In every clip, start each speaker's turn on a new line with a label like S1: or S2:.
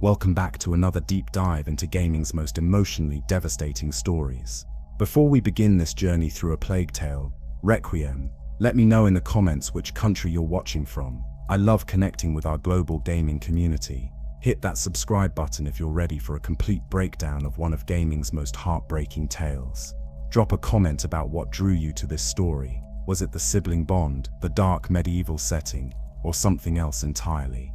S1: Welcome back to another deep dive into gaming's most emotionally devastating stories. Before we begin this journey through a plague tale, Requiem, let me know in the comments which country you're watching from. I love connecting with our global gaming community. Hit that subscribe button if you're ready for a complete breakdown of one of gaming's most heartbreaking tales. Drop a comment about what drew you to this story. Was it the sibling bond, the dark medieval setting, or something else entirely?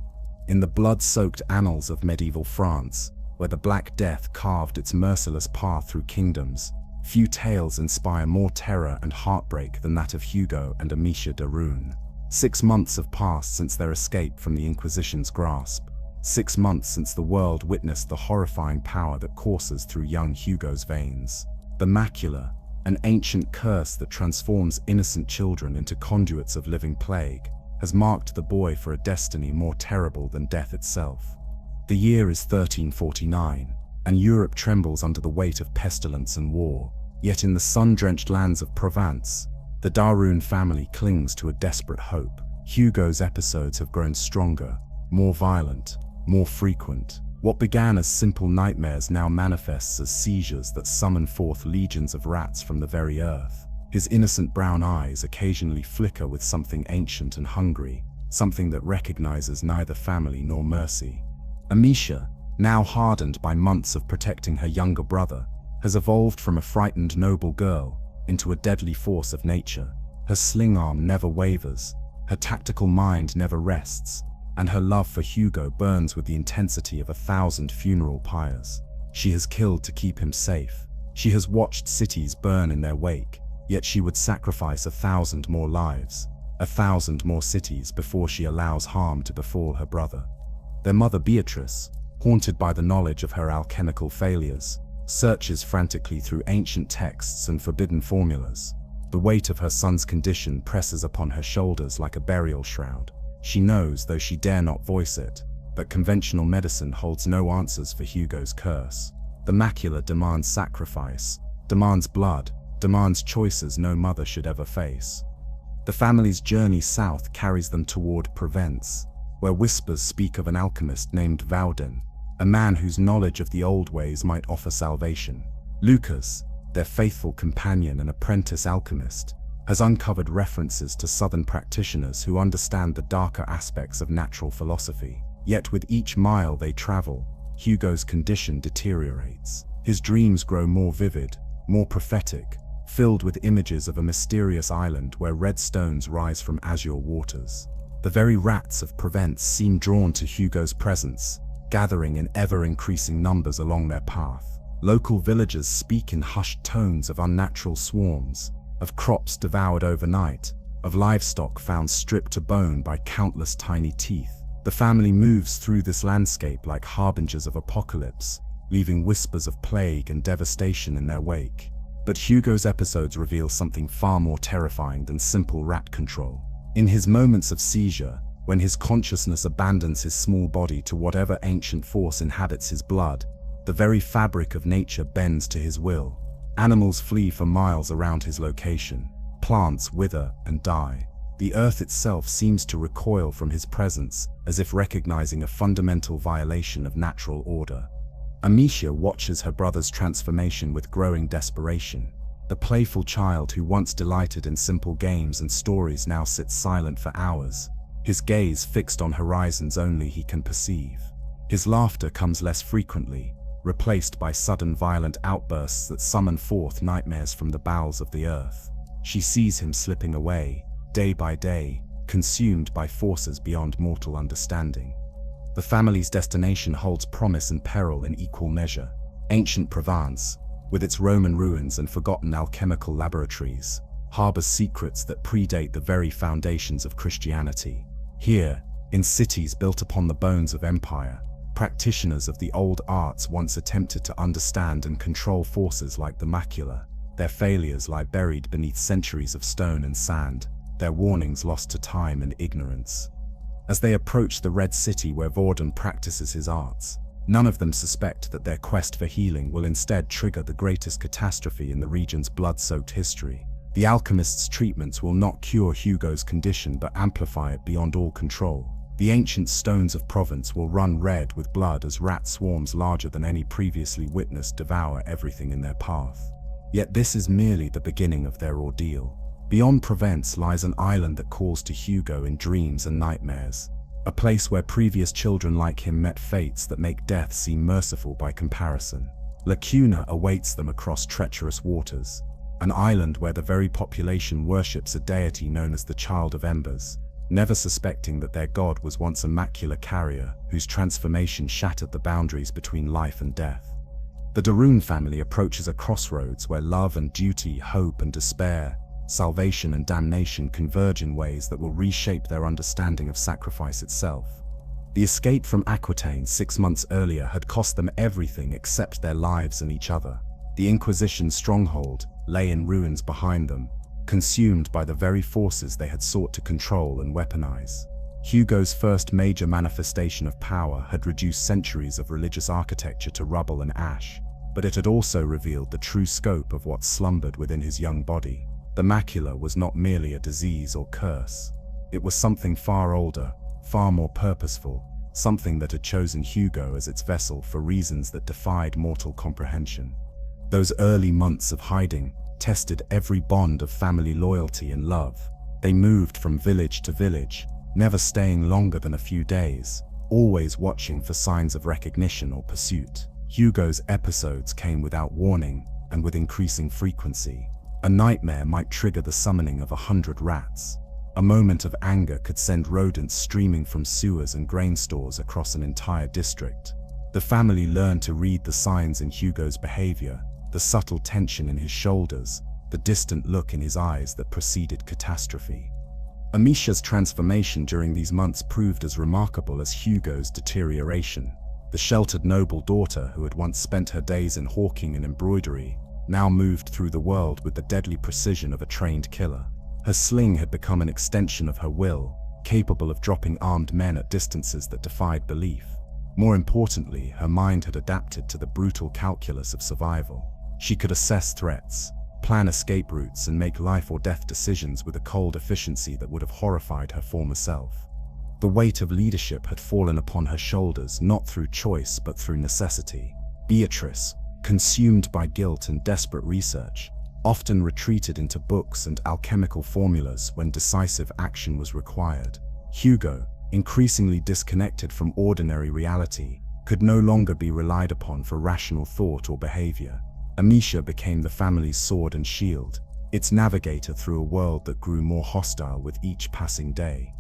S1: In the blood-soaked annals of medieval France, where the Black Death carved its merciless path through kingdoms, few tales inspire more terror and heartbreak than that of Hugo and Emilie de Rune. 6 months have passed since their escape from the Inquisition's grasp. 6 months since the world witnessed the horrifying power that courses through young Hugo's veins. The Macula, an ancient curse that transforms innocent children into conduits of living plague, has marked the boy for a destiny more terrible than death itself. The year is 1349, and Europe trembles under the weight of pestilence and war. Yet in the sun-drenched lands of Provence, the de Rune family clings to a desperate hope. Hugo's episodes have grown stronger, more violent, more frequent. What began as simple nightmares now manifests as seizures that summon forth legions of rats from the very earth. His innocent brown eyes occasionally flicker with something ancient and hungry, something that recognizes neither family nor mercy. Emilie, now hardened by months of protecting her younger brother, has evolved from a frightened noble girl into a deadly force of nature. Her sling arm never wavers, her tactical mind never rests, and her love for Hugo burns with the intensity of 1,000 funeral pyres. She has killed to keep him safe. She has watched cities burn in their wake. Yet she would sacrifice 1,000 more lives, 1,000 more cities before she allows harm to befall her brother. Their mother Beatrice, haunted by the knowledge of her alchemical failures, searches frantically through ancient texts and forbidden formulas. The weight of her son's condition presses upon her shoulders like a burial shroud. She knows, though she dare not voice it, that conventional medicine holds no answers for Hugo's curse. The Macula demands sacrifice, demands blood, demands choices no mother should ever face. The family's journey south carries them toward Provence, where whispers speak of an alchemist named Vaudin, a man whose knowledge of the old ways might offer salvation. Lucas, their faithful companion and apprentice alchemist, has uncovered references to southern practitioners who understand the darker aspects of natural philosophy. Yet with each mile they travel, Hugo's condition deteriorates. His dreams grow more vivid, more prophetic, filled with images of a mysterious island where red stones rise from azure waters. The very rats of Provence seem drawn to Hugo's presence, gathering in ever-increasing numbers along their path. Local villagers speak in hushed tones of unnatural swarms, of crops devoured overnight, of livestock found stripped to bone by countless tiny teeth. The family moves through this landscape like harbingers of apocalypse, leaving whispers of plague and devastation in their wake. But Hugo's episodes reveal something far more terrifying than simple rat control. In his moments of seizure, when his consciousness abandons his small body to whatever ancient force inhabits his blood, the very fabric of nature bends to his will. Animals flee for miles around his location. Plants wither and die. The earth itself seems to recoil from his presence, as if recognizing a fundamental violation of natural order. Emilie watches her brother's transformation with growing desperation. The playful child who once delighted in simple games and stories now sits silent for hours, his gaze fixed on horizons only he can perceive. His laughter comes less frequently, replaced by sudden violent outbursts that summon forth nightmares from the bowels of the earth. She sees him slipping away, day by day, consumed by forces beyond mortal understanding. The family's destination holds promise and peril in equal measure. Ancient Provence, with its Roman ruins and forgotten alchemical laboratories, harbors secrets that predate the very foundations of Christianity. Here, in cities built upon the bones of empire, practitioners of the old arts once attempted to understand and control forces like the Macula. Their failures lie buried beneath centuries of stone and sand, their warnings lost to time and ignorance. As they approach the Red City where Vaudin practices his arts, none of them suspect that their quest for healing will instead trigger the greatest catastrophe in the region's blood-soaked history. The alchemist's treatments will not cure Hugo's condition but amplify it beyond all control. The ancient stones of Provence will run red with blood as rat swarms larger than any previously witnessed devour everything in their path. Yet this is merely the beginning of their ordeal. Beyond Provence lies an island that calls to Hugo in dreams and nightmares. A place where previous children like him met fates that make death seem merciful by comparison. Cuna awaits them across treacherous waters. An island where the very population worships a deity known as the Child of Embers, never suspecting that their god was once a Macula carrier whose transformation shattered the boundaries between life and death. The Rune family approaches a crossroads where love and duty, hope and despair, salvation and damnation converge in ways that will reshape their understanding of sacrifice itself. The escape from Aquitaine 6 months earlier had cost them everything except their lives and each other. The Inquisition's stronghold lay in ruins behind them, consumed by the very forces they had sought to control and weaponize. Hugo's first major manifestation of power had reduced centuries of religious architecture to rubble and ash, but it had also revealed the true scope of what slumbered within his young body. The macula was not merely a disease or curse. It was something far older, far more purposeful, something that had chosen Hugo as its vessel for reasons that defied mortal comprehension. Those early months of hiding tested every bond of family loyalty and love. They moved from village to village, never staying longer than a few days, always watching for signs of recognition or pursuit. Hugo's episodes came without warning and with increasing frequency. A nightmare might trigger the summoning of 100 rats. A moment of anger could send rodents streaming from sewers and grain stores across an entire district. The family learned to read the signs in Hugo's behavior, the subtle tension in his shoulders, the distant look in his eyes that preceded catastrophe. Amicia's transformation during these months proved as remarkable as Hugo's deterioration. The sheltered noble daughter who had once spent her days in hawking and embroidery now moved through the world with the deadly precision of a trained killer. Her sling had become an extension of her will, capable of dropping armed men at distances that defied belief. More importantly, her mind had adapted to the brutal calculus of survival. She could assess threats, plan escape routes, and make life or death decisions with a cold efficiency that would have horrified her former self. The weight of leadership had fallen upon her shoulders not through choice but through necessity. Beatrice, consumed by guilt and desperate research, often retreated into books and alchemical formulas when decisive action was required. Hugo, increasingly disconnected from ordinary reality, could no longer be relied upon for rational thought or behavior. Amicia became the family's sword and shield, its navigator through a world that grew more hostile with each passing day.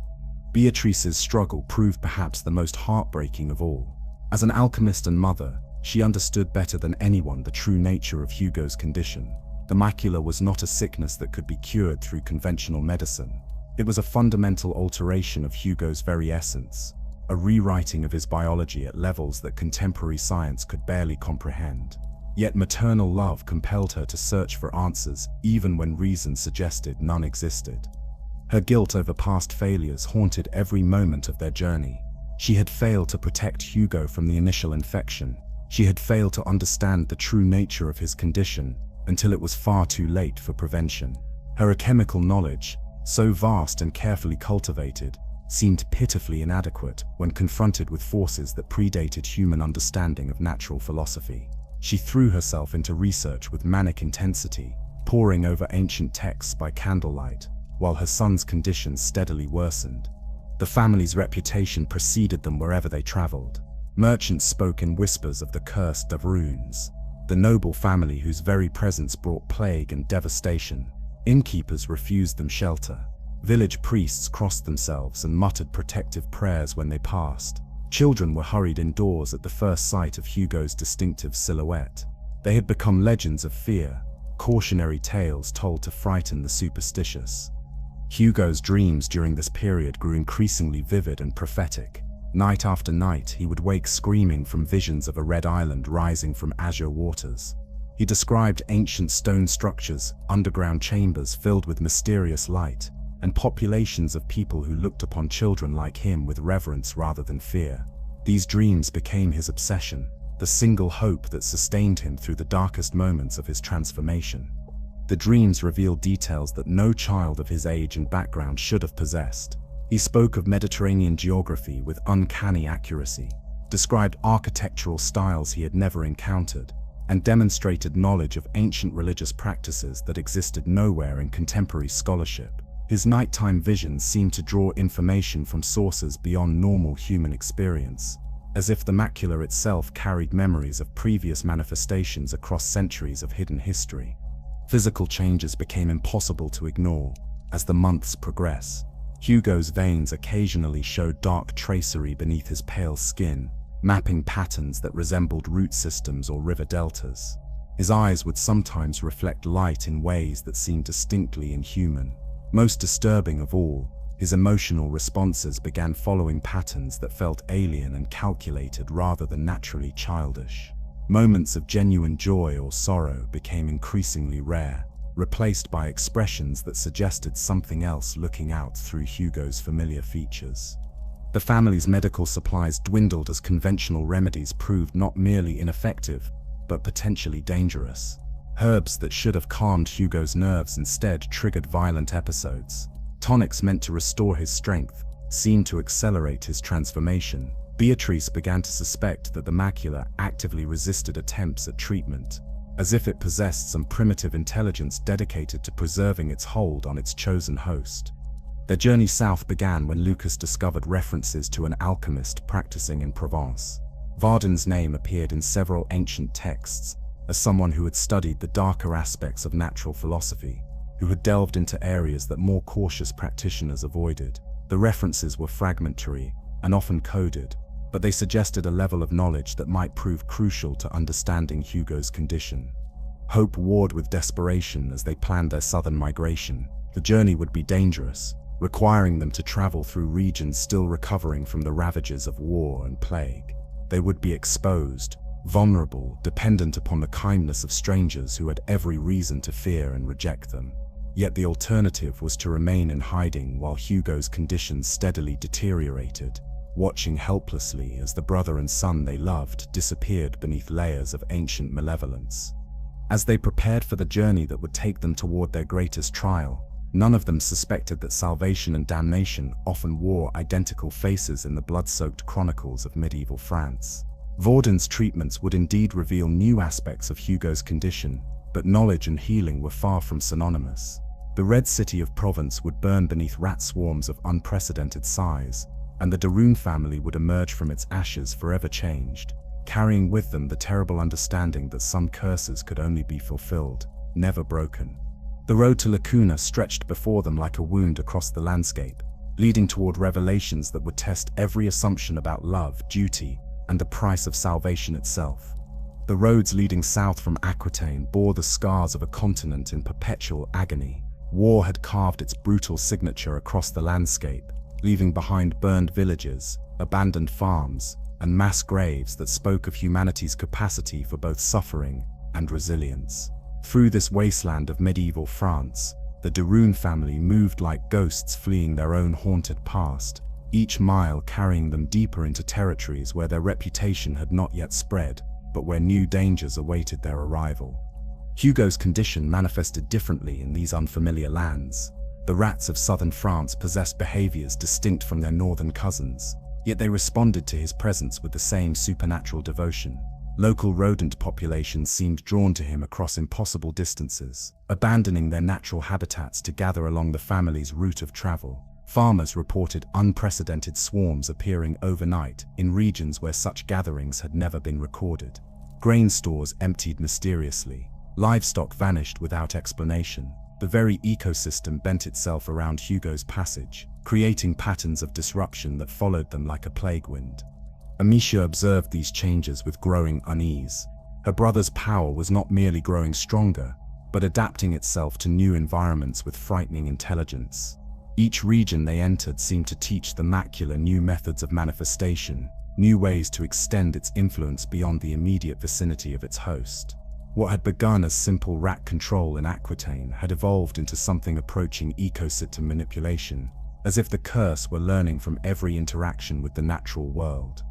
S1: Beatrice's struggle proved perhaps the most heartbreaking of all. As an alchemist and mother, she understood better than anyone the true nature of Hugo's condition. The macula was not a sickness that could be cured through conventional medicine. It was a fundamental alteration of Hugo's very essence, a rewriting of his biology at levels that contemporary science could barely comprehend. Yet maternal love compelled her to search for answers even when reason suggested none existed. Her guilt over past failures haunted every moment of their journey. She had failed to protect Hugo from the initial infection. She had failed to understand the true nature of his condition until it was far too late for prevention. Her alchemical knowledge, so vast and carefully cultivated, seemed pitifully inadequate when confronted with forces that predated human understanding of natural philosophy. She threw herself into research with manic intensity, poring over ancient texts by candlelight, while her son's condition steadily worsened. The family's reputation preceded them wherever they traveled. Merchants spoke in whispers of the cursed of runes, the noble family whose very presence brought plague and devastation. Innkeepers refused them shelter. Village priests crossed themselves and muttered protective prayers when they passed. Children were hurried indoors at the first sight of Hugo's distinctive silhouette. They had become legends of fear, cautionary tales told to frighten the superstitious. Hugo's dreams during this period grew increasingly vivid and prophetic. Night after night, he would wake screaming from visions of a red island rising from azure waters. He described ancient stone structures, underground chambers filled with mysterious light, and populations of people who looked upon children like him with reverence rather than fear. These dreams became his obsession, the single hope that sustained him through the darkest moments of his transformation. The dreams revealed details that no child of his age and background should have possessed. He spoke of Mediterranean geography with uncanny accuracy, described architectural styles he had never encountered, and demonstrated knowledge of ancient religious practices that existed nowhere in contemporary scholarship. His nighttime visions seemed to draw information from sources beyond normal human experience, as if the macula itself carried memories of previous manifestations across centuries of hidden history. Physical changes became impossible to ignore as the months progressed. Hugo's veins occasionally showed dark tracery beneath his pale skin, mapping patterns that resembled root systems or river deltas. His eyes would sometimes reflect light in ways that seemed distinctly inhuman. Most disturbing of all, his emotional responses began following patterns that felt alien and calculated rather than naturally childish. Moments of genuine joy or sorrow became increasingly rare, replaced by expressions that suggested something else looking out through Hugo's familiar features. The family's medical supplies dwindled as conventional remedies proved not merely ineffective, but potentially dangerous. Herbs that should have calmed Hugo's nerves instead triggered violent episodes. Tonics meant to restore his strength seemed to accelerate his transformation. Beatrice began to suspect that the macula actively resisted attempts at treatment, as if it possessed some primitive intelligence dedicated to preserving its hold on its chosen host. Their journey south began when Lucas discovered references to an alchemist practicing in Provence. Vaudin's name appeared in several ancient texts, as someone who had studied the darker aspects of natural philosophy, who had delved into areas that more cautious practitioners avoided. The references were fragmentary and often coded, but they suggested a level of knowledge that might prove crucial to understanding Hugo's condition. Hope warred with desperation as they planned their southern migration. The journey would be dangerous, requiring them to travel through regions still recovering from the ravages of war and plague. They would be exposed, vulnerable, dependent upon the kindness of strangers who had every reason to fear and reject them. Yet the alternative was to remain in hiding while Hugo's condition steadily deteriorated, watching helplessly as the brother and son they loved disappeared beneath layers of ancient malevolence. As they prepared for the journey that would take them toward their greatest trial, none of them suspected that salvation and damnation often wore identical faces in the blood-soaked chronicles of medieval France. Vaudin's treatments would indeed reveal new aspects of Hugo's condition, but knowledge and healing were far from synonymous. The Red City of Provence would burn beneath rat swarms of unprecedented size, and the Rune family would emerge from its ashes forever changed, carrying with them the terrible understanding that some curses could only be fulfilled, never broken. The road to Cuna stretched before them like a wound across the landscape, leading toward revelations that would test every assumption about love, duty, and the price of salvation itself. The roads leading south from Aquitaine bore the scars of a continent in perpetual agony. War had carved its brutal signature across the landscape, leaving behind burned villages, abandoned farms, and mass graves that spoke of humanity's capacity for both suffering and resilience. Through this wasteland of medieval France, the Rune family moved like ghosts fleeing their own haunted past, each mile carrying them deeper into territories where their reputation had not yet spread, but where new dangers awaited their arrival. Hugo's condition manifested differently in these unfamiliar lands. The rats of southern France possessed behaviors distinct from their northern cousins, yet they responded to his presence with the same supernatural devotion. Local rodent populations seemed drawn to him across impossible distances, abandoning their natural habitats to gather along the family's route of travel. Farmers reported unprecedented swarms appearing overnight in regions where such gatherings had never been recorded. Grain stores emptied mysteriously. Livestock vanished without explanation. The very ecosystem bent itself around Hugo's passage, creating patterns of disruption that followed them like a plague wind. Emilie observed these changes with growing unease. Her brother's power was not merely growing stronger, but adapting itself to new environments with frightening intelligence. Each region they entered seemed to teach the macula new methods of manifestation, new ways to extend its influence beyond the immediate vicinity of its host. What had begun as simple rat control in Aquitaine had evolved into something approaching ecosystem manipulation, as if the curse were learning from every interaction with the natural world.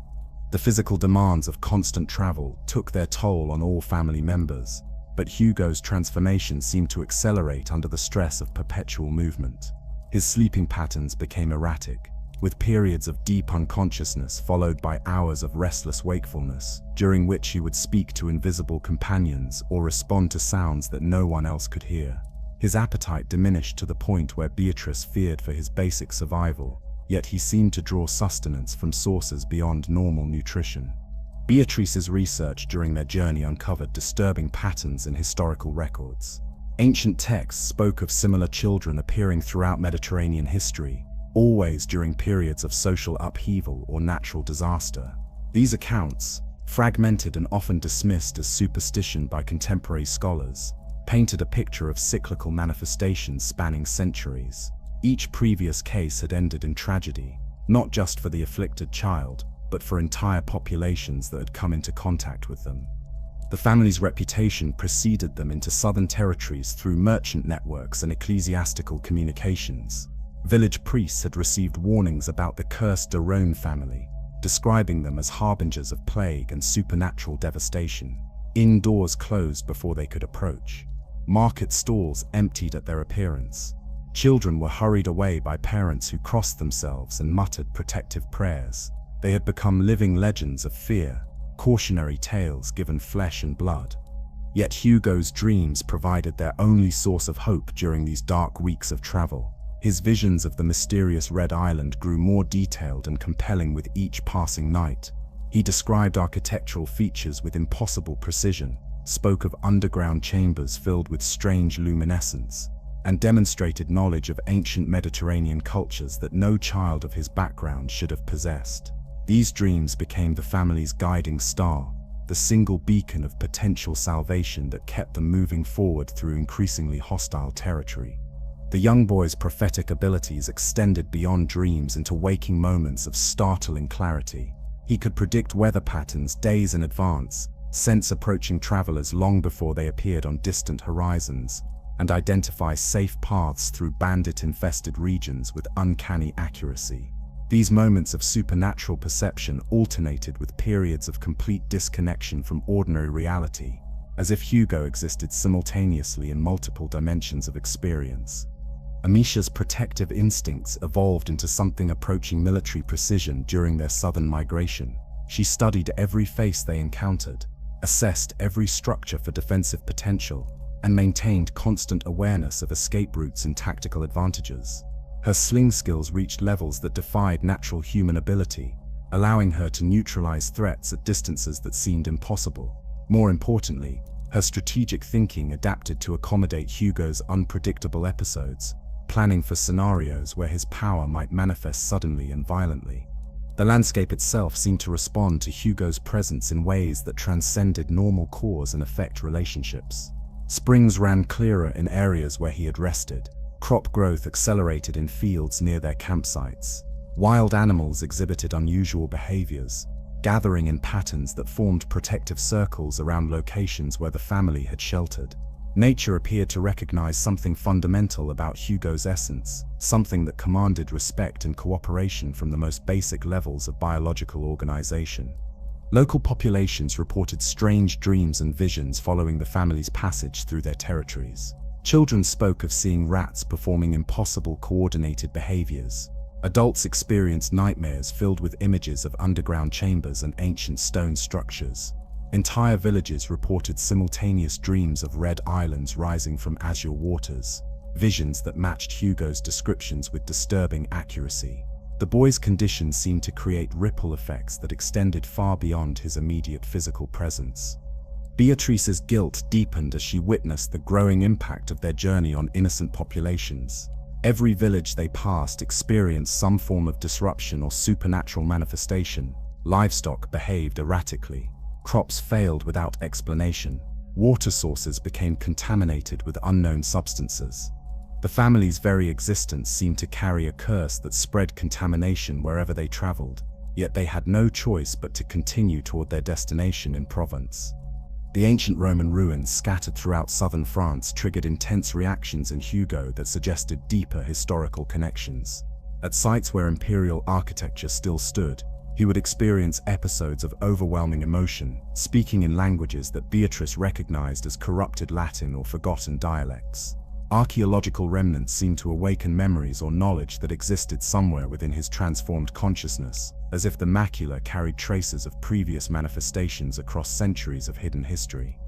S1: The physical demands of constant travel took their toll on all family members, but Hugo's transformation seemed to accelerate under the stress of perpetual movement. His sleeping patterns became erratic, with periods of deep unconsciousness followed by hours of restless wakefulness, during which he would speak to invisible companions or respond to sounds that no one else could hear. His appetite diminished to the point where Beatrice feared for his basic survival, yet he seemed to draw sustenance from sources beyond normal nutrition. Beatrice's research during their journey uncovered disturbing patterns in historical records. Ancient texts spoke of similar children appearing throughout Mediterranean history, always during periods of social upheaval or natural disaster. These accounts, fragmented and often dismissed as superstition by contemporary scholars, painted a picture of cyclical manifestations spanning centuries. Each previous case had ended in tragedy, not just for the afflicted child, but for entire populations that had come into contact with them. The family's reputation preceded them into southern territories through merchant networks and ecclesiastical communications. Village priests had received warnings about the cursed Rune family, describing them as harbingers of plague and supernatural devastation. Indoors closed before they could approach. Market stalls emptied at their appearance. Children were hurried away by parents who crossed themselves and muttered protective prayers. They had become living legends of fear, cautionary tales given flesh and blood. Yet Hugo's dreams provided their only source of hope during these dark weeks of travel. His visions of the mysterious Red Island grew more detailed and compelling with each passing night. He described architectural features with impossible precision, spoke of underground chambers filled with strange luminescence, and demonstrated knowledge of ancient Mediterranean cultures that no child of his background should have possessed. These dreams became the family's guiding star, the single beacon of potential salvation that kept them moving forward through increasingly hostile territory. The young boy's prophetic abilities extended beyond dreams into waking moments of startling clarity. He could predict weather patterns days in advance, sense approaching travelers long before they appeared on distant horizons, and identify safe paths through bandit-infested regions with uncanny accuracy. These moments of supernatural perception alternated with periods of complete disconnection from ordinary reality, as if Hugo existed simultaneously in multiple dimensions of experience. Amicia's protective instincts evolved into something approaching military precision during their southern migration. She studied every face they encountered, assessed every structure for defensive potential, and maintained constant awareness of escape routes and tactical advantages. Her sling skills reached levels that defied natural human ability, allowing her to neutralize threats at distances that seemed impossible. More importantly, her strategic thinking adapted to accommodate Hugo's unpredictable episodes, planning for scenarios where his power might manifest suddenly and violently. The landscape itself seemed to respond to Hugo's presence in ways that transcended normal cause and effect relationships. Springs ran clearer in areas where he had rested. Crop growth accelerated in fields near their campsites. Wild animals exhibited unusual behaviors, gathering in patterns that formed protective circles around locations where the family had sheltered. Nature appeared to recognize something fundamental about Hugo's essence, something that commanded respect and cooperation from the most basic levels of biological organization. Local populations reported strange dreams and visions following the family's passage through their territories. Children spoke of seeing rats performing impossible coordinated behaviors. Adults experienced nightmares filled with images of underground chambers and ancient stone structures. Entire villages reported simultaneous dreams of red islands rising from azure waters, visions that matched Hugo's descriptions with disturbing accuracy. The boy's condition seemed to create ripple effects that extended far beyond his immediate physical presence. Beatrice's guilt deepened as she witnessed the growing impact of their journey on innocent populations. Every village they passed experienced some form of disruption or supernatural manifestation. Livestock behaved erratically. Crops failed without explanation. Water sources became contaminated with unknown substances. The family's very existence seemed to carry a curse that spread contamination wherever they traveled, yet they had no choice but to continue toward their destination in Provence. The ancient Roman ruins scattered throughout southern France triggered intense reactions in Hugo that suggested deeper historical connections. At sites where imperial architecture still stood, he would experience episodes of overwhelming emotion, speaking in languages that Beatrice recognized as corrupted Latin or forgotten dialects. Archaeological remnants seemed to awaken memories or knowledge that existed somewhere within his transformed consciousness, as if the macula carried traces of previous manifestations across centuries of hidden history.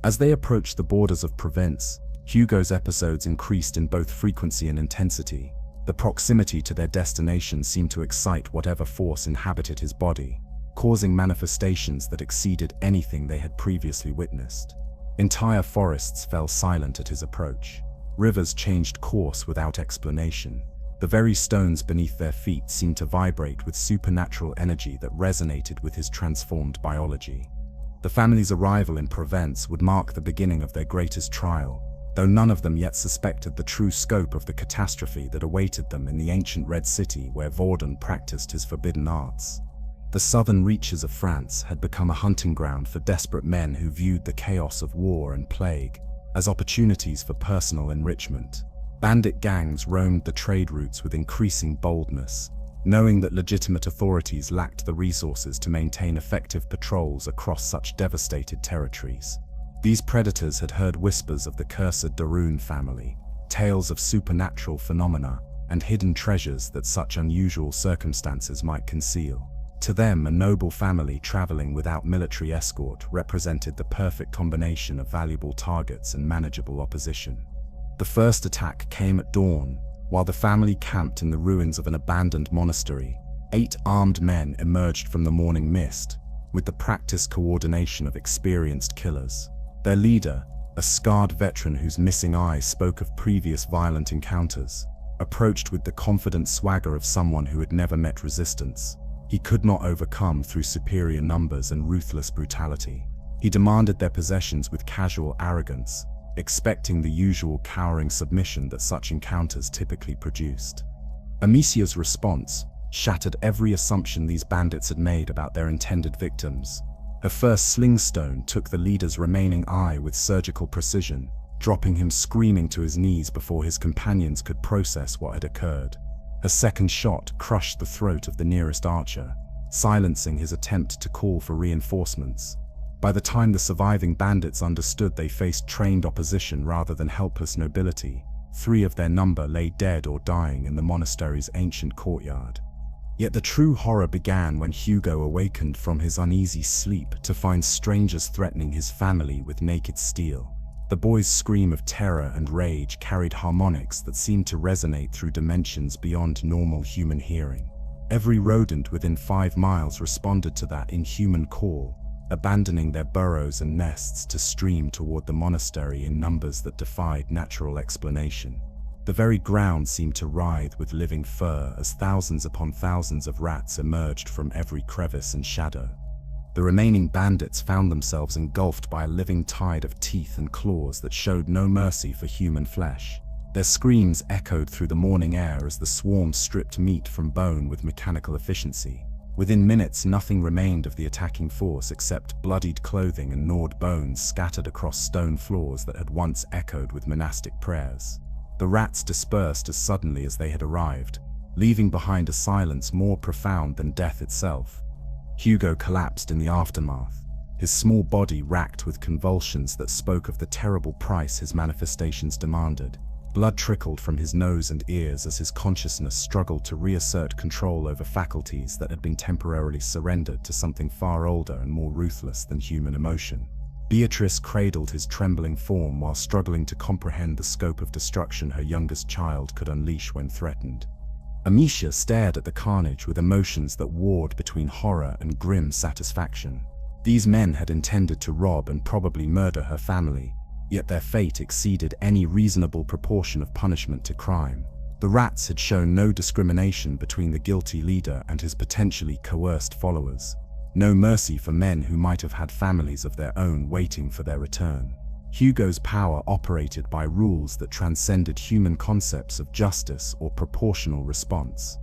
S1: As they approached the borders of Provence, Hugo's episodes increased in both frequency and intensity. The proximity to their destination seemed to excite whatever force inhabited his body, causing manifestations that exceeded anything they had previously witnessed. Entire forests fell silent at his approach. Rivers changed course without explanation. The very stones beneath their feet seemed to vibrate with supernatural energy that resonated with his transformed biology. The family's arrival in Provence would mark the beginning of their greatest trial, though none of them yet suspected the true scope of the catastrophe that awaited them in the ancient Red City where Vaudin practiced his forbidden arts. The southern reaches of France had become a hunting ground for desperate men who viewed the chaos of war and plague as opportunities for personal enrichment. Bandit gangs roamed the trade routes with increasing boldness, knowing that legitimate authorities lacked the resources to maintain effective patrols across such devastated territories. These predators had heard whispers of the cursed Rune family, tales of supernatural phenomena, and hidden treasures that such unusual circumstances might conceal. To them, a noble family traveling without military escort represented the perfect combination of valuable targets and manageable opposition. The first attack came at dawn. While the family camped in the ruins of an abandoned monastery, 8 armed men emerged from the morning mist, with the practiced coordination of experienced killers. Their leader, a scarred veteran whose missing eye spoke of previous violent encounters, approached with the confident swagger of someone who had never met resistance. He could not overcome through superior numbers and ruthless brutality. He demanded their possessions with casual arrogance, expecting the usual cowering submission that such encounters typically produced. Amicia's response shattered every assumption these bandits had made about their intended victims. Her first slingstone took the leader's remaining eye with surgical precision, dropping him screaming to his knees before his companions could process what had occurred. Her second shot crushed the throat of the nearest archer, silencing his attempt to call for reinforcements. By the time the surviving bandits understood they faced trained opposition rather than helpless nobility, 3 of their number lay dead or dying in the monastery's ancient courtyard. Yet the true horror began when Hugo awakened from his uneasy sleep to find strangers threatening his family with naked steel. The boy's scream of terror and rage carried harmonics that seemed to resonate through dimensions beyond normal human hearing. Every rodent within 5 miles responded to that inhuman call, abandoning their burrows and nests to stream toward the monastery in numbers that defied natural explanation. The very ground seemed to writhe with living fur as thousands upon thousands of rats emerged from every crevice and shadow. The remaining bandits found themselves engulfed by a living tide of teeth and claws that showed no mercy for human flesh. Their screams echoed through the morning air as the swarm stripped meat from bone with mechanical efficiency. Within minutes, nothing remained of the attacking force except bloodied clothing and gnawed bones scattered across stone floors that had once echoed with monastic prayers. The rats dispersed as suddenly as they had arrived, leaving behind a silence more profound than death itself. Hugo collapsed in the aftermath, his small body racked with convulsions that spoke of the terrible price his manifestations demanded. Blood trickled from his nose and ears as his consciousness struggled to reassert control over faculties that had been temporarily surrendered to something far older and more ruthless than human emotion. Beatrice cradled his trembling form while struggling to comprehend the scope of destruction her youngest child could unleash when threatened. Amicia stared at the carnage with emotions that warred between horror and grim satisfaction. These men had intended to rob and probably murder her family, yet their fate exceeded any reasonable proportion of punishment to crime. The rats had shown no discrimination between the guilty leader and his potentially coerced followers. No mercy for men who might have had families of their own waiting for their return. Hugo's power operated by rules that transcended human concepts of justice or proportional response.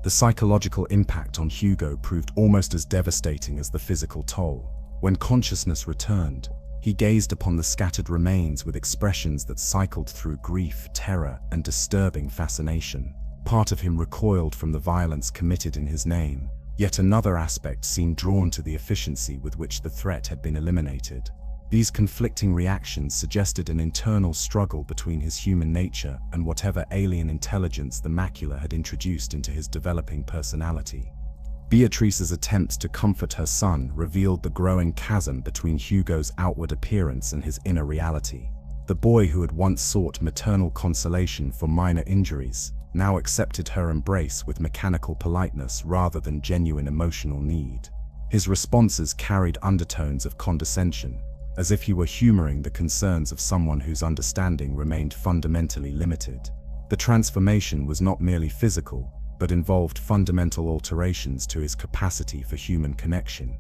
S1: The psychological impact on Hugo proved almost as devastating as the physical toll. When consciousness returned, he gazed upon the scattered remains with expressions that cycled through grief, terror, and disturbing fascination. Part of him recoiled from the violence committed in his name, yet another aspect seemed drawn to the efficiency with which the threat had been eliminated. These conflicting reactions suggested an internal struggle between his human nature and whatever alien intelligence the Macula had introduced into his developing personality. Beatrice's attempts to comfort her son revealed the growing chasm between Hugo's outward appearance and his inner reality. The boy who had once sought maternal consolation for minor injuries now accepted her embrace with mechanical politeness rather than genuine emotional need. His responses carried undertones of condescension, as if he were humoring the concerns of someone whose understanding remained fundamentally limited. The transformation was not merely physical, but involved fundamental alterations to his capacity for human connection.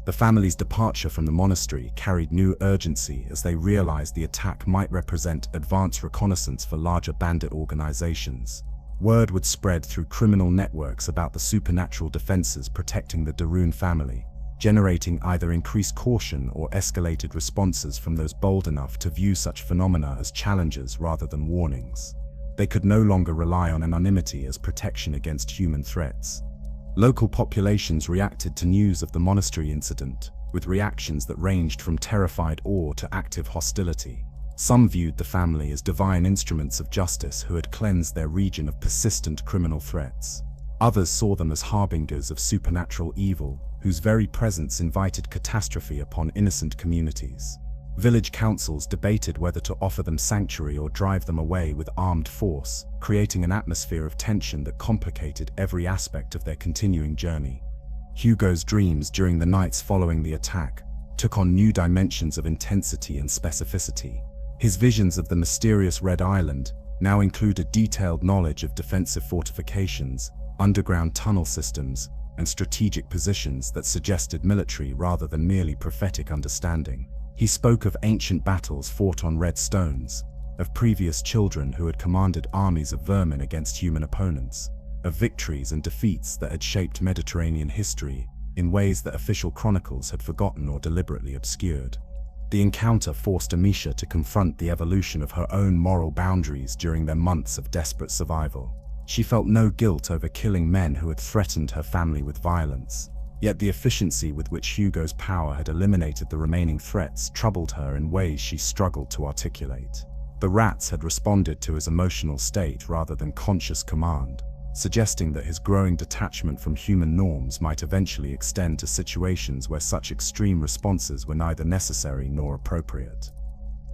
S1: The family's departure from the monastery carried new urgency as they realized the attack might represent advanced reconnaissance for larger bandit organizations. Word would spread through criminal networks about the supernatural defenses protecting the de Rune family, generating either increased caution or escalated responses from those bold enough to view such phenomena as challenges rather than warnings. They could no longer rely on anonymity as protection against human threats. Local populations reacted to news of the monastery incident, with reactions that ranged from terrified awe to active hostility. Some viewed the family as divine instruments of justice who had cleansed their region of persistent criminal threats. Others saw them as harbingers of supernatural evil, whose very presence invited catastrophe upon innocent communities. Village councils debated whether to offer them sanctuary or drive them away with armed force, creating an atmosphere of tension that complicated every aspect of their continuing journey. Hugo's dreams during the nights following the attack took on new dimensions of intensity and specificity. His visions of the mysterious Red Island now included detailed knowledge of defensive fortifications, underground tunnel systems, and strategic positions that suggested military rather than merely prophetic understanding. He spoke of ancient battles fought on red stones, of previous children who had commanded armies of vermin against human opponents, of victories and defeats that had shaped Mediterranean history in ways that official chronicles had forgotten or deliberately obscured. The encounter forced Amicia to confront the evolution of her own moral boundaries during their months of desperate survival. She felt no guilt over killing men who had threatened her family with violence. Yet the efficiency with which Hugo's power had eliminated the remaining threats troubled her in ways she struggled to articulate. The rats had responded to his emotional state rather than conscious command, suggesting that his growing detachment from human norms might eventually extend to situations where such extreme responses were neither necessary nor appropriate.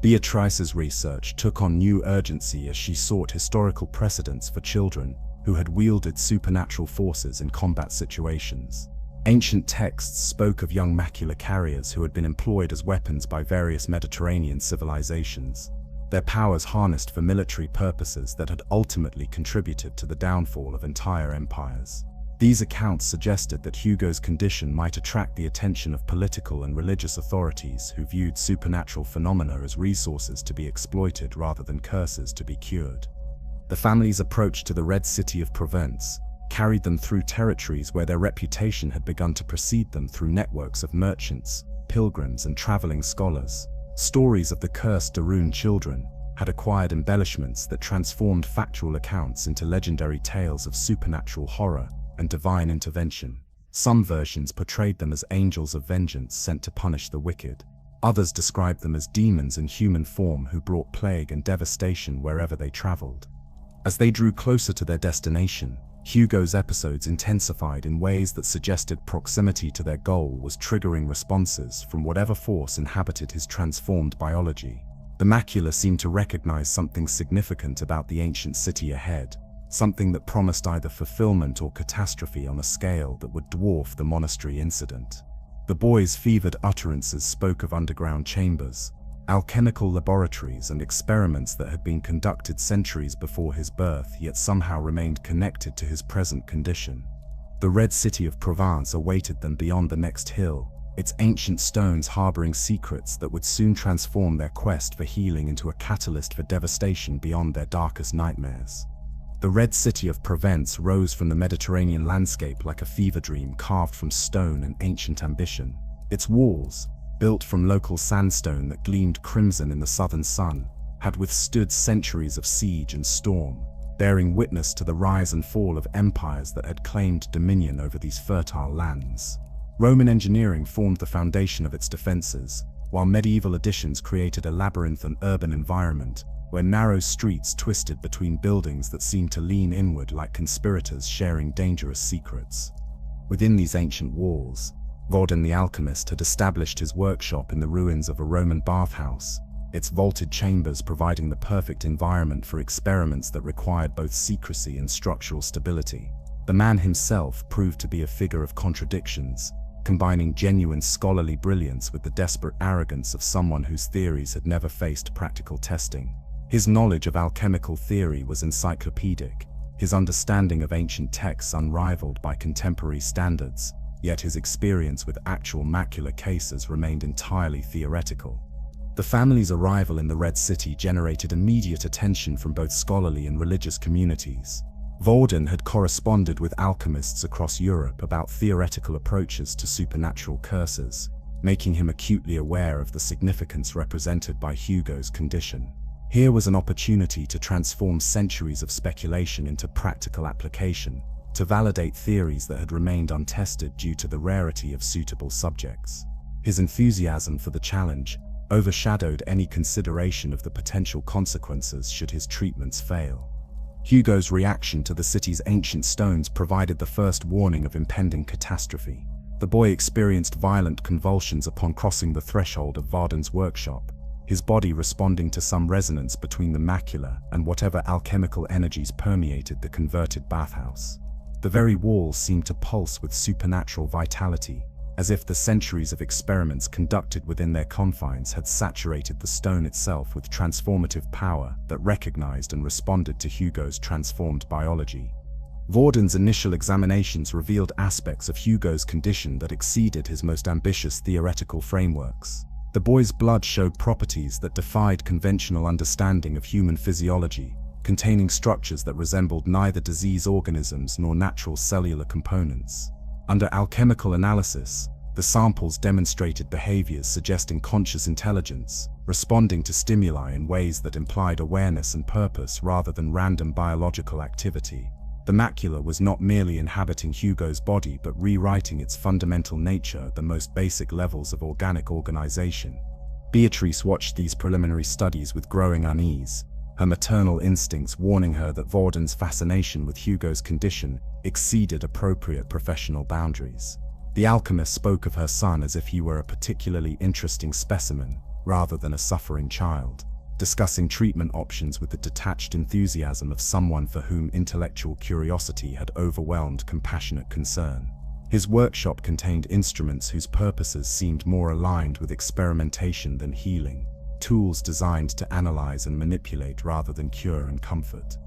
S1: Beatrice's research took on new urgency as she sought historical precedents for children who had wielded supernatural forces in combat situations. Ancient texts spoke of young Macula carriers who had been employed as weapons by various Mediterranean civilizations, their powers harnessed for military purposes that had ultimately contributed to the downfall of entire empires. These accounts suggested that Hugo's condition might attract the attention of political and religious authorities who viewed supernatural phenomena as resources to be exploited rather than curses to be cured. The family's approach to the Red City of Provence carried them through territories where their reputation had begun to precede them through networks of merchants, pilgrims, and traveling scholars. Stories of the cursed de Rune children had acquired embellishments that transformed factual accounts into legendary tales of supernatural horror and divine intervention. Some versions portrayed them as angels of vengeance sent to punish the wicked. Others described them as demons in human form who brought plague and devastation wherever they traveled. As they drew closer to their destination, Hugo's episodes intensified in ways that suggested proximity to their goal was triggering responses from whatever force inhabited his transformed biology. The Macula seemed to recognize something significant about the ancient city ahead, something that promised either fulfillment or catastrophe on a scale that would dwarf the monastery incident. The boy's fevered utterances spoke of underground chambers, alchemical laboratories, and experiments that had been conducted centuries before his birth yet somehow remained connected to his present condition. The Red City of Provence awaited them beyond the next hill, its ancient stones harboring secrets that would soon transform their quest for healing into a catalyst for devastation beyond their darkest nightmares. The Red City of Provence rose from the Mediterranean landscape like a fever dream carved from stone and ancient ambition. Its walls, built from local sandstone that gleamed crimson in the southern sun, had withstood centuries of siege and storm, bearing witness to the rise and fall of empires that had claimed dominion over these fertile lands. Roman engineering formed the foundation of its defenses, while medieval additions created a labyrinthine urban environment where narrow streets twisted between buildings that seemed to lean inward like conspirators sharing dangerous secrets. Within these ancient walls, Vaudin the alchemist had established his workshop in the ruins of a Roman bathhouse, its vaulted chambers providing the perfect environment for experiments that required both secrecy and structural stability. The man himself proved to be a figure of contradictions, combining genuine scholarly brilliance with the desperate arrogance of someone whose theories had never faced practical testing. His knowledge of alchemical theory was encyclopedic, his understanding of ancient texts unrivaled by contemporary standards, yet his experience with actual Macula cases remained entirely theoretical. The family's arrival in the Red City generated immediate attention from both scholarly and religious communities. Vaudin had corresponded with alchemists across Europe about theoretical approaches to supernatural curses, making him acutely aware of the significance represented by Hugo's condition. Here was an opportunity to transform centuries of speculation into practical application, to validate theories that had remained untested due to the rarity of suitable subjects. His enthusiasm for the challenge overshadowed any consideration of the potential consequences should his treatments fail. Hugo's reaction to the city's ancient stones provided the first warning of impending catastrophe. The boy experienced violent convulsions upon crossing the threshold of Vaudin's workshop, his body responding to some resonance between the macula and whatever alchemical energies permeated the converted bathhouse. The very walls seemed to pulse with supernatural vitality, as if the centuries of experiments conducted within their confines had saturated the stone itself with transformative power that recognized and responded to Hugo's transformed biology. Vaudin's initial examinations revealed aspects of Hugo's condition that exceeded his most ambitious theoretical frameworks. The boy's blood showed properties that defied conventional understanding of human physiology, containing structures that resembled neither disease organisms nor natural cellular components. Under alchemical analysis, the samples demonstrated behaviors suggesting conscious intelligence, responding to stimuli in ways that implied awareness and purpose rather than random biological activity. The macula was not merely inhabiting Hugo's body but rewriting its fundamental nature at the most basic levels of organic organization. Beatrice watched these preliminary studies with growing unease, her maternal instincts warning her that Vaudin's fascination with Hugo's condition exceeded appropriate professional boundaries. The alchemist spoke of her son as if he were a particularly interesting specimen, rather than a suffering child, discussing treatment options with the detached enthusiasm of someone for whom intellectual curiosity had overwhelmed compassionate concern. His workshop contained instruments whose purposes seemed more aligned with experimentation than healing, tools designed to analyze and manipulate rather than cure and comfort.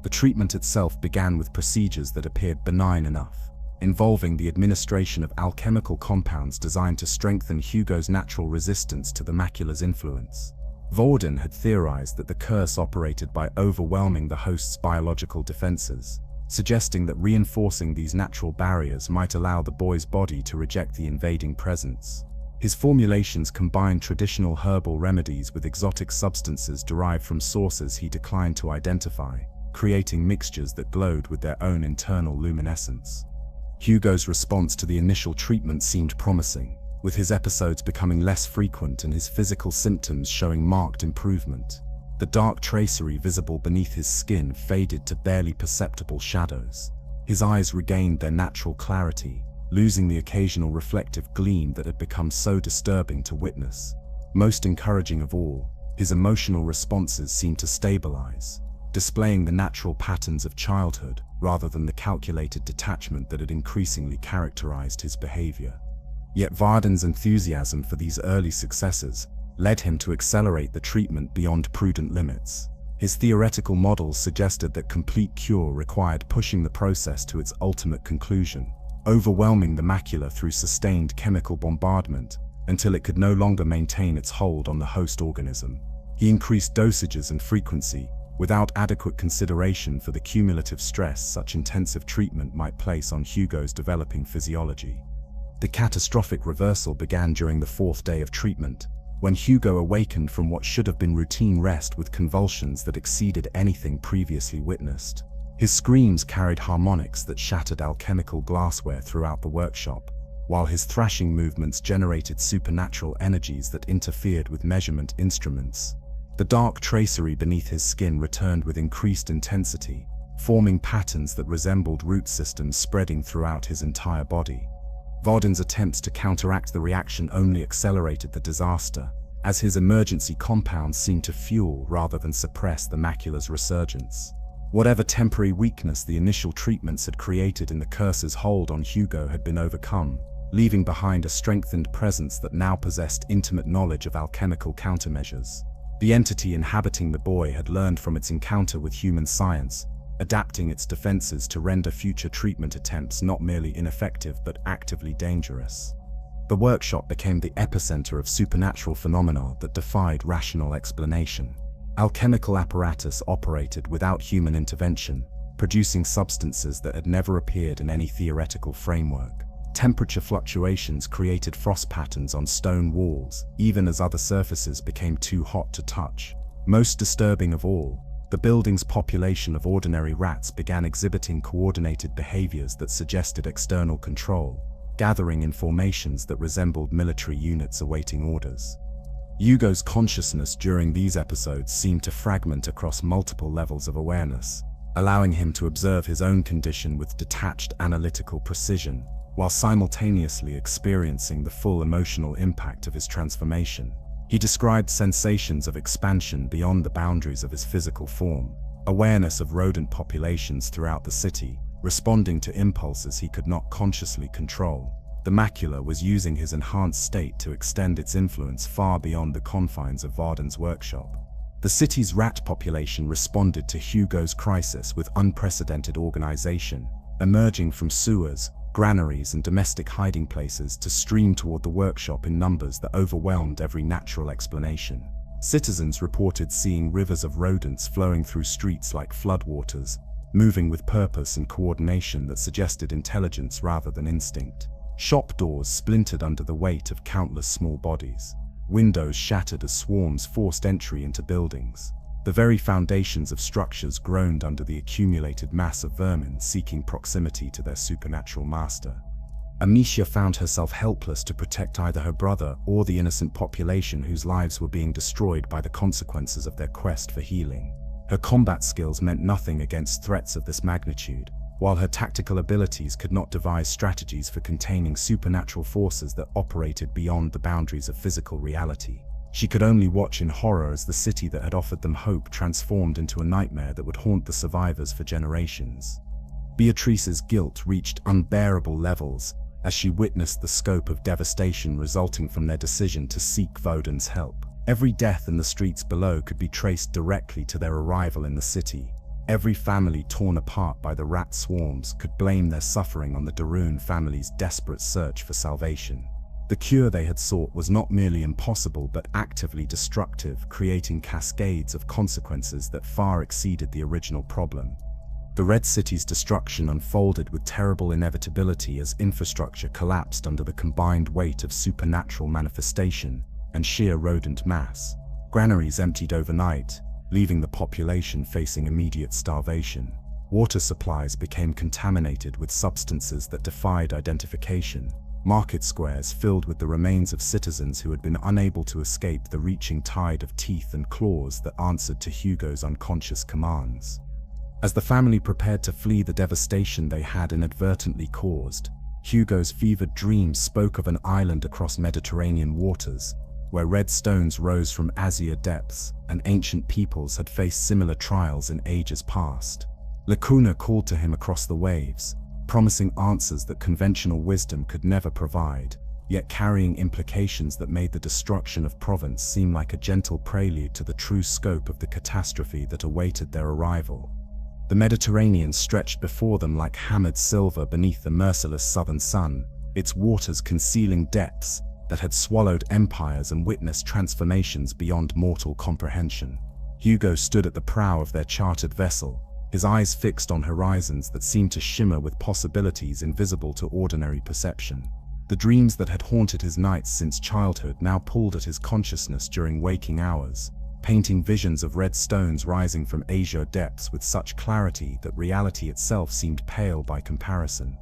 S1: The treatment itself began with procedures that appeared benign enough, involving the administration of alchemical compounds designed to strengthen Hugo's natural resistance to the macula's influence. Vaudin had theorized that the curse operated by overwhelming the host's biological defenses, suggesting that reinforcing these natural barriers might allow the boy's body to reject the invading presence. His formulations combined traditional herbal remedies with exotic substances derived from sources he declined to identify, creating mixtures that glowed with their own internal luminescence. Hugo's response to the initial treatment seemed promising, with his episodes becoming less frequent and his physical symptoms showing marked improvement. The dark tracery visible beneath his skin faded to barely perceptible shadows. His eyes regained their natural clarity, losing the occasional reflective gleam that had become so disturbing to witness. Most encouraging of all, his emotional responses seemed to stabilize, displaying the natural patterns of childhood rather than the calculated detachment that had increasingly characterized his behavior. Yet Vaudin's enthusiasm for these early successes led him to accelerate the treatment beyond prudent limits. His theoretical models suggested that complete cure required pushing the process to its ultimate conclusion, overwhelming the macula through sustained chemical bombardment until it could no longer maintain its hold on the host organism. He increased dosages and frequency, without adequate consideration for the cumulative stress such intensive treatment might place on Hugo's developing physiology. The catastrophic reversal began during the fourth day of treatment, when Hugo awakened from what should have been routine rest with convulsions that exceeded anything previously witnessed. His screams carried harmonics that shattered alchemical glassware throughout the workshop, while his thrashing movements generated supernatural energies that interfered with measurement instruments. The dark tracery beneath his skin returned with increased intensity, forming patterns that resembled root systems spreading throughout his entire body. Vaudin's attempts to counteract the reaction only accelerated the disaster, as his emergency compounds seemed to fuel rather than suppress the macula's resurgence. Whatever temporary weakness the initial treatments had created in the curse's hold on Hugo had been overcome, leaving behind a strengthened presence that now possessed intimate knowledge of alchemical countermeasures. The entity inhabiting the boy had learned from its encounter with human science, adapting its defenses to render future treatment attempts not merely ineffective but actively dangerous. The workshop became the epicenter of supernatural phenomena that defied rational explanation. Alchemical apparatus operated without human intervention, producing substances that had never appeared in any theoretical framework. Temperature fluctuations created frost patterns on stone walls, even as other surfaces became too hot to touch. Most disturbing of all, the building's population of ordinary rats began exhibiting coordinated behaviors that suggested external control, gathering in formations that resembled military units awaiting orders. Hugo's consciousness during these episodes seemed to fragment across multiple levels of awareness, allowing him to observe his own condition with detached analytical precision, while simultaneously experiencing the full emotional impact of his transformation. He described sensations of expansion beyond the boundaries of his physical form, awareness of rodent populations throughout the city, responding to impulses he could not consciously control. The Macula was using his enhanced state to extend its influence far beyond the confines of Vaudin's workshop. The city's rat population responded to Hugo's crisis with unprecedented organization, emerging from sewers, granaries and domestic hiding places to stream toward the workshop in numbers that overwhelmed every natural explanation. Citizens reported seeing rivers of rodents flowing through streets like floodwaters, moving with purpose and coordination that suggested intelligence rather than instinct. Shop doors splintered under the weight of countless small bodies. Windows shattered as swarms forced entry into buildings. The very foundations of structures groaned under the accumulated mass of vermin seeking proximity to their supernatural master. Emilie found herself helpless to protect either her brother or the innocent population whose lives were being destroyed by the consequences of their quest for healing. Her combat skills meant nothing against threats of this magnitude, while her tactical abilities could not devise strategies for containing supernatural forces that operated beyond the boundaries of physical reality. She could only watch in horror as the city that had offered them hope transformed into a nightmare that would haunt the survivors for generations. Beatrice's guilt reached unbearable levels as she witnessed the scope of devastation resulting from their decision to seek Vaudin's help. Every death in the streets below could be traced directly to their arrival in the city. Every family torn apart by the rat swarms could blame their suffering on the Rune family's desperate search for salvation. The cure they had sought was not merely impossible but actively destructive, creating cascades of consequences that far exceeded the original problem. The Red City's destruction unfolded with terrible inevitability as infrastructure collapsed under the combined weight of supernatural manifestation and sheer rodent mass. Granaries emptied overnight, leaving the population facing immediate starvation. Water supplies became contaminated with substances that defied identification. Market squares filled with the remains of citizens who had been unable to escape the reaching tide of teeth and claws that answered to Hugo's unconscious commands. As the family prepared to flee the devastation they had inadvertently caused, Hugo's fevered dreams spoke of an island across Mediterranean waters, where red stones rose from azure depths, and ancient peoples had faced similar trials in ages past. Cuna called to him across the waves, promising answers that conventional wisdom could never provide, yet carrying implications that made the destruction of Provence seem like a gentle prelude to the true scope of the catastrophe that awaited their arrival. The Mediterranean stretched before them like hammered silver beneath the merciless southern sun, its waters concealing depths that had swallowed empires and witnessed transformations beyond mortal comprehension. Hugo stood at the prow of their chartered vessel, his eyes fixed on horizons that seemed to shimmer with possibilities invisible to ordinary perception. The dreams that had haunted his nights since childhood now pulled at his consciousness during waking hours, painting visions of red stones rising from azure depths with such clarity that reality itself seemed pale by comparison.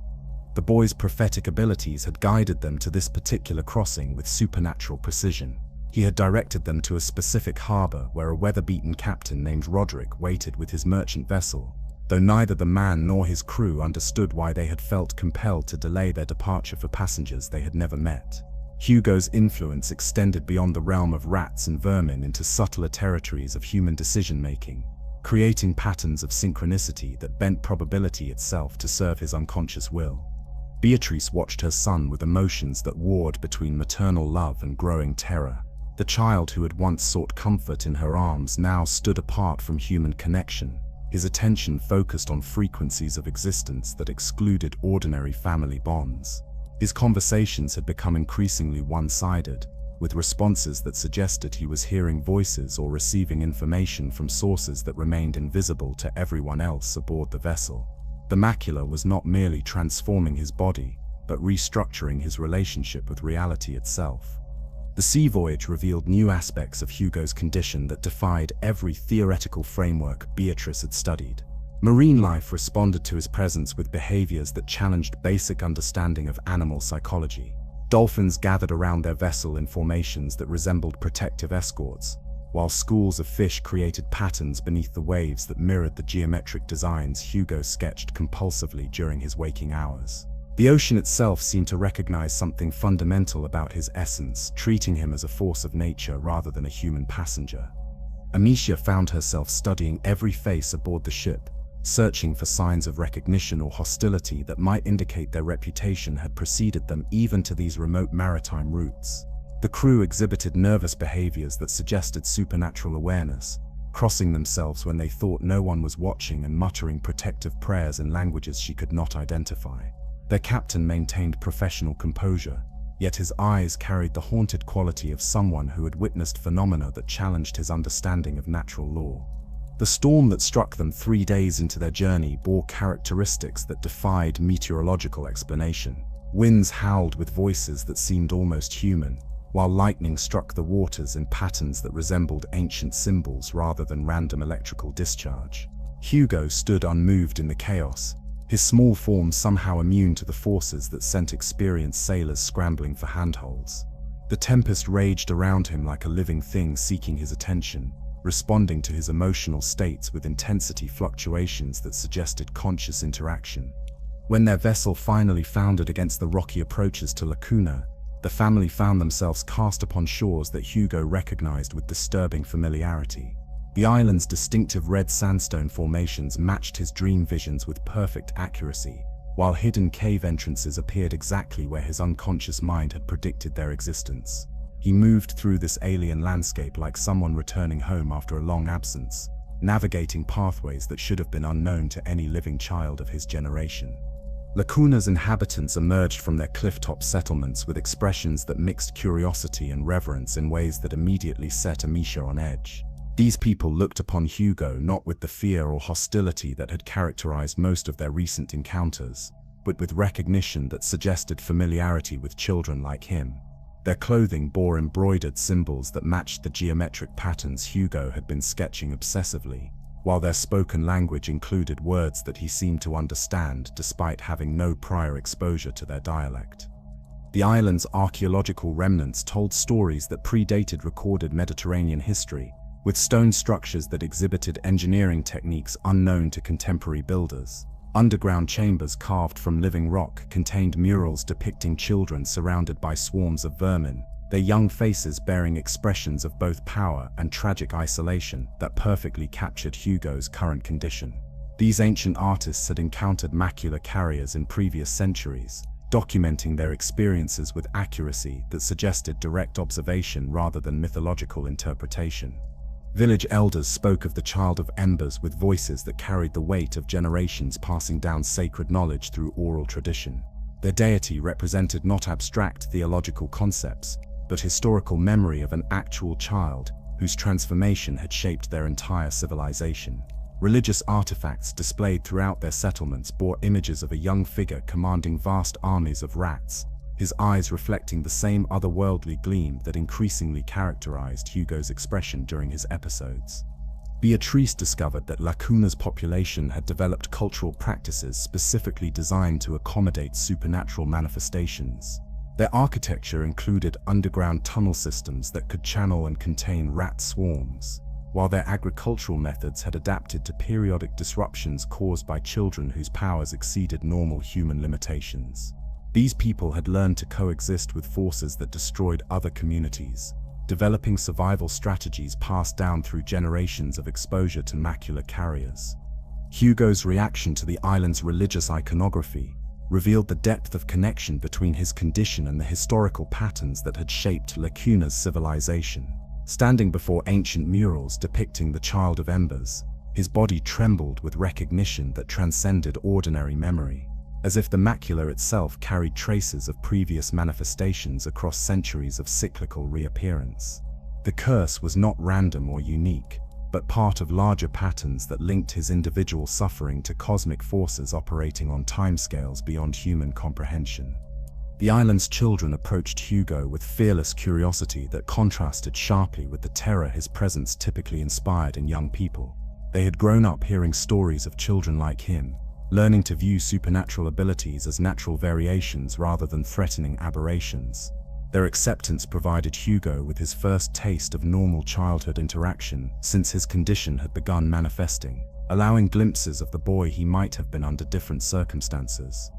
S1: The boy's prophetic abilities had guided them to this particular crossing with supernatural precision. He had directed them to a specific harbor where a weather-beaten captain named Roderick waited with his merchant vessel, though neither the man nor his crew understood why they had felt compelled to delay their departure for passengers they had never met. Hugo's influence extended beyond the realm of rats and vermin into subtler territories of human decision-making, creating patterns of synchronicity that bent probability itself to serve his unconscious will. Beatrice watched her son with emotions that warred between maternal love and growing terror. The child who had once sought comfort in her arms now stood apart from human connection, his attention focused on frequencies of existence that excluded ordinary family bonds. His conversations had become increasingly one-sided, with responses that suggested he was hearing voices or receiving information from sources that remained invisible to everyone else aboard the vessel. The Macula was not merely transforming his body, but restructuring his relationship with reality itself. The sea voyage revealed new aspects of Hugo's condition that defied every theoretical framework Beatrice had studied. Marine life responded to his presence with behaviors that challenged basic understanding of animal psychology. Dolphins gathered around their vessel in formations that resembled protective escorts, while schools of fish created patterns beneath the waves that mirrored the geometric designs Hugo sketched compulsively during his waking hours. The ocean itself seemed to recognize something fundamental about his essence, treating him as a force of nature rather than a human passenger. Amicia found herself studying every face aboard the ship, searching for signs of recognition or hostility that might indicate their reputation had preceded them even to these remote maritime routes. The crew exhibited nervous behaviors that suggested supernatural awareness, crossing themselves when they thought no one was watching and muttering protective prayers in languages she could not identify. Their captain maintained professional composure, yet his eyes carried the haunted quality of someone who had witnessed phenomena that challenged his understanding of natural law. The storm that struck them 3 days into their journey bore characteristics that defied meteorological explanation. Winds howled with voices that seemed almost human, while lightning struck the waters in patterns that resembled ancient symbols rather than random electrical discharge. Hugo stood unmoved in the chaos, his small form somehow immune to the forces that sent experienced sailors scrambling for handholds. The tempest raged around him like a living thing seeking his attention, responding to his emotional states with intensity fluctuations that suggested conscious interaction. When their vessel finally foundered against the rocky approaches to Cuna, the family found themselves cast upon shores that Hugo recognized with disturbing familiarity. The island's distinctive red sandstone formations matched his dream visions with perfect accuracy, while hidden cave entrances appeared exactly where his unconscious mind had predicted their existence. He moved through this alien landscape like someone returning home after a long absence, navigating pathways that should have been unknown to any living child of his generation. Cuna's inhabitants emerged from their cliff-top settlements with expressions that mixed curiosity and reverence in ways that immediately set Amicia on edge. These people looked upon Hugo not with the fear or hostility that had characterized most of their recent encounters, but with recognition that suggested familiarity with children like him. Their clothing bore embroidered symbols that matched the geometric patterns Hugo had been sketching obsessively, while their spoken language included words that he seemed to understand despite having no prior exposure to their dialect. The island's archaeological remnants told stories that predated recorded Mediterranean history, with stone structures that exhibited engineering techniques unknown to contemporary builders. Underground chambers carved from living rock contained murals depicting children surrounded by swarms of vermin, their young faces bearing expressions of both power and tragic isolation that perfectly captured Hugo's current condition. These ancient artists had encountered macula carriers in previous centuries, documenting their experiences with accuracy that suggested direct observation rather than mythological interpretation. Village elders spoke of the child of Embers with voices that carried the weight of generations passing down sacred knowledge through oral tradition. Their deity represented not abstract theological concepts, but historical memory of an actual child whose transformation had shaped their entire civilization. Religious artifacts displayed throughout their settlements bore images of a young figure commanding vast armies of rats, his eyes reflecting the same otherworldly gleam that increasingly characterized Hugo's expression during his episodes. Beatrice discovered that Cuna's population had developed cultural practices specifically designed to accommodate supernatural manifestations. Their architecture included underground tunnel systems that could channel and contain rat swarms, while their agricultural methods had adapted to periodic disruptions caused by children whose powers exceeded normal human limitations. These people had learned to coexist with forces that destroyed other communities, developing survival strategies passed down through generations of exposure to macula carriers. Hugo's reaction to the island's religious iconography revealed the depth of connection between his condition and the historical patterns that had shaped Cuna's civilization. Standing before ancient murals depicting the Child of Embers, his body trembled with recognition that transcended ordinary memory, as if the macula itself carried traces of previous manifestations across centuries of cyclical reappearance. The curse was not random or unique, but part of larger patterns that linked his individual suffering to cosmic forces operating on timescales beyond human comprehension. The island's children approached Hugo with fearless curiosity that contrasted sharply with the terror his presence typically inspired in young people. They had grown up hearing stories of children like him, learning to view supernatural abilities as natural variations rather than threatening aberrations. Their acceptance provided Hugo with his first taste of normal childhood interaction since his condition had begun manifesting, allowing glimpses of the boy he might have been under different circumstances.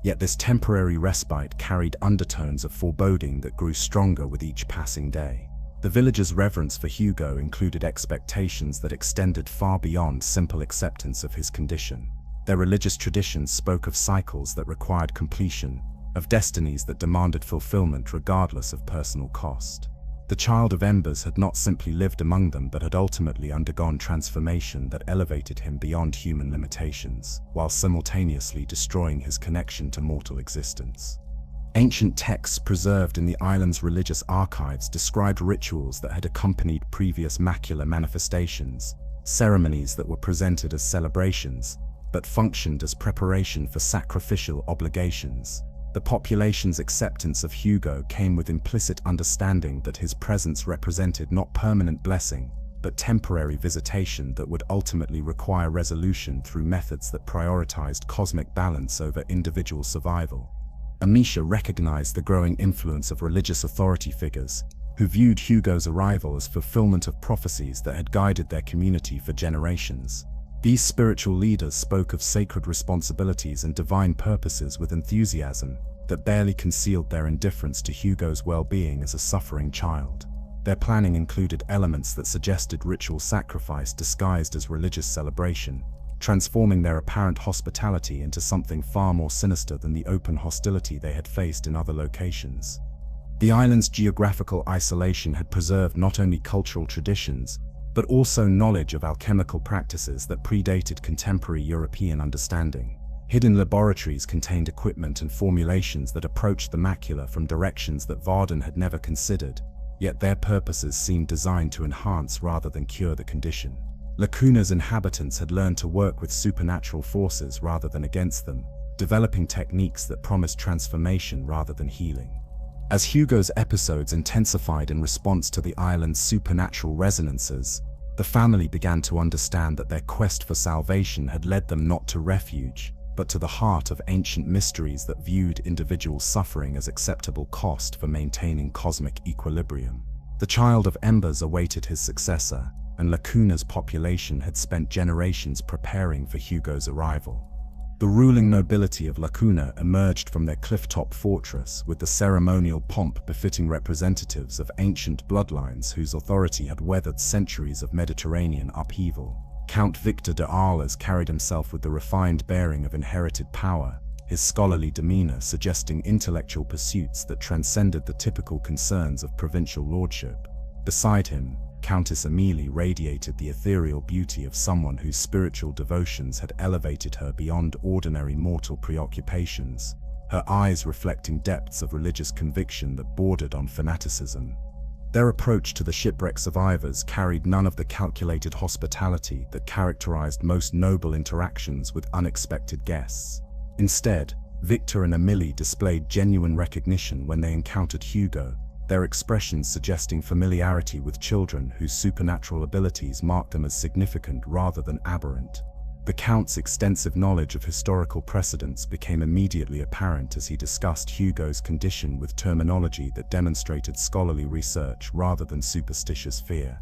S1: Yet this temporary respite carried undertones of foreboding that grew stronger with each passing day. The villagers' reverence for Hugo included expectations that extended far beyond simple acceptance of his condition. Their religious traditions spoke of cycles that required completion, of destinies that demanded fulfillment regardless of personal cost. The Child of Embers had not simply lived among them but had ultimately undergone transformation that elevated him beyond human limitations, while simultaneously destroying his connection to mortal existence. Ancient texts preserved in the island's religious archives described rituals that had accompanied previous macula manifestations, ceremonies that were presented as celebrations, but functioned as preparation for sacrificial obligations. The population's acceptance of Hugo came with implicit understanding that his presence represented not permanent blessing, but temporary visitation that would ultimately require resolution through methods that prioritized cosmic balance over individual survival. Emilie recognized the growing influence of religious authority figures, who viewed Hugo's arrival as fulfillment of prophecies that had guided their community for generations. These spiritual leaders spoke of sacred responsibilities and divine purposes with enthusiasm that barely concealed their indifference to Hugo's well-being as a suffering child. Their planning included elements that suggested ritual sacrifice disguised as religious celebration, transforming their apparent hospitality into something far more sinister than the open hostility they had faced in other locations. The island's geographical isolation had preserved not only cultural traditions, but also knowledge of alchemical practices that predated contemporary European understanding. Hidden laboratories contained equipment and formulations that approached the macula from directions that Vaudin had never considered, yet their purposes seemed designed to enhance rather than cure the condition. Cuna's inhabitants had learned to work with supernatural forces rather than against them, developing techniques that promised transformation rather than healing. As Hugo's episodes intensified in response to the island's supernatural resonances, the family began to understand that their quest for salvation had led them not to refuge, but to the heart of ancient mysteries that viewed individual suffering as acceptable cost for maintaining cosmic equilibrium. The Child of Embers awaited his successor, and Cuna's population had spent generations preparing for Hugo's arrival. The ruling nobility of Cuna emerged from their cliff-top fortress with the ceremonial pomp befitting representatives of ancient bloodlines whose authority had weathered centuries of Mediterranean upheaval. Count Victor de Arles carried himself with the refined bearing of inherited power, his scholarly demeanor suggesting intellectual pursuits that transcended the typical concerns of provincial lordship. Beside him, Countess Emilie radiated the ethereal beauty of someone whose spiritual devotions had elevated her beyond ordinary mortal preoccupations, her eyes reflecting depths of religious conviction that bordered on fanaticism. Their approach to the shipwreck survivors carried none of the calculated hospitality that characterized most noble interactions with unexpected guests. Instead, Victor and Emilie displayed genuine recognition when they encountered Hugo, their expressions suggesting familiarity with children whose supernatural abilities marked them as significant rather than aberrant. The Count's extensive knowledge of historical precedents became immediately apparent as he discussed Hugo's condition with terminology that demonstrated scholarly research rather than superstitious fear.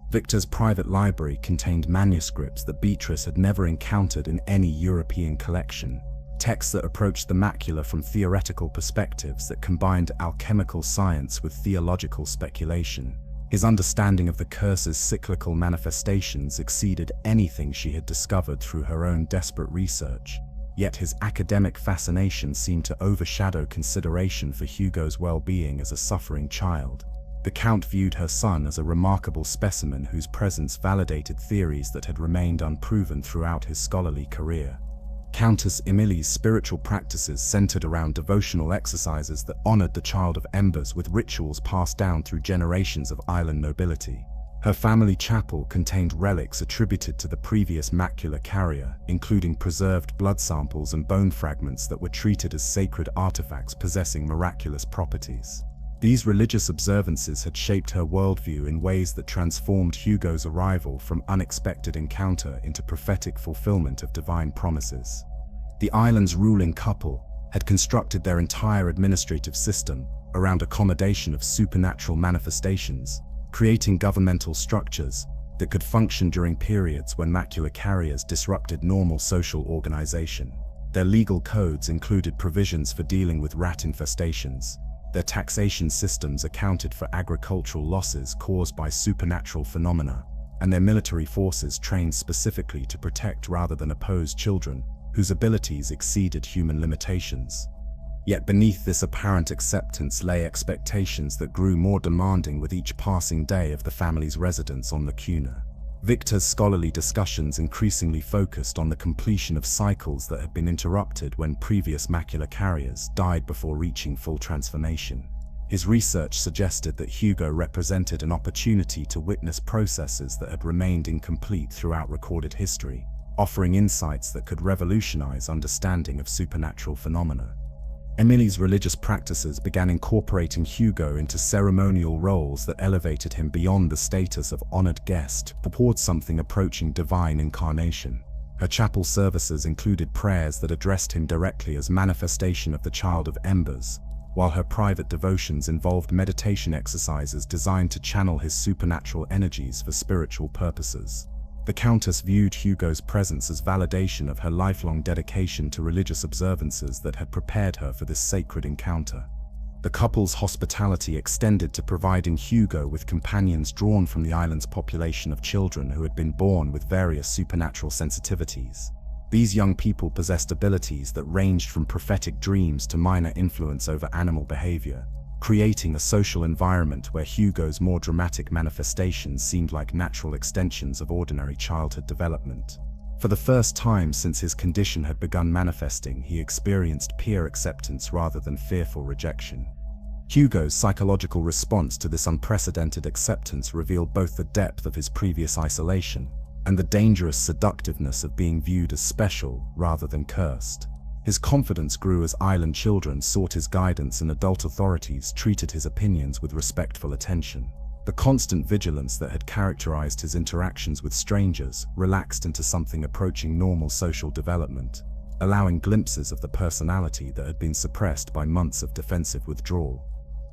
S1: Victor's private library contained manuscripts that Beatrice had never encountered in any European collection, texts that approached the Macula from theoretical perspectives that combined alchemical science with theological speculation. His understanding of the curse's cyclical manifestations exceeded anything she had discovered through her own desperate research, yet his academic fascination seemed to overshadow consideration for Hugo's well-being as a suffering child. The Count viewed her son as a remarkable specimen whose presence validated theories that had remained unproven throughout his scholarly career. Countess Emilie's spiritual practices centered around devotional exercises that honored the child of Embers with rituals passed down through generations of island nobility. Her family chapel contained relics attributed to the previous Macula carrier, including preserved blood samples and bone fragments that were treated as sacred artifacts possessing miraculous properties. These religious observances had shaped her worldview in ways that transformed Hugo's arrival from unexpected encounter into prophetic fulfillment of divine promises. The island's ruling couple had constructed their entire administrative system around accommodation of supernatural manifestations, creating governmental structures that could function during periods when Macula carriers disrupted normal social organization. Their legal codes included provisions for dealing with rat infestations. Their taxation systems accounted for agricultural losses caused by supernatural phenomena, and their military forces trained specifically to protect rather than oppose children whose abilities exceeded human limitations. Yet beneath this apparent acceptance lay expectations that grew more demanding with each passing day of the family's residence on the Cuna. Victor's scholarly discussions increasingly focused on the completion of cycles that had been interrupted when previous Macula carriers died before reaching full transformation. His research suggested that Hugo represented an opportunity to witness processes that had remained incomplete throughout recorded history, offering insights that could revolutionize understanding of supernatural phenomena. Emilie's religious practices began incorporating Hugo into ceremonial roles that elevated him beyond the status of honored guest toward something approaching divine incarnation. Her chapel services included prayers that addressed him directly as manifestation of the child of Embers, while her private devotions involved meditation exercises designed to channel his supernatural energies for spiritual purposes. The Countess viewed Hugo's presence as validation of her lifelong dedication to religious observances that had prepared her for this sacred encounter. The couple's hospitality extended to providing Hugo with companions drawn from the island's population of children who had been born with various supernatural sensitivities. These young people possessed abilities that ranged from prophetic dreams to minor influence over animal behavior, creating a social environment where Hugo's more dramatic manifestations seemed like natural extensions of ordinary childhood development. For the first time since his condition had begun manifesting, he experienced peer acceptance rather than fearful rejection. Hugo's psychological response to this unprecedented acceptance revealed both the depth of his previous isolation and the dangerous seductiveness of being viewed as special rather than cursed. His confidence grew as island children sought his guidance and adult authorities treated his opinions with respectful attention. The constant vigilance that had characterized his interactions with strangers relaxed into something approaching normal social development, allowing glimpses of the personality that had been suppressed by months of defensive withdrawal.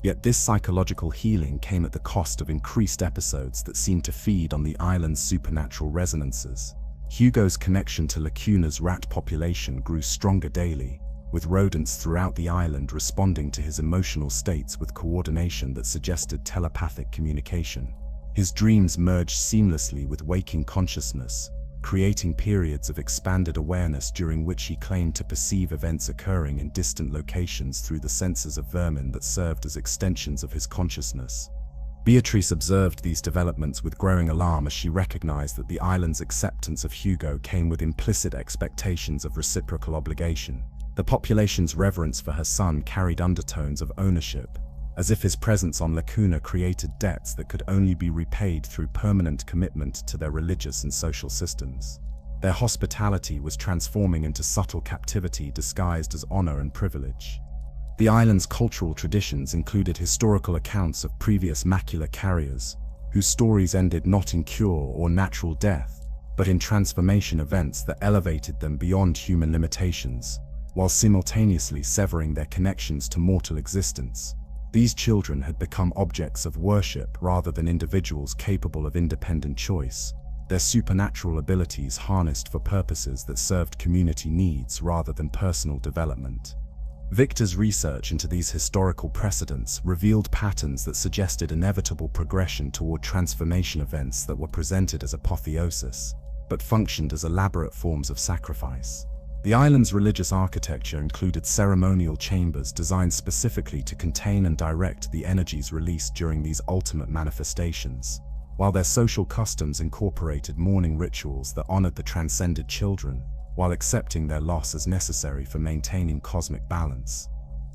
S1: Yet this psychological healing came at the cost of increased episodes that seemed to feed on the island's supernatural resonances. Hugo's connection to Cuna's rat population grew stronger daily, with rodents throughout the island responding to his emotional states with coordination that suggested telepathic communication. His dreams merged seamlessly with waking consciousness, creating periods of expanded awareness during which he claimed to perceive events occurring in distant locations through the senses of vermin that served as extensions of his consciousness. Beatrice observed these developments with growing alarm as she recognized that the island's acceptance of Hugo came with implicit expectations of reciprocal obligation. The population's reverence for her son carried undertones of ownership, as if his presence on Cuna created debts that could only be repaid through permanent commitment to their religious and social systems. Their hospitality was transforming into subtle captivity disguised as honor and privilege. The island's cultural traditions included historical accounts of previous Macula carriers, whose stories ended not in cure or natural death, but in transformation events that elevated them beyond human limitations, while simultaneously severing their connections to mortal existence. These children had become objects of worship rather than individuals capable of independent choice, their supernatural abilities harnessed for purposes that served community needs rather than personal development. Victor's research into these historical precedents revealed patterns that suggested inevitable progression toward transformation events that were presented as apotheosis, but functioned as elaborate forms of sacrifice. The island's religious architecture included ceremonial chambers designed specifically to contain and direct the energies released during these ultimate manifestations, while their social customs incorporated mourning rituals that honored the transcended children, while accepting their loss as necessary for maintaining cosmic balance.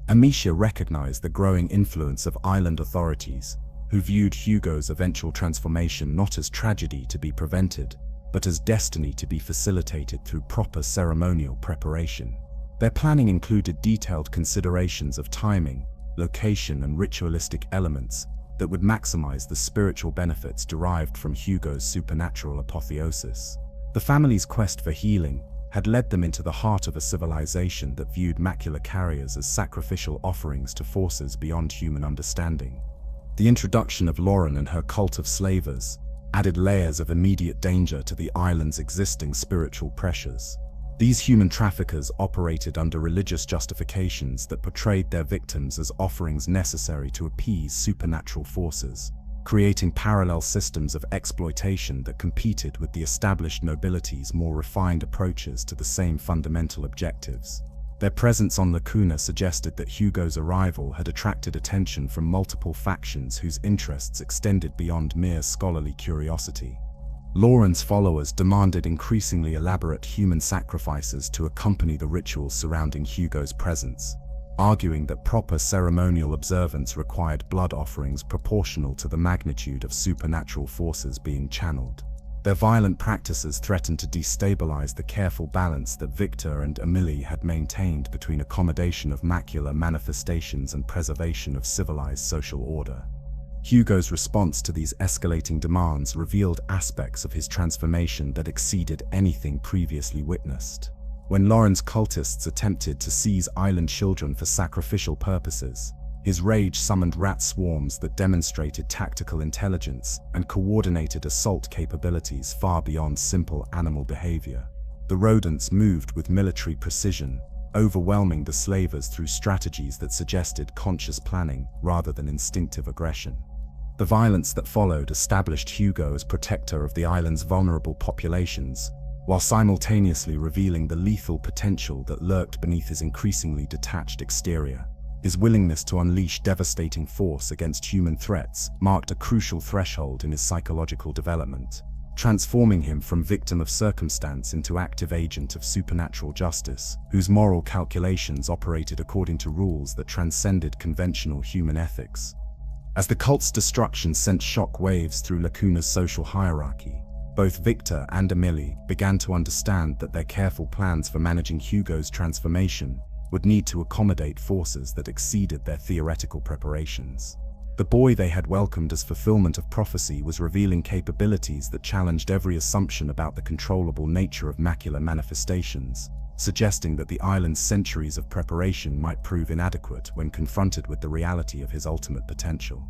S1: Emilie recognized the growing influence of island authorities, who viewed Hugo's eventual transformation not as tragedy to be prevented, but as destiny to be facilitated through proper ceremonial preparation. Their planning included detailed considerations of timing, location, and ritualistic elements that would maximize the spiritual benefits derived from Hugo's supernatural apotheosis. The family's quest for healing had led them into the heart of a civilization that viewed Macula carriers as sacrificial offerings to forces beyond human understanding. The introduction of Lauren and her cult of slavers added layers of immediate danger to the island's existing spiritual pressures. These human traffickers operated under religious justifications that portrayed their victims as offerings necessary to appease supernatural forces, creating parallel systems of exploitation that competed with the established nobility's more refined approaches to the same fundamental objectives. Their presence on the Cuna suggested that Hugo's arrival had attracted attention from multiple factions whose interests extended beyond mere scholarly curiosity. Lauren's followers demanded increasingly elaborate human sacrifices to accompany the rituals surrounding Hugo's presence, arguing that proper ceremonial observance required blood offerings proportional to the magnitude of supernatural forces being channeled. Their violent practices threatened to destabilize the careful balance that Victor and Emilie had maintained between accommodation of Macula manifestations and preservation of civilized social order. Hugo's response to these escalating demands revealed aspects of his transformation that exceeded anything previously witnessed. When Lauren's cultists attempted to seize island children for sacrificial purposes, his rage summoned rat swarms that demonstrated tactical intelligence and coordinated assault capabilities far beyond simple animal behavior. The rodents moved with military precision, overwhelming the slavers through strategies that suggested conscious planning rather than instinctive aggression. The violence that followed established Hugo as protector of the island's vulnerable populations, while simultaneously revealing the lethal potential that lurked beneath his increasingly detached exterior. His willingness to unleash devastating force against human threats marked a crucial threshold in his psychological development, transforming him from victim of circumstance into active agent of supernatural justice, whose moral calculations operated according to rules that transcended conventional human ethics. As the cult's destruction sent shock waves through Lacuna's social hierarchy, both Victor and Emilie began to understand that their careful plans for managing Hugo's transformation would need to accommodate forces that exceeded their theoretical preparations. The boy they had welcomed as fulfillment of prophecy was revealing capabilities that challenged every assumption about the controllable nature of Macula manifestations, suggesting that the island's centuries of preparation might prove inadequate when confronted with the reality of his ultimate potential.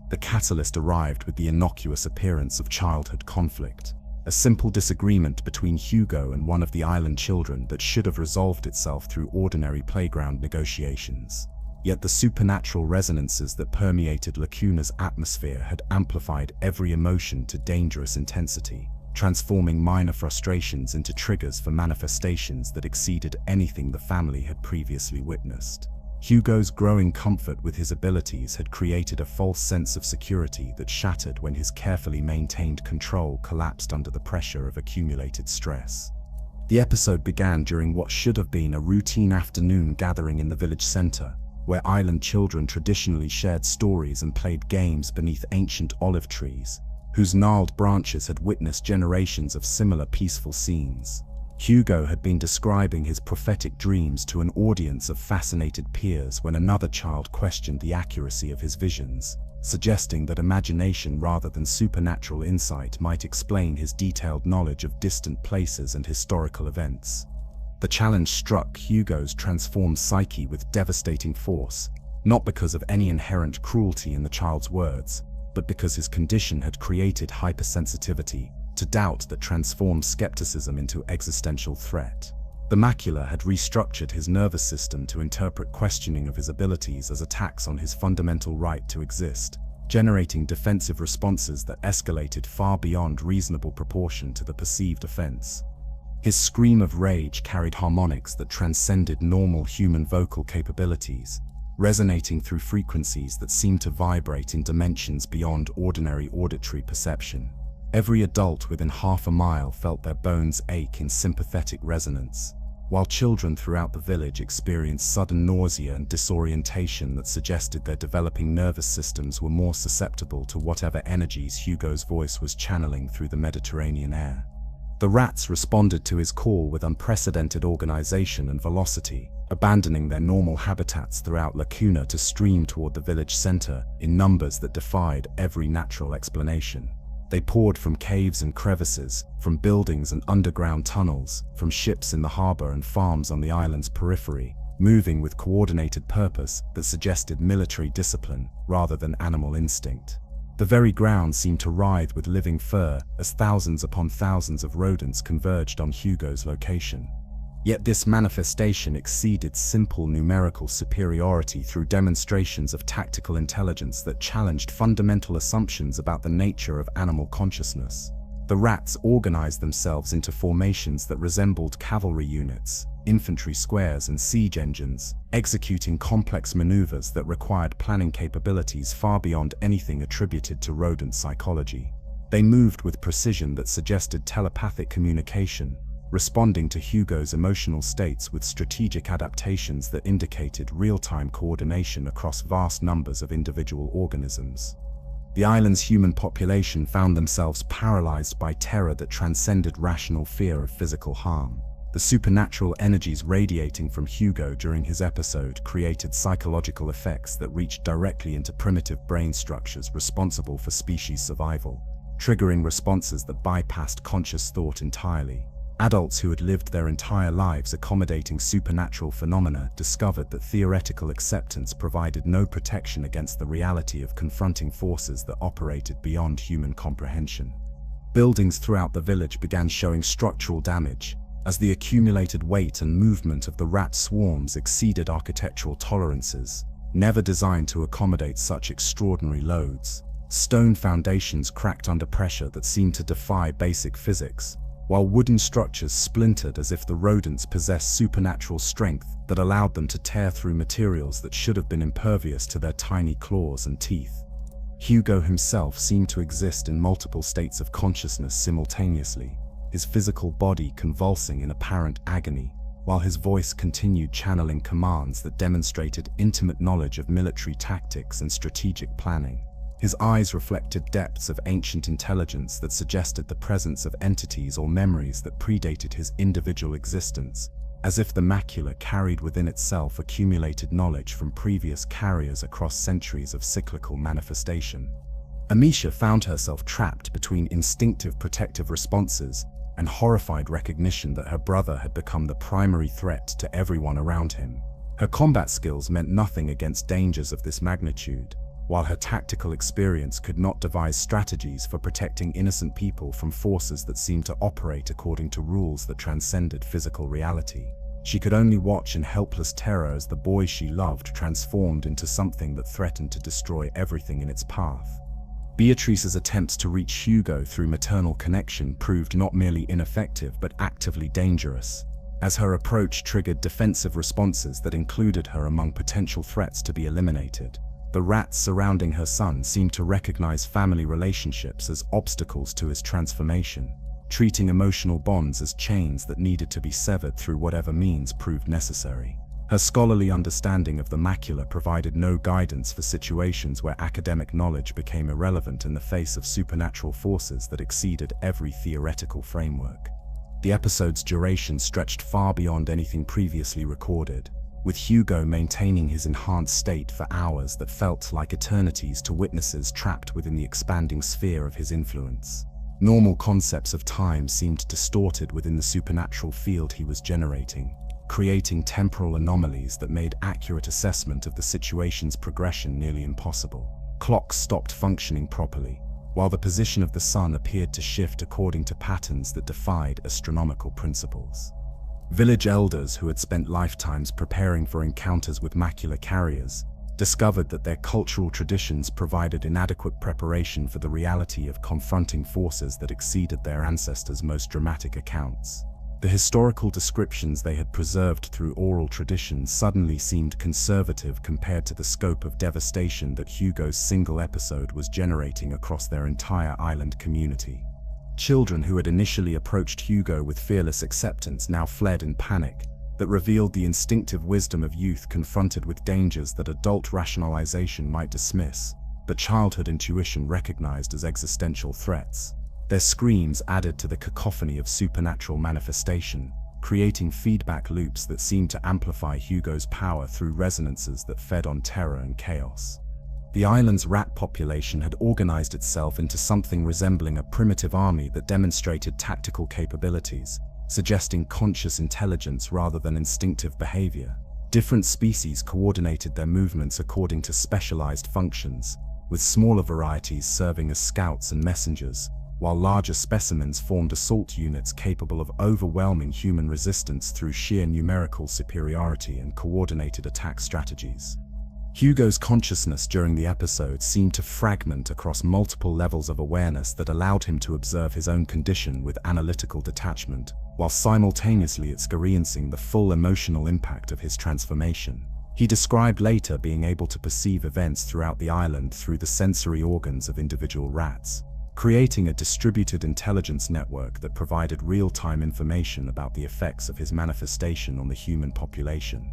S1: The catalyst arrived with the innocuous appearance of childhood conflict, a simple disagreement between Hugo and one of the island children that should have resolved itself through ordinary playground negotiations. Yet the supernatural resonances that permeated Lacuna's atmosphere had amplified every emotion to dangerous intensity, transforming minor frustrations into triggers for manifestations that exceeded anything the family had previously witnessed. Hugo's growing comfort with his abilities had created a false sense of security that shattered when his carefully maintained control collapsed under the pressure of accumulated stress. The episode began during what should have been a routine afternoon gathering in the village center, where island children traditionally shared stories and played games beneath ancient olive trees, whose gnarled branches had witnessed generations of similar peaceful scenes. Hugo had been describing his prophetic dreams to an audience of fascinated peers when another child questioned the accuracy of his visions, suggesting that imagination rather than supernatural insight might explain his detailed knowledge of distant places and historical events. The challenge struck Hugo's transformed psyche with devastating force, not because of any inherent cruelty in the child's words, but because his condition had created hypersensitivity to doubt that transformed skepticism into existential threat. The Macula had restructured his nervous system to interpret questioning of his abilities as attacks on his fundamental right to exist, generating defensive responses that escalated far beyond reasonable proportion to the perceived offense. His scream of rage carried harmonics that transcended normal human vocal capabilities, resonating through frequencies that seemed to vibrate in dimensions beyond ordinary auditory perception. Every adult within half a mile felt their bones ache in sympathetic resonance, while children throughout the village experienced sudden nausea and disorientation that suggested their developing nervous systems were more susceptible to whatever energies Hugo's voice was channeling through the Mediterranean air. The rats responded to his call with unprecedented organization and velocity, abandoning their normal habitats throughout Cuna to stream toward the village center in numbers that defied every natural explanation. They poured from caves and crevices, from buildings and underground tunnels, from ships in the harbor and farms on the island's periphery, moving with coordinated purpose that suggested military discipline rather than animal instinct. The very ground seemed to writhe with living fur as thousands upon thousands of rodents converged on Hugo's location. Yet this manifestation exceeded simple numerical superiority through demonstrations of tactical intelligence that challenged fundamental assumptions about the nature of animal consciousness. The rats organized themselves into formations that resembled cavalry units, infantry squares and siege engines, executing complex maneuvers that required planning capabilities far beyond anything attributed to rodent psychology. They moved with precision that suggested telepathic communication, responding to Hugo's emotional states with strategic adaptations that indicated real-time coordination across vast numbers of individual organisms. The island's human population found themselves paralyzed by terror that transcended rational fear of physical harm. The supernatural energies radiating from Hugo during his episode created psychological effects that reached directly into primitive brain structures responsible for species survival, triggering responses that bypassed conscious thought entirely. Adults who had lived their entire lives accommodating supernatural phenomena discovered that theoretical acceptance provided no protection against the reality of confronting forces that operated beyond human comprehension. Buildings throughout the village began showing structural damage, as the accumulated weight and movement of the rat swarms exceeded architectural tolerances, never designed to accommodate such extraordinary loads. Stone foundations cracked under pressure that seemed to defy basic physics, while wooden structures splintered as if the rodents possessed supernatural strength that allowed them to tear through materials that should have been impervious to their tiny claws and teeth. Hugo himself seemed to exist in multiple states of consciousness simultaneously, his physical body convulsing in apparent agony, while his voice continued channeling commands that demonstrated intimate knowledge of military tactics and strategic planning. His eyes reflected depths of ancient intelligence that suggested the presence of entities or memories that predated his individual existence, as if the Macula carried within itself accumulated knowledge from previous carriers across centuries of cyclical manifestation. Amicia found herself trapped between instinctive protective responses and horrified recognition that her brother had become the primary threat to everyone around him. Her combat skills meant nothing against dangers of this magnitude, while her tactical experience could not devise strategies for protecting innocent people from forces that seemed to operate according to rules that transcended physical reality. She could only watch in helpless terror as the boy she loved transformed into something that threatened to destroy everything in its path. Beatrice's attempts to reach Hugo through maternal connection proved not merely ineffective but actively dangerous, as her approach triggered defensive responses that included her among potential threats to be eliminated. The rats surrounding her son seemed to recognize family relationships as obstacles to his transformation, treating emotional bonds as chains that needed to be severed through whatever means proved necessary. Her scholarly understanding of the Macula provided no guidance for situations where academic knowledge became irrelevant in the face of supernatural forces that exceeded every theoretical framework. The episode's duration stretched far beyond anything previously recorded, with Hugo maintaining his enhanced state for hours that felt like eternities to witnesses trapped within the expanding sphere of his influence. Normal concepts of time seemed distorted within the supernatural field he was generating, creating temporal anomalies that made accurate assessment of the situation's progression nearly impossible. Clocks stopped functioning properly, while the position of the sun appeared to shift according to patterns that defied astronomical principles. Village elders who had spent lifetimes preparing for encounters with Macula carriers discovered that their cultural traditions provided inadequate preparation for the reality of confronting forces that exceeded their ancestors' most dramatic accounts. The historical descriptions they had preserved through oral tradition suddenly seemed conservative compared to the scope of devastation that Hugo's single episode was generating across their entire island community. Children who had initially approached Hugo with fearless acceptance now fled in panic, that revealed the instinctive wisdom of youth confronted with dangers that adult rationalization might dismiss, but childhood intuition recognized as existential threats. Their screams added to the cacophony of supernatural manifestation, creating feedback loops that seemed to amplify Hugo's power through resonances that fed on terror and chaos. The island's rat population had organized itself into something resembling a primitive army that demonstrated tactical capabilities, suggesting conscious intelligence rather than instinctive behavior. Different species coordinated their movements according to specialized functions, with smaller varieties serving as scouts and messengers, while larger specimens formed assault units capable of overwhelming human resistance through sheer numerical superiority and coordinated attack strategies. Hugo's consciousness during the episode seemed to fragment across multiple levels of awareness that allowed him to observe his own condition with analytical detachment, while simultaneously experiencing the full emotional impact of his transformation. He described later being able to perceive events throughout the island through the sensory organs of individual rats, creating a distributed intelligence network that provided real-time information about the effects of his manifestation on the human population.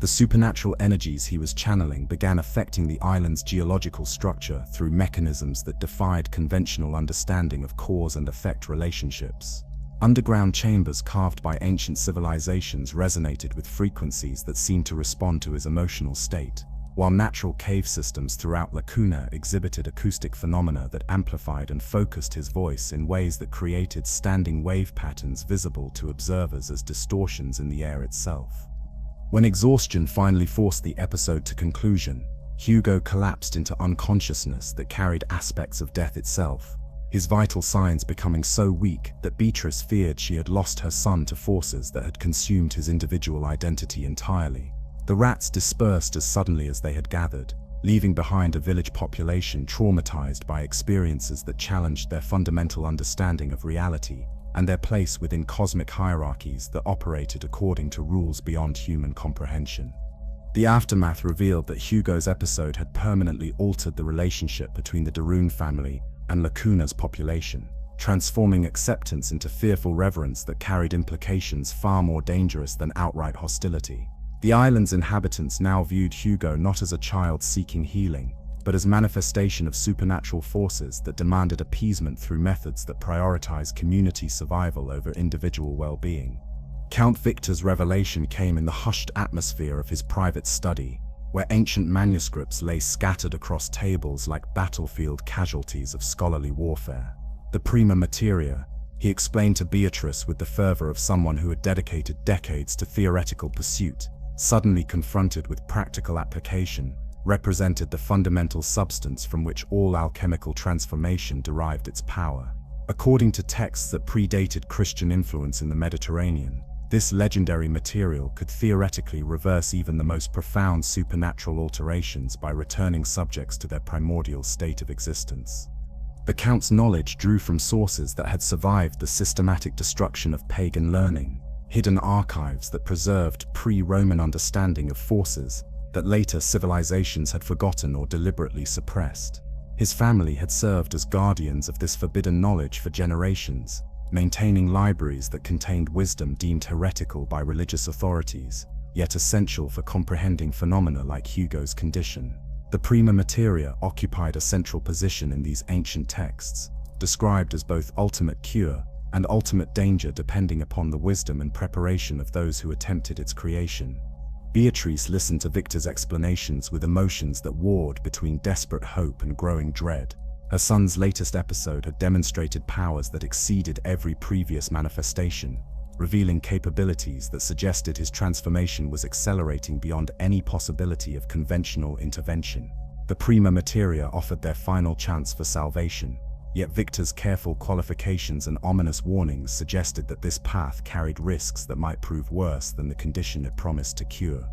S1: The supernatural energies he was channeling began affecting the island's geological structure through mechanisms that defied conventional understanding of cause and effect relationships. Underground chambers carved by ancient civilizations resonated with frequencies that seemed to respond to his emotional state, while natural cave systems throughout Cuna exhibited acoustic phenomena that amplified and focused his voice in ways that created standing wave patterns visible to observers as distortions in the air itself. When exhaustion finally forced the episode to conclusion, Hugo collapsed into unconsciousness that carried aspects of death itself, his vital signs becoming so weak that Beatrice feared she had lost her son to forces that had consumed his individual identity entirely. The rats dispersed as suddenly as they had gathered, leaving behind a village population traumatized by experiences that challenged their fundamental understanding of reality and their place within cosmic hierarchies that operated according to rules beyond human comprehension. The aftermath revealed that Hugo's episode had permanently altered the relationship between the Rune family and Cuna's population, transforming acceptance into fearful reverence that carried implications far more dangerous than outright hostility. The island's inhabitants now viewed Hugo not as a child seeking healing, but as manifestation of supernatural forces that demanded appeasement through methods that prioritized community survival over individual well-being. Count Victor's revelation came in the hushed atmosphere of his private study, where ancient manuscripts lay scattered across tables like battlefield casualties of scholarly warfare. The Prima Materia, he explained to Beatrice with the fervor of someone who had dedicated decades to theoretical pursuit, suddenly confronted with practical application, represented the fundamental substance from which all alchemical transformation derived its power. According to texts that predated Christian influence in the Mediterranean, this legendary material could theoretically reverse even the most profound supernatural alterations by returning subjects to their primordial state of existence. The Count's knowledge drew from sources that had survived the systematic destruction of pagan learning, hidden archives that preserved pre-Roman understanding of forces that later civilizations had forgotten or deliberately suppressed. His family had served as guardians of this forbidden knowledge for generations, maintaining libraries that contained wisdom deemed heretical by religious authorities, yet essential for comprehending phenomena like Hugo's condition. The Prima Materia occupied a central position in these ancient texts, described as both ultimate cure and ultimate danger depending upon the wisdom and preparation of those who attempted its creation. Beatrice listened to Victor's explanations with emotions that warred between desperate hope and growing dread. Her son's latest episode had demonstrated powers that exceeded every previous manifestation, revealing capabilities that suggested his transformation was accelerating beyond any possibility of conventional intervention. The Prima Materia offered their final chance for salvation, yet Victor's careful qualifications and ominous warnings suggested that this path carried risks that might prove worse than the condition it promised to cure.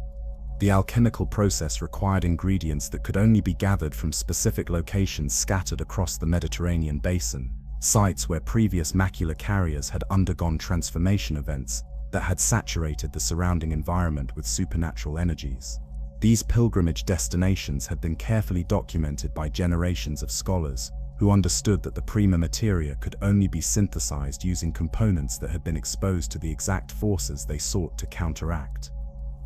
S1: The alchemical process required ingredients that could only be gathered from specific locations scattered across the Mediterranean basin, sites where previous Macula carriers had undergone transformation events that had saturated the surrounding environment with supernatural energies. These pilgrimage destinations had been carefully documented by generations of scholars who understood that the Prima Materia could only be synthesized using components that had been exposed to the exact forces they sought to counteract.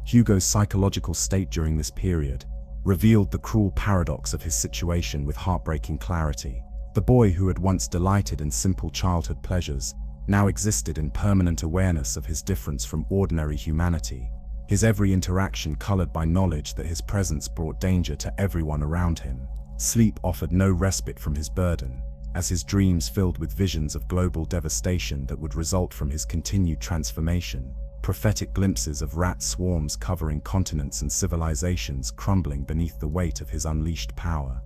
S1: Hugo's psychological state during this period revealed the cruel paradox of his situation with heartbreaking clarity. The boy who had once delighted in simple childhood pleasures now existed in permanent awareness of his difference from ordinary humanity, his every interaction colored by knowledge that his presence brought danger to everyone around him. Sleep offered no respite from his burden, as his dreams filled with visions of global devastation that would result from his continued transformation. Prophetic glimpses of rat swarms covering continents and civilizations crumbling beneath the weight of his unleashed power.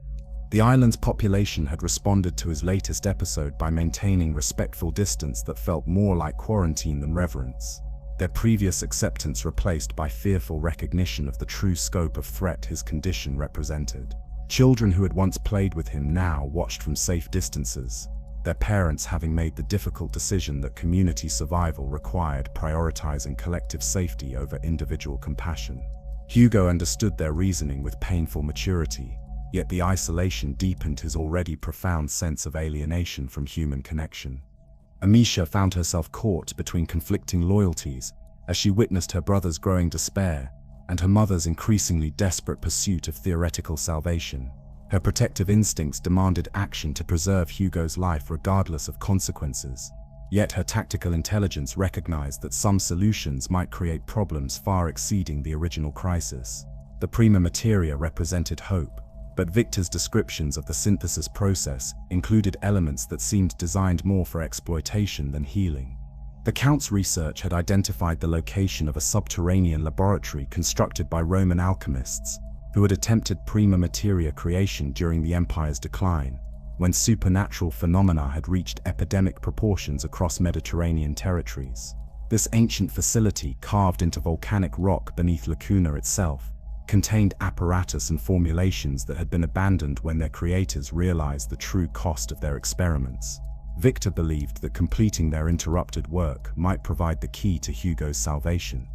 S1: The island's population had responded to his latest episode by maintaining respectful distance that felt more like quarantine than reverence, their previous acceptance replaced by fearful recognition of the true scope of threat his condition represented. Children who had once played with him now watched from safe distances, their parents having made the difficult decision that community survival required prioritizing collective safety over individual compassion. Hugo understood their reasoning with painful maturity, yet the isolation deepened his already profound sense of alienation from human connection. Amicia found herself caught between conflicting loyalties as she witnessed her brother's growing despair and her mother's increasingly desperate pursuit of theoretical salvation. Her protective instincts demanded action to preserve Hugo's life regardless of consequences, yet her tactical intelligence recognized that some solutions might create problems far exceeding the original crisis. The Prima Materia represented hope, but Victor's descriptions of the synthesis process included elements that seemed designed more for exploitation than healing. The Count's research had identified the location of a subterranean laboratory constructed by Roman alchemists, who had attempted Prima Materia creation during the Empire's decline, when supernatural phenomena had reached epidemic proportions across Mediterranean territories. This ancient facility, carved into volcanic rock beneath Cuna itself, contained apparatus and formulations that had been abandoned when their creators realized the true cost of their experiments. Victor believed that completing their interrupted work might provide the key to Hugo's salvation.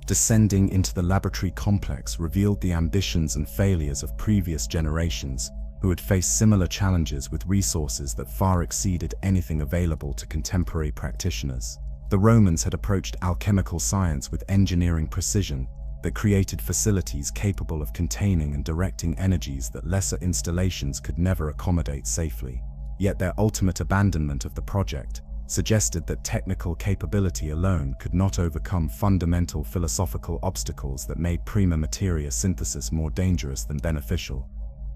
S1: Descending into the laboratory complex revealed the ambitions and failures of previous generations who had faced similar challenges with resources that far exceeded anything available to contemporary practitioners. The Romans had approached alchemical science with engineering precision that created facilities capable of containing and directing energies that lesser installations could never accommodate safely. Yet their ultimate abandonment of the project suggested that technical capability alone could not overcome fundamental philosophical obstacles that made Prima Materia synthesis more dangerous than beneficial.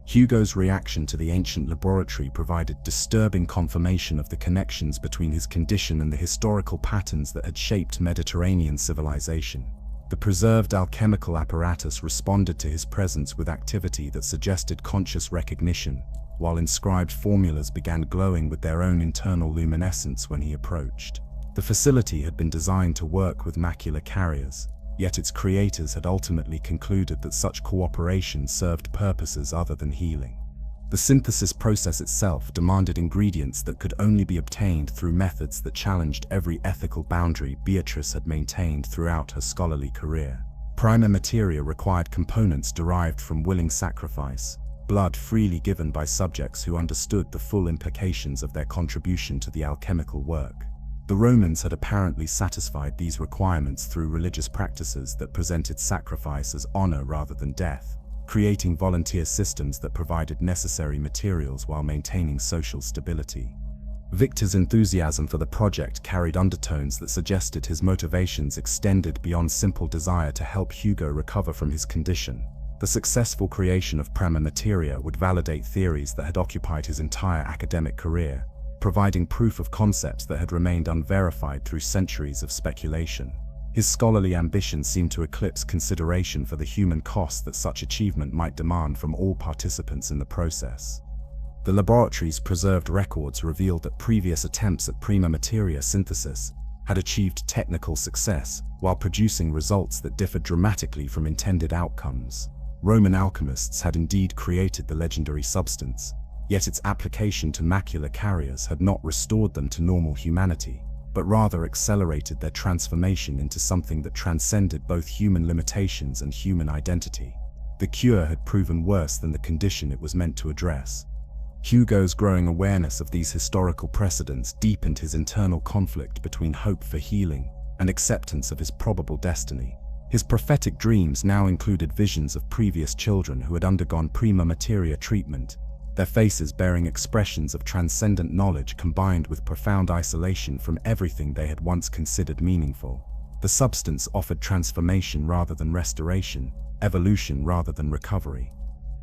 S1: Hugo's reaction to the ancient laboratory provided disturbing confirmation of the connections between his condition and the historical patterns that had shaped Mediterranean civilization. The preserved alchemical apparatus responded to his presence with activity that suggested conscious recognition, while inscribed formulas began glowing with their own internal luminescence when he approached. The facility had been designed to work with Macula carriers, yet its creators had ultimately concluded that such cooperation served purposes other than healing. The synthesis process itself demanded ingredients that could only be obtained through methods that challenged every ethical boundary Beatrice had maintained throughout her scholarly career. Prima Materia required components derived from willing sacrifice, blood freely given by subjects who understood the full implications of their contribution to the alchemical work. The Romans had apparently satisfied these requirements through religious practices that presented sacrifice as honor rather than death, creating volunteer systems that provided necessary materials while maintaining social stability. Victor's enthusiasm for the project carried undertones that suggested his motivations extended beyond simple desire to help Hugo recover from his condition. The successful creation of Prima Materia would validate theories that had occupied his entire academic career, providing proof of concepts that had remained unverified through centuries of speculation. His scholarly ambition seemed to eclipse consideration for the human cost that such achievement might demand from all participants in the process. The laboratory's preserved records revealed that previous attempts at Prima Materia synthesis had achieved technical success while producing results that differed dramatically from intended outcomes. Roman alchemists had indeed created the legendary substance, yet its application to macula carriers had not restored them to normal humanity, but rather accelerated their transformation into something that transcended both human limitations and human identity. The cure had proven worse than the condition it was meant to address. Hugo's growing awareness of these historical precedents deepened his internal conflict between hope for healing and acceptance of his probable destiny. His prophetic dreams now included visions of previous children who had undergone Prima Materia treatment, their faces bearing expressions of transcendent knowledge combined with profound isolation from everything they had once considered meaningful. The substance offered transformation rather than restoration, evolution rather than recovery.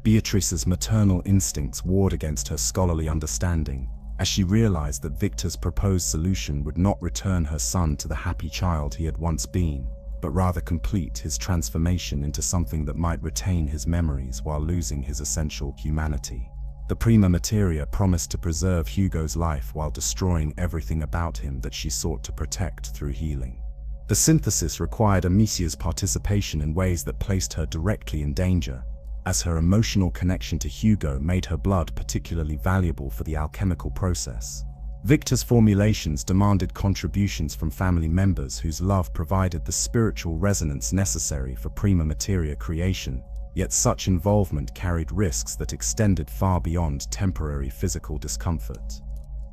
S1: Beatrice's maternal instincts warred against her scholarly understanding, as she realized that Victor's proposed solution would not return her son to the happy child he had once been, but rather complete his transformation into something that might retain his memories while losing his essential humanity. The Prima Materia promised to preserve Hugo's life while destroying everything about him that she sought to protect through healing. The synthesis required Emilie's participation in ways that placed her directly in danger, as her emotional connection to Hugo made her blood particularly valuable for the alchemical process. Victor's formulations demanded contributions from family members whose love provided the spiritual resonance necessary for Prima Materia creation, yet such involvement carried risks that extended far beyond temporary physical discomfort.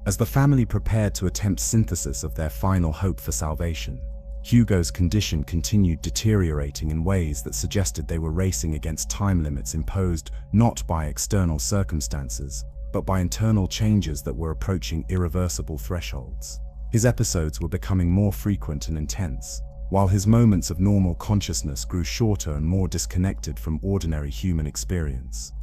S1: As the family prepared to attempt synthesis of their final hope for salvation, Hugo's condition continued deteriorating in ways that suggested they were racing against time limits imposed not by external circumstances, but by internal changes that were approaching irreversible thresholds. His episodes were becoming more frequent and intense, while his moments of normal consciousness grew shorter and more disconnected from ordinary human experience.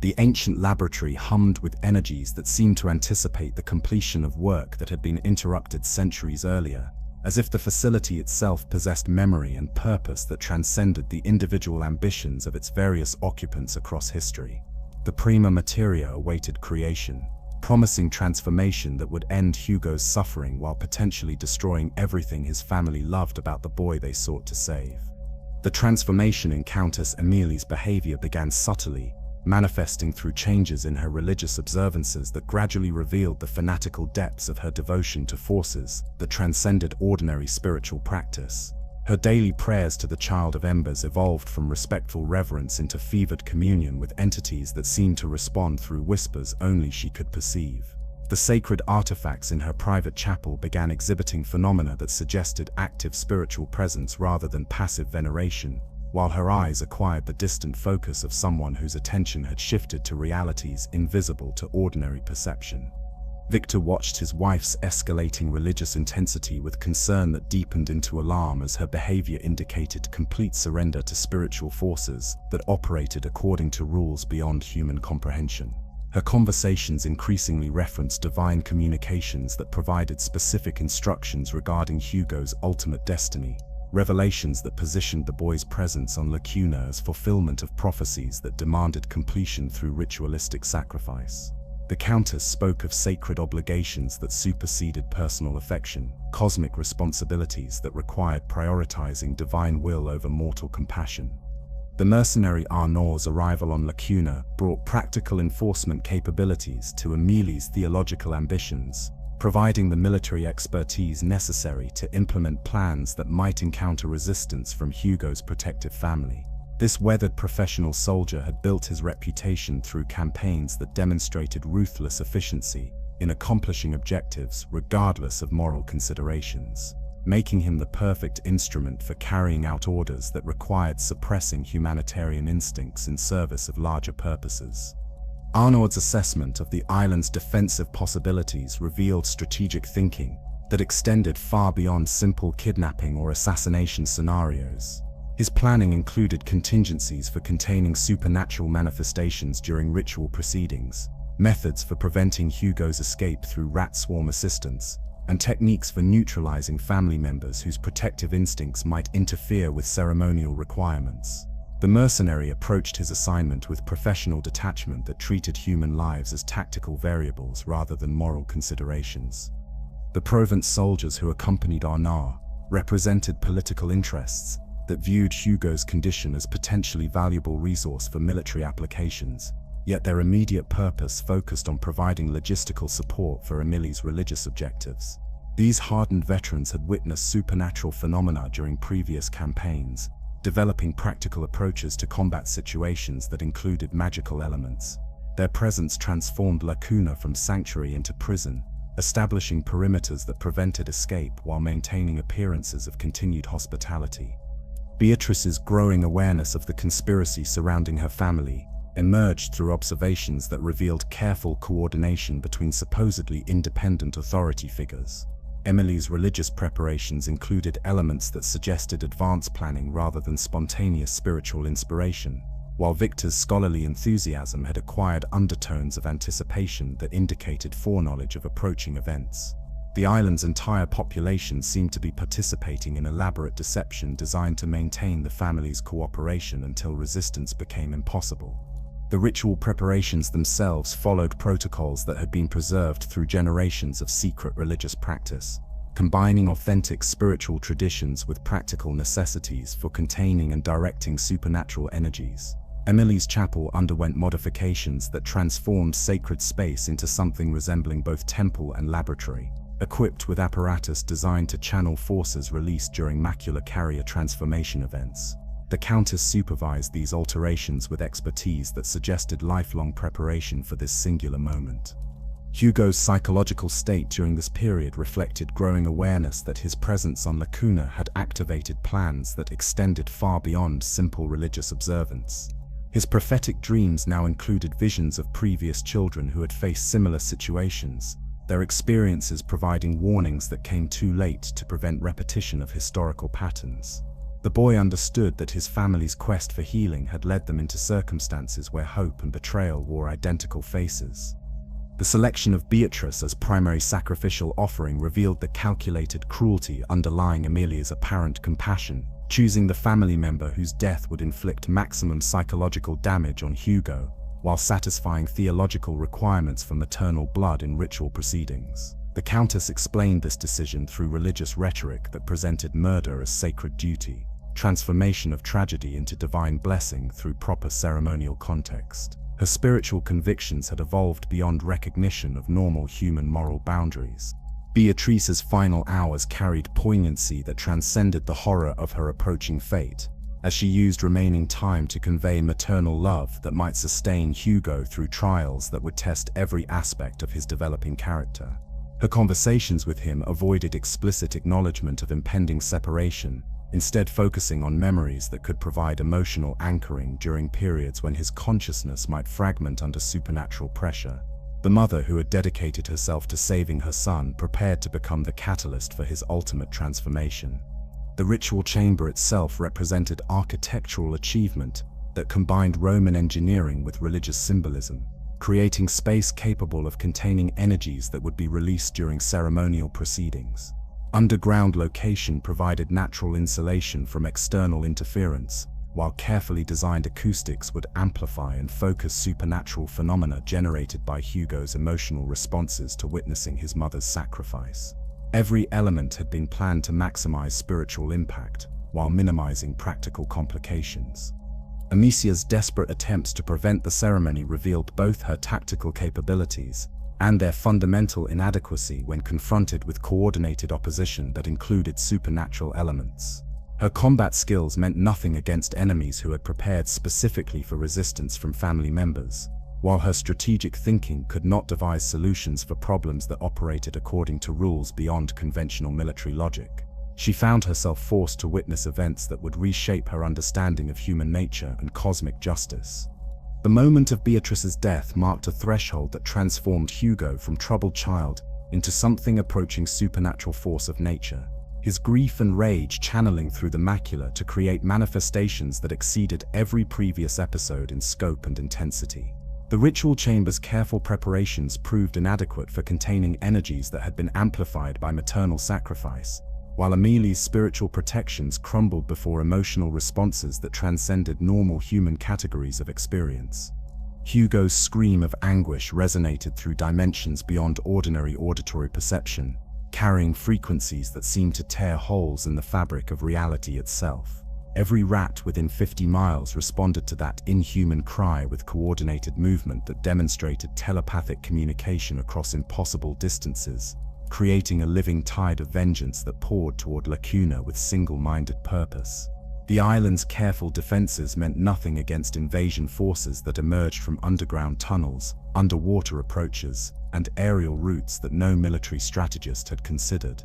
S1: The ancient laboratory hummed with energies that seemed to anticipate the completion of work that had been interrupted centuries earlier, as if the facility itself possessed memory and purpose that transcended the individual ambitions of its various occupants across history. The Prima Materia awaited creation, promising transformation that would end Hugo's suffering while potentially destroying everything his family loved about the boy they sought to save. The transformation in Countess Emilie's behavior began subtly, manifesting through changes in her religious observances that gradually revealed the fanatical depths of her devotion to forces that transcended ordinary spiritual practice. Her daily prayers to the Child of Embers evolved from respectful reverence into fevered communion with entities that seemed to respond through whispers only she could perceive. The sacred artifacts in her private chapel began exhibiting phenomena that suggested active spiritual presence rather than passive veneration, while her eyes acquired the distant focus of someone whose attention had shifted to realities invisible to ordinary perception. Victor watched his wife's escalating religious intensity with concern that deepened into alarm as her behavior indicated complete surrender to spiritual forces that operated according to rules beyond human comprehension. Her conversations increasingly referenced divine communications that provided specific instructions regarding Hugo's ultimate destiny, revelations that positioned the boy's presence on Cuna as fulfillment of prophecies that demanded completion through ritualistic sacrifice. The Countess spoke of sacred obligations that superseded personal affection, cosmic responsibilities that required prioritizing divine will over mortal compassion. The mercenary Arnaud's arrival on Cuna brought practical enforcement capabilities to Emilie's theological ambitions, providing the military expertise necessary to implement plans that might encounter resistance from Hugo's protective family. This weathered professional soldier had built his reputation through campaigns that demonstrated ruthless efficiency in accomplishing objectives regardless of moral considerations, making him the perfect instrument for carrying out orders that required suppressing humanitarian instincts in service of larger purposes. Arnaud's assessment of the island's defensive possibilities revealed strategic thinking that extended far beyond simple kidnapping or assassination scenarios. His planning included contingencies for containing supernatural manifestations during ritual proceedings, methods for preventing Hugo's escape through rat swarm assistance, and techniques for neutralizing family members whose protective instincts might interfere with ceremonial requirements. The mercenary approached his assignment with professional detachment that treated human lives as tactical variables rather than moral considerations. The Provence soldiers who accompanied Arnaud represented political interests that viewed Hugo's condition as potentially valuable resource for military applications, yet their immediate purpose focused on providing logistical support for Emilie's religious objectives. These hardened veterans had witnessed supernatural phenomena during previous campaigns, developing practical approaches to combat situations that included magical elements. Their presence transformed Cuna from sanctuary into prison, establishing perimeters that prevented escape while maintaining appearances of continued hospitality. Beatrice's growing awareness of the conspiracy surrounding her family emerged through observations that revealed careful coordination between supposedly independent authority figures. Emilie's religious preparations included elements that suggested advanced planning rather than spontaneous spiritual inspiration, while Victor's scholarly enthusiasm had acquired undertones of anticipation that indicated foreknowledge of approaching events. The island's entire population seemed to be participating in elaborate deception designed to maintain the family's cooperation until resistance became impossible. The ritual preparations themselves followed protocols that had been preserved through generations of secret religious practice, combining authentic spiritual traditions with practical necessities for containing and directing supernatural energies. Emilie's chapel underwent modifications that transformed sacred space into something resembling both temple and laboratory, equipped with apparatus designed to channel forces released during Macula carrier transformation events. The Countess supervised these alterations with expertise that suggested lifelong preparation for this singular moment. Hugo's psychological state during this period reflected growing awareness that his presence on Cuna had activated plans that extended far beyond simple religious observance. His prophetic dreams now included visions of previous children who had faced similar situations, their experiences providing warnings that came too late to prevent repetition of historical patterns. The boy understood that his family's quest for healing had led them into circumstances where hope and betrayal wore identical faces. The selection of Beatrice as primary sacrificial offering revealed the calculated cruelty underlying Emilie's apparent compassion, choosing the family member whose death would inflict maximum psychological damage on Hugo, while satisfying theological requirements for maternal blood in ritual proceedings. The Countess explained this decision through religious rhetoric that presented murder as sacred duty, transformation of tragedy into divine blessing through proper ceremonial context. Her spiritual convictions had evolved beyond recognition of normal human moral boundaries. Beatrice's final hours carried poignancy that transcended the horror of her approaching fate, as she used remaining time to convey maternal love that might sustain Hugo through trials that would test every aspect of his developing character. Her conversations with him avoided explicit acknowledgement of impending separation, instead focusing on memories that could provide emotional anchoring during periods when his consciousness might fragment under supernatural pressure. The mother who had dedicated herself to saving her son prepared to become the catalyst for his ultimate transformation. The ritual chamber itself represented architectural achievement that combined Roman engineering with religious symbolism, creating space capable of containing energies that would be released during ceremonial proceedings. Underground location provided natural insulation from external interference, while carefully designed acoustics would amplify and focus supernatural phenomena generated by Hugo's emotional responses to witnessing his mother's sacrifice. Every element had been planned to maximize spiritual impact, while minimizing practical complications. Amicia's desperate attempts to prevent the ceremony revealed both her tactical capabilities and their fundamental inadequacy when confronted with coordinated opposition that included supernatural elements. Her combat skills meant nothing against enemies who had prepared specifically for resistance from family members, while her strategic thinking could not devise solutions for problems that operated according to rules beyond conventional military logic. She found herself forced to witness events that would reshape her understanding of human nature and cosmic justice. The moment of Beatrice's death marked a threshold that transformed Hugo from troubled child into something approaching supernatural force of nature. His grief and rage channeling through the macula to create manifestations that exceeded every previous episode in scope and intensity. The ritual chamber's careful preparations proved inadequate for containing energies that had been amplified by maternal sacrifice, while Emilie's spiritual protections crumbled before emotional responses that transcended normal human categories of experience. Hugo's scream of anguish resonated through dimensions beyond ordinary auditory perception, carrying frequencies that seemed to tear holes in the fabric of reality itself. Every rat within 50 miles responded to that inhuman cry with coordinated movement that demonstrated telepathic communication across impossible distances, creating a living tide of vengeance that poured toward Cuna with single-minded purpose. The island's careful defenses meant nothing against invasion forces that emerged from underground tunnels, underwater approaches, and aerial routes that no military strategist had considered.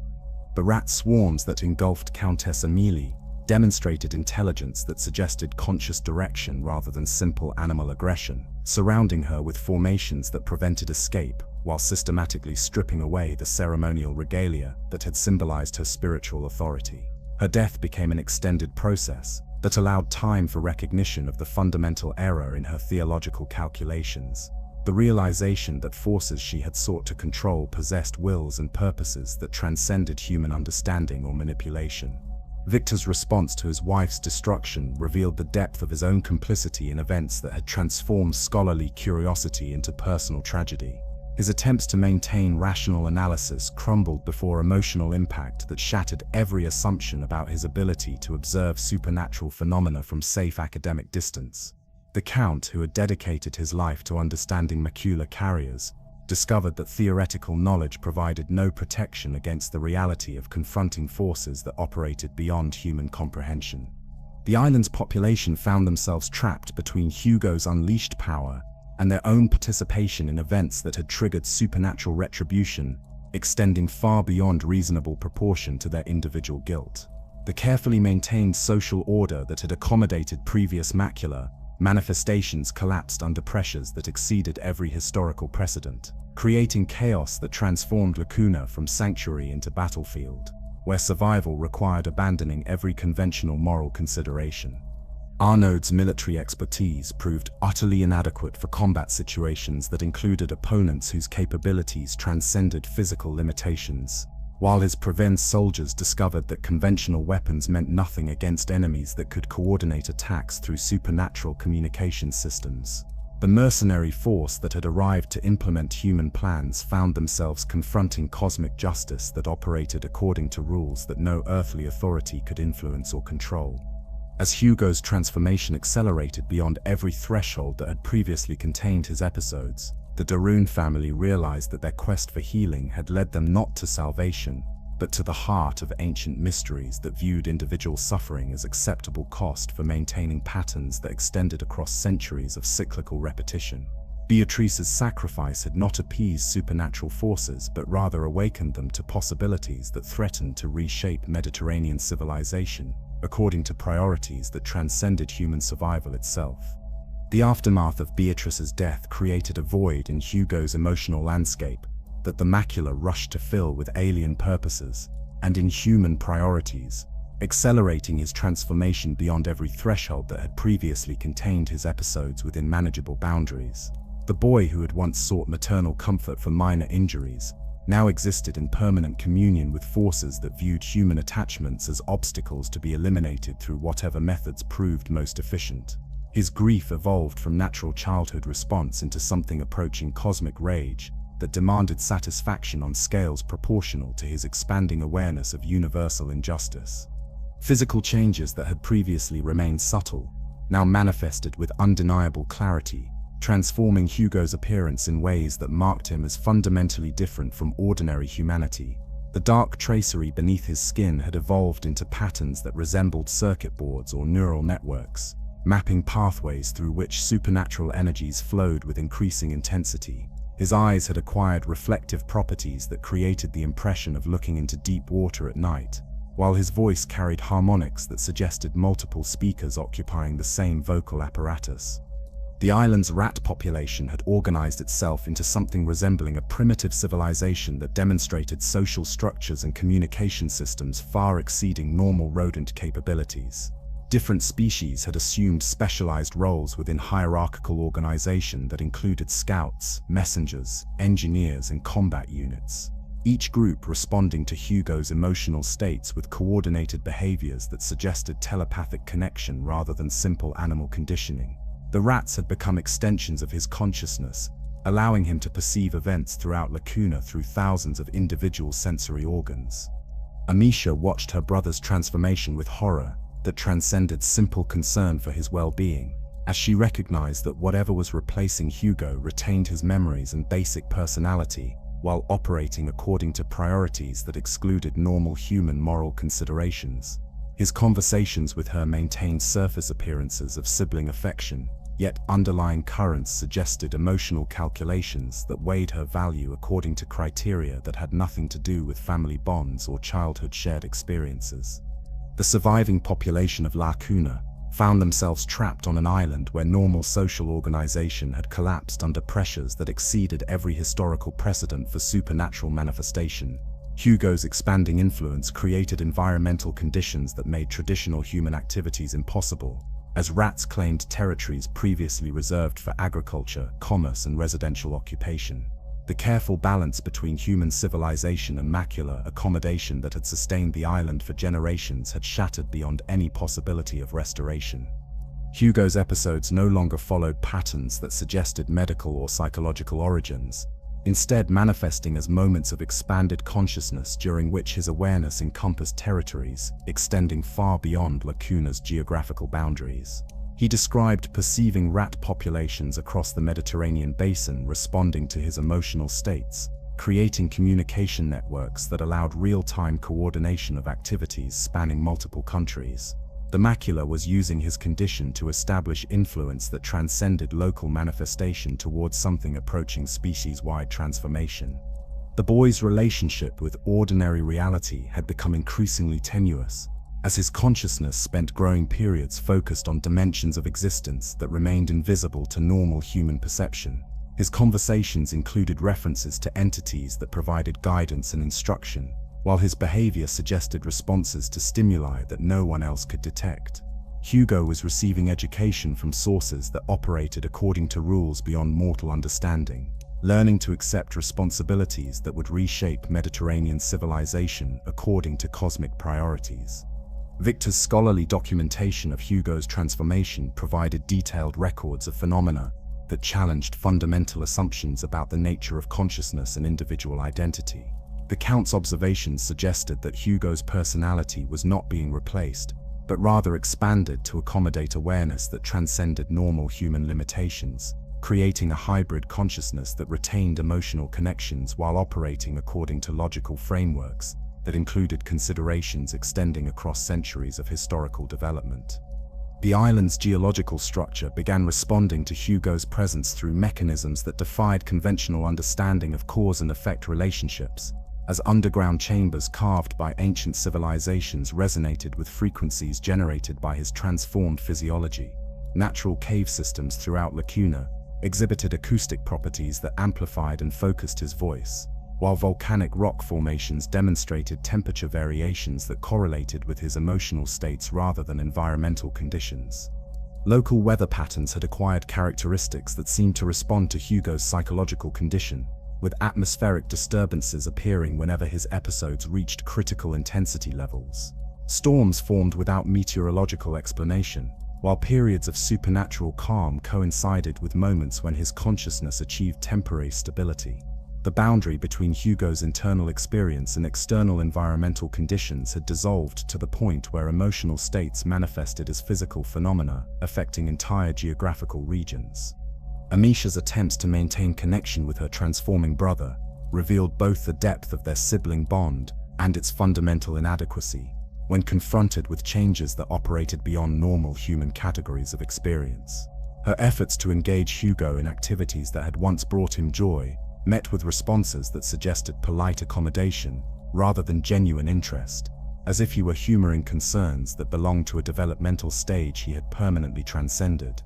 S1: The rat swarms that engulfed Countess Emilie demonstrated intelligence that suggested conscious direction rather than simple animal aggression, surrounding her with formations that prevented escape, while systematically stripping away the ceremonial regalia that had symbolized her spiritual authority. Her death became an extended process that allowed time for recognition of the fundamental error in her theological calculations, the realization that forces she had sought to control possessed wills and purposes that transcended human understanding or manipulation. Victor's response to his wife's destruction revealed the depth of his own complicity in events that had transformed scholarly curiosity into personal tragedy. His attempts to maintain rational analysis crumbled before emotional impact that shattered every assumption about his ability to observe supernatural phenomena from safe academic distance. The Count, who had dedicated his life to understanding Macula carriers, discovered that theoretical knowledge provided no protection against the reality of confronting forces that operated beyond human comprehension. The island's population found themselves trapped between Hugo's unleashed power and their own participation in events that had triggered supernatural retribution, extending far beyond reasonable proportion to their individual guilt. The carefully maintained social order that had accommodated previous macula manifestations collapsed under pressures that exceeded every historical precedent, creating chaos that transformed Cuna from sanctuary into battlefield, where survival required abandoning every conventional moral consideration. Arnaud's military expertise proved utterly inadequate for combat situations that included opponents whose capabilities transcended physical limitations, while his Provence soldiers discovered that conventional weapons meant nothing against enemies that could coordinate attacks through supernatural communication systems. The mercenary force that had arrived to implement human plans found themselves confronting cosmic justice that operated according to rules that no earthly authority could influence or control. As Hugo's transformation accelerated beyond every threshold that had previously contained his episodes, the de Rune family realized that their quest for healing had led them not to salvation, but to the heart of ancient mysteries that viewed individual suffering as acceptable cost for maintaining patterns that extended across centuries of cyclical repetition. Beatrice's sacrifice had not appeased supernatural forces, but rather awakened them to possibilities that threatened to reshape Mediterranean civilization, according to priorities that transcended human survival itself. The aftermath of Beatrice's death created a void in Hugo's emotional landscape that the macula rushed to fill with alien purposes and inhuman priorities, accelerating his transformation beyond every threshold that had previously contained his episodes within manageable boundaries. The boy who had once sought maternal comfort for minor injuries now existed in permanent communion with forces that viewed human attachments as obstacles to be eliminated through whatever methods proved most efficient. His grief evolved from natural childhood response into something approaching cosmic rage that demanded satisfaction on scales proportional to his expanding awareness of universal injustice. Physical changes that had previously remained subtle now manifested with undeniable clarity, transforming Hugo's appearance in ways that marked him as fundamentally different from ordinary humanity. The dark tracery beneath his skin had evolved into patterns that resembled circuit boards or neural networks, mapping pathways through which supernatural energies flowed with increasing intensity. His eyes had acquired reflective properties that created the impression of looking into deep water at night, while his voice carried harmonics that suggested multiple speakers occupying the same vocal apparatus. The island's rat population had organized itself into something resembling a primitive civilization that demonstrated social structures and communication systems far exceeding normal rodent capabilities. Different species had assumed specialized roles within hierarchical organization that included scouts, messengers, engineers, and combat units. Each group responding to Hugo's emotional states with coordinated behaviors that suggested telepathic connection rather than simple animal conditioning. The rats had become extensions of his consciousness, allowing him to perceive events throughout Cuna through thousands of individual sensory organs. Amicia watched her brother's transformation with horror that transcended simple concern for his well-being, as she recognized that whatever was replacing Hugo retained his memories and basic personality, while operating according to priorities that excluded normal human moral considerations. His conversations with her maintained surface appearances of sibling affection, yet underlying currents suggested emotional calculations that weighed her value according to criteria that had nothing to do with family bonds or childhood shared experiences. The surviving population of Cuna found themselves trapped on an island where normal social organization had collapsed under pressures that exceeded every historical precedent for supernatural manifestation. Hugo's expanding influence created environmental conditions that made traditional human activities impossible, as rats claimed territories previously reserved for agriculture, commerce, and residential occupation. The careful balance between human civilization and Macula accommodation that had sustained the island for generations had shattered beyond any possibility of restoration. Hugo's episodes no longer followed patterns that suggested medical or psychological origins, instead manifesting as moments of expanded consciousness during which his awareness encompassed territories extending far beyond Cuna's geographical boundaries. He described perceiving rat populations across the Mediterranean basin responding to his emotional states, creating communication networks that allowed real-time coordination of activities spanning multiple countries. The Macula was using his condition to establish influence that transcended local manifestation towards something approaching species-wide transformation. The boy's relationship with ordinary reality had become increasingly tenuous, as his consciousness spent growing periods focused on dimensions of existence that remained invisible to normal human perception. His conversations included references to entities that provided guidance and instruction, while his behavior suggested responses to stimuli that no one else could detect. Hugo was receiving education from sources that operated according to rules beyond mortal understanding, learning to accept responsibilities that would reshape Mediterranean civilization according to cosmic priorities. Victor's scholarly documentation of Hugo's transformation provided detailed records of phenomena that challenged fundamental assumptions about the nature of consciousness and individual identity. The Count's observations suggested that Hugo's personality was not being replaced, but rather expanded to accommodate awareness that transcended normal human limitations, creating a hybrid consciousness that retained emotional connections while operating according to logical frameworks that included considerations extending across centuries of historical development. The island's geological structure began responding to Hugo's presence through mechanisms that defied conventional understanding of cause and effect relationships, as underground chambers carved by ancient civilizations resonated with frequencies generated by his transformed physiology. Natural cave systems throughout Cuna exhibited acoustic properties that amplified and focused his voice, while volcanic rock formations demonstrated temperature variations that correlated with his emotional states rather than environmental conditions. Local weather patterns had acquired characteristics that seemed to respond to Hugo's psychological condition, with atmospheric disturbances appearing whenever his episodes reached critical intensity levels. Storms formed without meteorological explanation, while periods of supernatural calm coincided with moments when his consciousness achieved temporary stability. The boundary between Hugo's internal experience and external environmental conditions had dissolved to the point where emotional states manifested as physical phenomena, affecting entire geographical regions. Amicia's attempts to maintain connection with her transforming brother revealed both the depth of their sibling bond and its fundamental inadequacy when confronted with changes that operated beyond normal human categories of experience. Her efforts to engage Hugo in activities that had once brought him joy met with responses that suggested polite accommodation rather than genuine interest, as if he were humoring concerns that belonged to a developmental stage he had permanently transcended.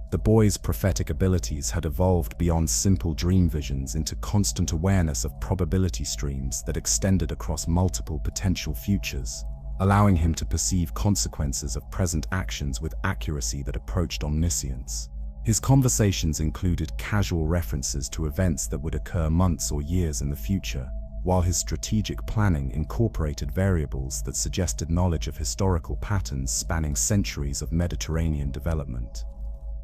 S1: The boy's prophetic abilities had evolved beyond simple dream visions into constant awareness of probability streams that extended across multiple potential futures, allowing him to perceive consequences of present actions with accuracy that approached omniscience. His conversations included casual references to events that would occur months or years in the future, while his strategic planning incorporated variables that suggested knowledge of historical patterns spanning centuries of Mediterranean development.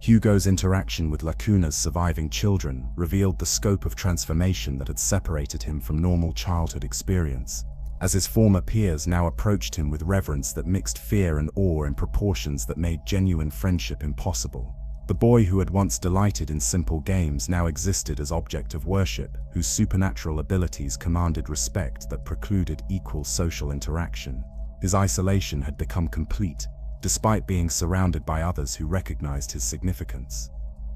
S1: Hugo's interaction with Cuna's surviving children revealed the scope of transformation that had separated him from normal childhood experience, as his former peers now approached him with reverence that mixed fear and awe in proportions that made genuine friendship impossible. The boy who had once delighted in simple games now existed as object of worship, whose supernatural abilities commanded respect that precluded equal social interaction. His isolation had become complete, despite being surrounded by others who recognized his significance.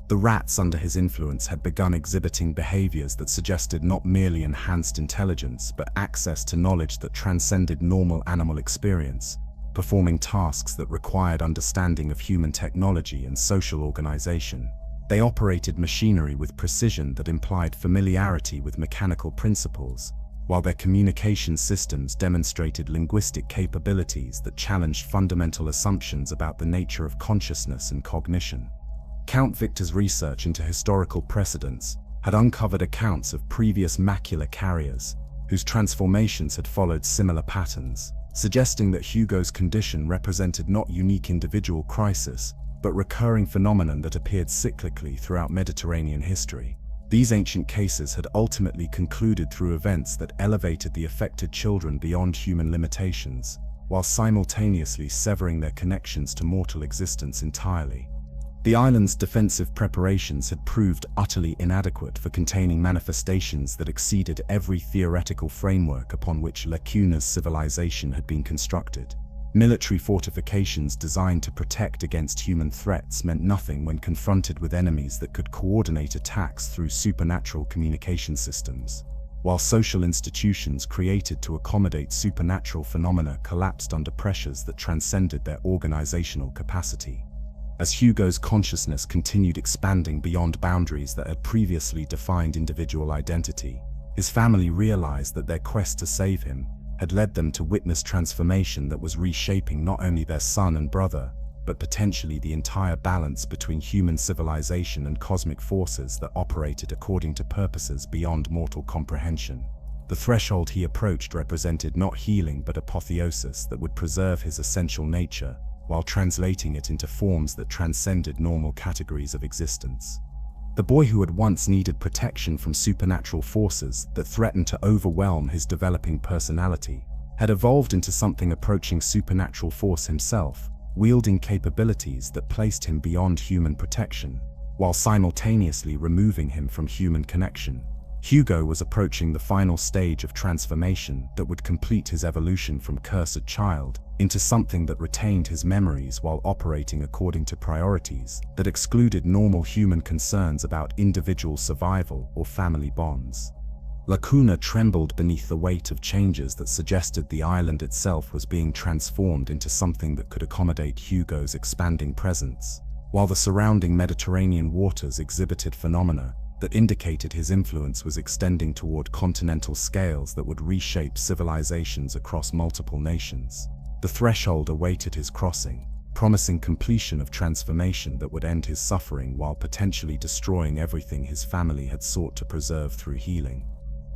S1: The rats under his influence had begun exhibiting behaviors that suggested not merely enhanced intelligence but access to knowledge that transcended normal animal experience, performing tasks that required understanding of human technology and social organization. They operated machinery with precision that implied familiarity with mechanical principles, while their communication systems demonstrated linguistic capabilities that challenged fundamental assumptions about the nature of consciousness and cognition. Count Victor's research into historical precedents had uncovered accounts of previous Macula carriers, whose transformations had followed similar patterns, suggesting that Hugo's condition represented not unique individual crisis, but recurring phenomenon that appeared cyclically throughout Mediterranean history. These ancient cases had ultimately concluded through events that elevated the affected children beyond human limitations, while simultaneously severing their connections to mortal existence entirely. The island's defensive preparations had proved utterly inadequate for containing manifestations that exceeded every theoretical framework upon which Cuna's civilization had been constructed. Military fortifications designed to protect against human threats meant nothing when confronted with enemies that could coordinate attacks through supernatural communication systems, while social institutions created to accommodate supernatural phenomena collapsed under pressures that transcended their organizational capacity. As Hugo's consciousness continued expanding beyond boundaries that had previously defined individual identity, his family realized that their quest to save him had led them to witness transformation that was reshaping not only their son and brother, but potentially the entire balance between human civilization and cosmic forces that operated according to purposes beyond mortal comprehension. The threshold he approached represented not healing but apotheosis that would preserve his essential nature, while translating it into forms that transcended normal categories of existence. The boy who had once needed protection from supernatural forces that threatened to overwhelm his developing personality had evolved into something approaching supernatural force himself, wielding capabilities that placed him beyond human protection, while simultaneously removing him from human connection. Hugo was approaching the final stage of transformation that would complete his evolution from cursed child into something that retained his memories while operating according to priorities that excluded normal human concerns about individual survival or family bonds. Cuna trembled beneath the weight of changes that suggested the island itself was being transformed into something that could accommodate Hugo's expanding presence, while the surrounding Mediterranean waters exhibited phenomena that indicated his influence was extending toward continental scales that would reshape civilizations across multiple nations. The threshold awaited his crossing, promising completion of transformation that would end his suffering while potentially destroying everything his family had sought to preserve through healing.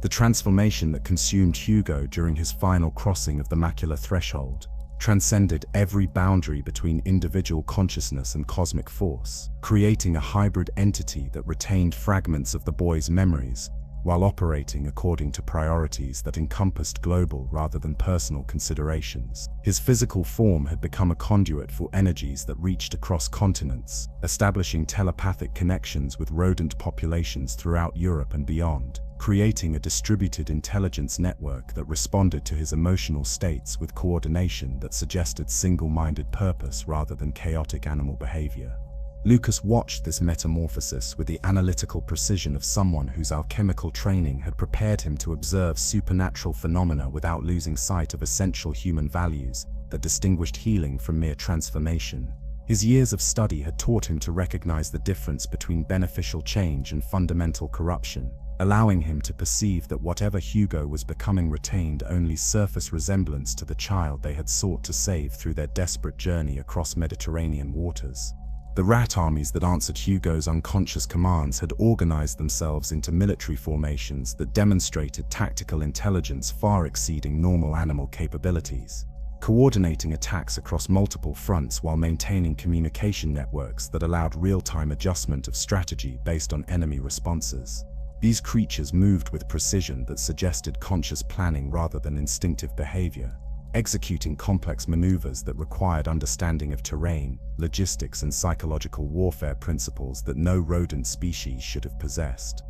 S1: The transformation that consumed Hugo during his final crossing of the Macula threshold transcended every boundary between individual consciousness and cosmic force, creating a hybrid entity that retained fragments of the boy's memories while operating according to priorities that encompassed global rather than personal considerations. His physical form had become a conduit for energies that reached across continents, establishing telepathic connections with rodent populations throughout Europe and beyond, creating a distributed intelligence network that responded to his emotional states with coordination that suggested single-minded purpose rather than chaotic animal behavior. Lucas watched this metamorphosis with the analytical precision of someone whose alchemical training had prepared him to observe supernatural phenomena without losing sight of essential human values that distinguished healing from mere transformation. His years of study had taught him to recognize the difference between beneficial change and fundamental corruption, allowing him to perceive that whatever Hugo was becoming retained only surface resemblance to the child they had sought to save through their desperate journey across Mediterranean waters. The rat armies that answered Hugo's unconscious commands had organized themselves into military formations that demonstrated tactical intelligence far exceeding normal animal capabilities, coordinating attacks across multiple fronts while maintaining communication networks that allowed real-time adjustment of strategy based on enemy responses. These creatures moved with precision that suggested conscious planning rather than instinctive behavior, executing complex maneuvers that required understanding of terrain, logistics, and psychological warfare principles that no rodent species should have possessed.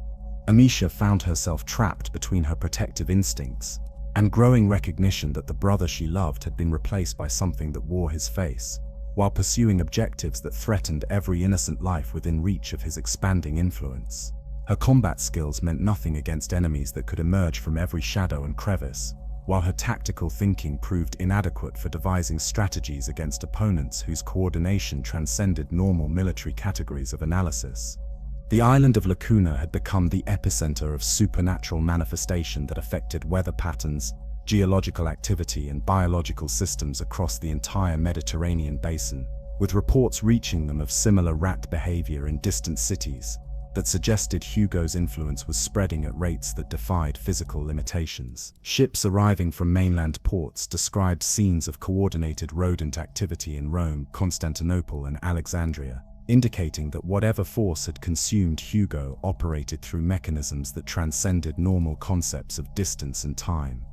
S1: Amicia found herself trapped between her protective instincts and growing recognition that the brother she loved had been replaced by something that wore his face, while pursuing objectives that threatened every innocent life within reach of his expanding influence. Her combat skills meant nothing against enemies that could emerge from every shadow and crevice, while her tactical thinking proved inadequate for devising strategies against opponents whose coordination transcended normal military categories of analysis. The island of Cuna had become the epicenter of supernatural manifestation that affected weather patterns, geological activity, and biological systems across the entire Mediterranean basin, with reports reaching them of similar rat behavior in distant cities that suggested Hugo's influence was spreading at rates that defied physical limitations. Ships arriving from mainland ports described scenes of coordinated rodent activity in Rome, Constantinople, and Alexandria, indicating that whatever force had consumed Hugo operated through mechanisms that transcended normal concepts of distance and time.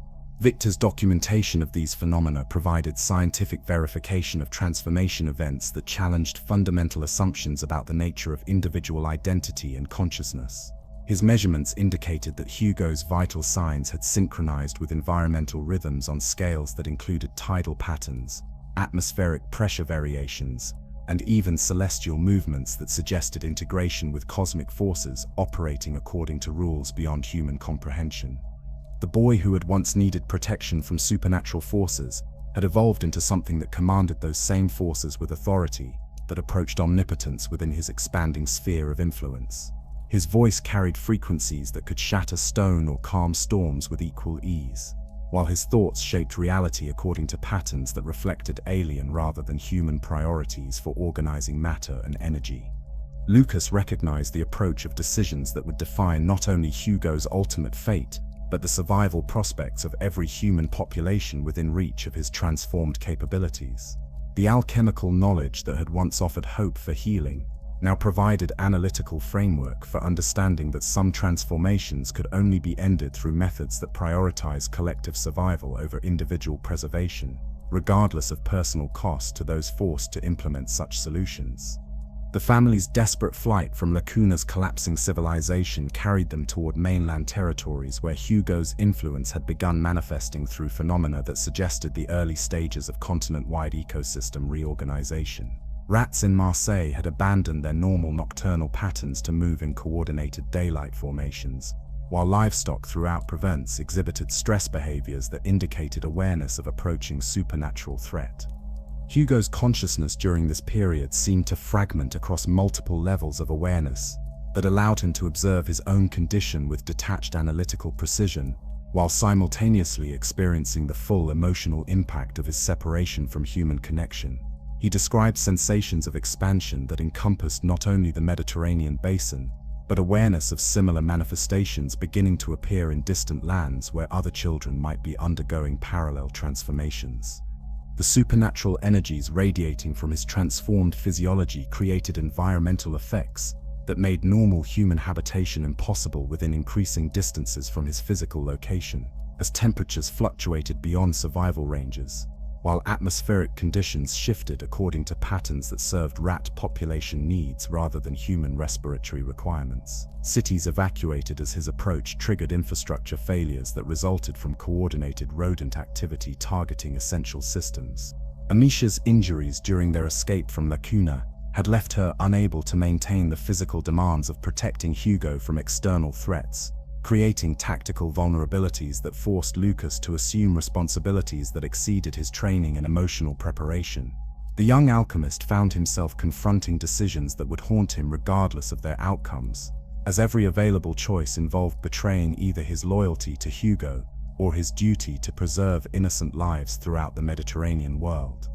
S1: Victor's documentation of these phenomena provided scientific verification of transformation events that challenged fundamental assumptions about the nature of individual identity and consciousness. His measurements indicated that Hugo's vital signs had synchronized with environmental rhythms on scales that included tidal patterns, atmospheric pressure variations, and even celestial movements that suggested integration with cosmic forces operating according to rules beyond human comprehension. The boy who had once needed protection from supernatural forces had evolved into something that commanded those same forces with authority, that approached omnipotence within his expanding sphere of influence. His voice carried frequencies that could shatter stone or calm storms with equal ease, while his thoughts shaped reality according to patterns that reflected alien rather than human priorities for organizing matter and energy. Lucas recognized the approach of decisions that would define not only Hugo's ultimate fate, but the survival prospects of every human population within reach of his transformed capabilities. The alchemical knowledge that had once offered hope for healing now provided analytical framework for understanding that some transformations could only be ended through methods that prioritize collective survival over individual preservation, regardless of personal cost to those forced to implement such solutions. The family's desperate flight from Cuna's collapsing civilization carried them toward mainland territories where Hugo's influence had begun manifesting through phenomena that suggested the early stages of continent-wide ecosystem reorganization. Rats in Marseille had abandoned their normal nocturnal patterns to move in coordinated daylight formations, while livestock throughout Provence exhibited stress behaviors that indicated awareness of approaching supernatural threat. Hugo's consciousness during this period seemed to fragment across multiple levels of awareness that allowed him to observe his own condition with detached analytical precision, while simultaneously experiencing the full emotional impact of his separation from human connection. He described sensations of expansion that encompassed not only the Mediterranean basin, but awareness of similar manifestations beginning to appear in distant lands where other children might be undergoing parallel transformations. The supernatural energies radiating from his transformed physiology created environmental effects that made normal human habitation impossible within increasing distances from his physical location, as temperatures fluctuated beyond survival ranges, while atmospheric conditions shifted according to patterns that served rat population needs rather than human respiratory requirements. Cities evacuated as his approach triggered infrastructure failures that resulted from coordinated rodent activity targeting essential systems. Amicia's injuries during their escape from Cuna had left her unable to maintain the physical demands of protecting Hugo from external threats, creating tactical vulnerabilities that forced Lucas to assume responsibilities that exceeded his training and emotional preparation. The young alchemist found himself confronting decisions that would haunt him regardless of their outcomes, as every available choice involved betraying either his loyalty to Hugo or his duty to preserve innocent lives throughout the Mediterranean world.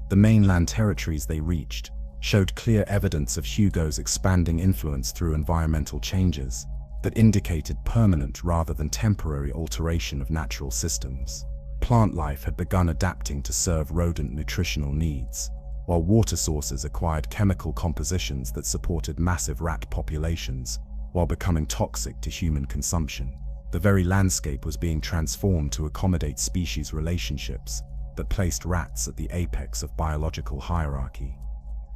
S1: The mainland territories they reached showed clear evidence of Hugo's expanding influence through environmental changes that indicated permanent rather than temporary alteration of natural systems. Plant life had begun adapting to serve rodent nutritional needs, while water sources acquired chemical compositions that supported massive rat populations while becoming toxic to human consumption. The very landscape was being transformed to accommodate species relationships that placed rats at the apex of biological hierarchy.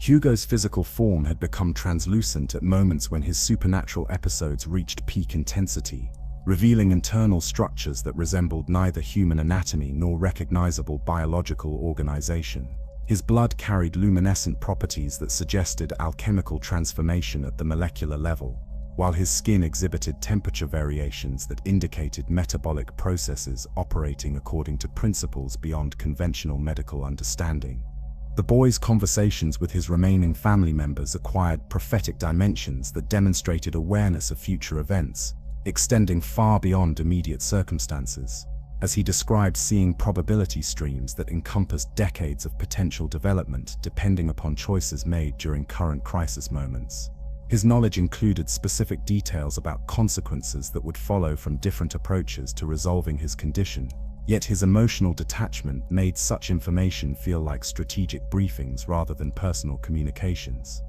S1: Hugo's physical form had become translucent at moments when his supernatural episodes reached peak intensity, revealing internal structures that resembled neither human anatomy nor recognizable biological organization. His blood carried luminescent properties that suggested alchemical transformation at the molecular level, while his skin exhibited temperature variations that indicated metabolic processes operating according to principles beyond conventional medical understanding. The boy's conversations with his remaining family members acquired prophetic dimensions that demonstrated awareness of future events, extending far beyond immediate circumstances, as he described seeing probability streams that encompassed decades of potential development depending upon choices made during current crisis moments. His knowledge included specific details about consequences that would follow from different approaches to resolving his condition, yet his emotional detachment made such information feel like strategic briefings rather than personal communications.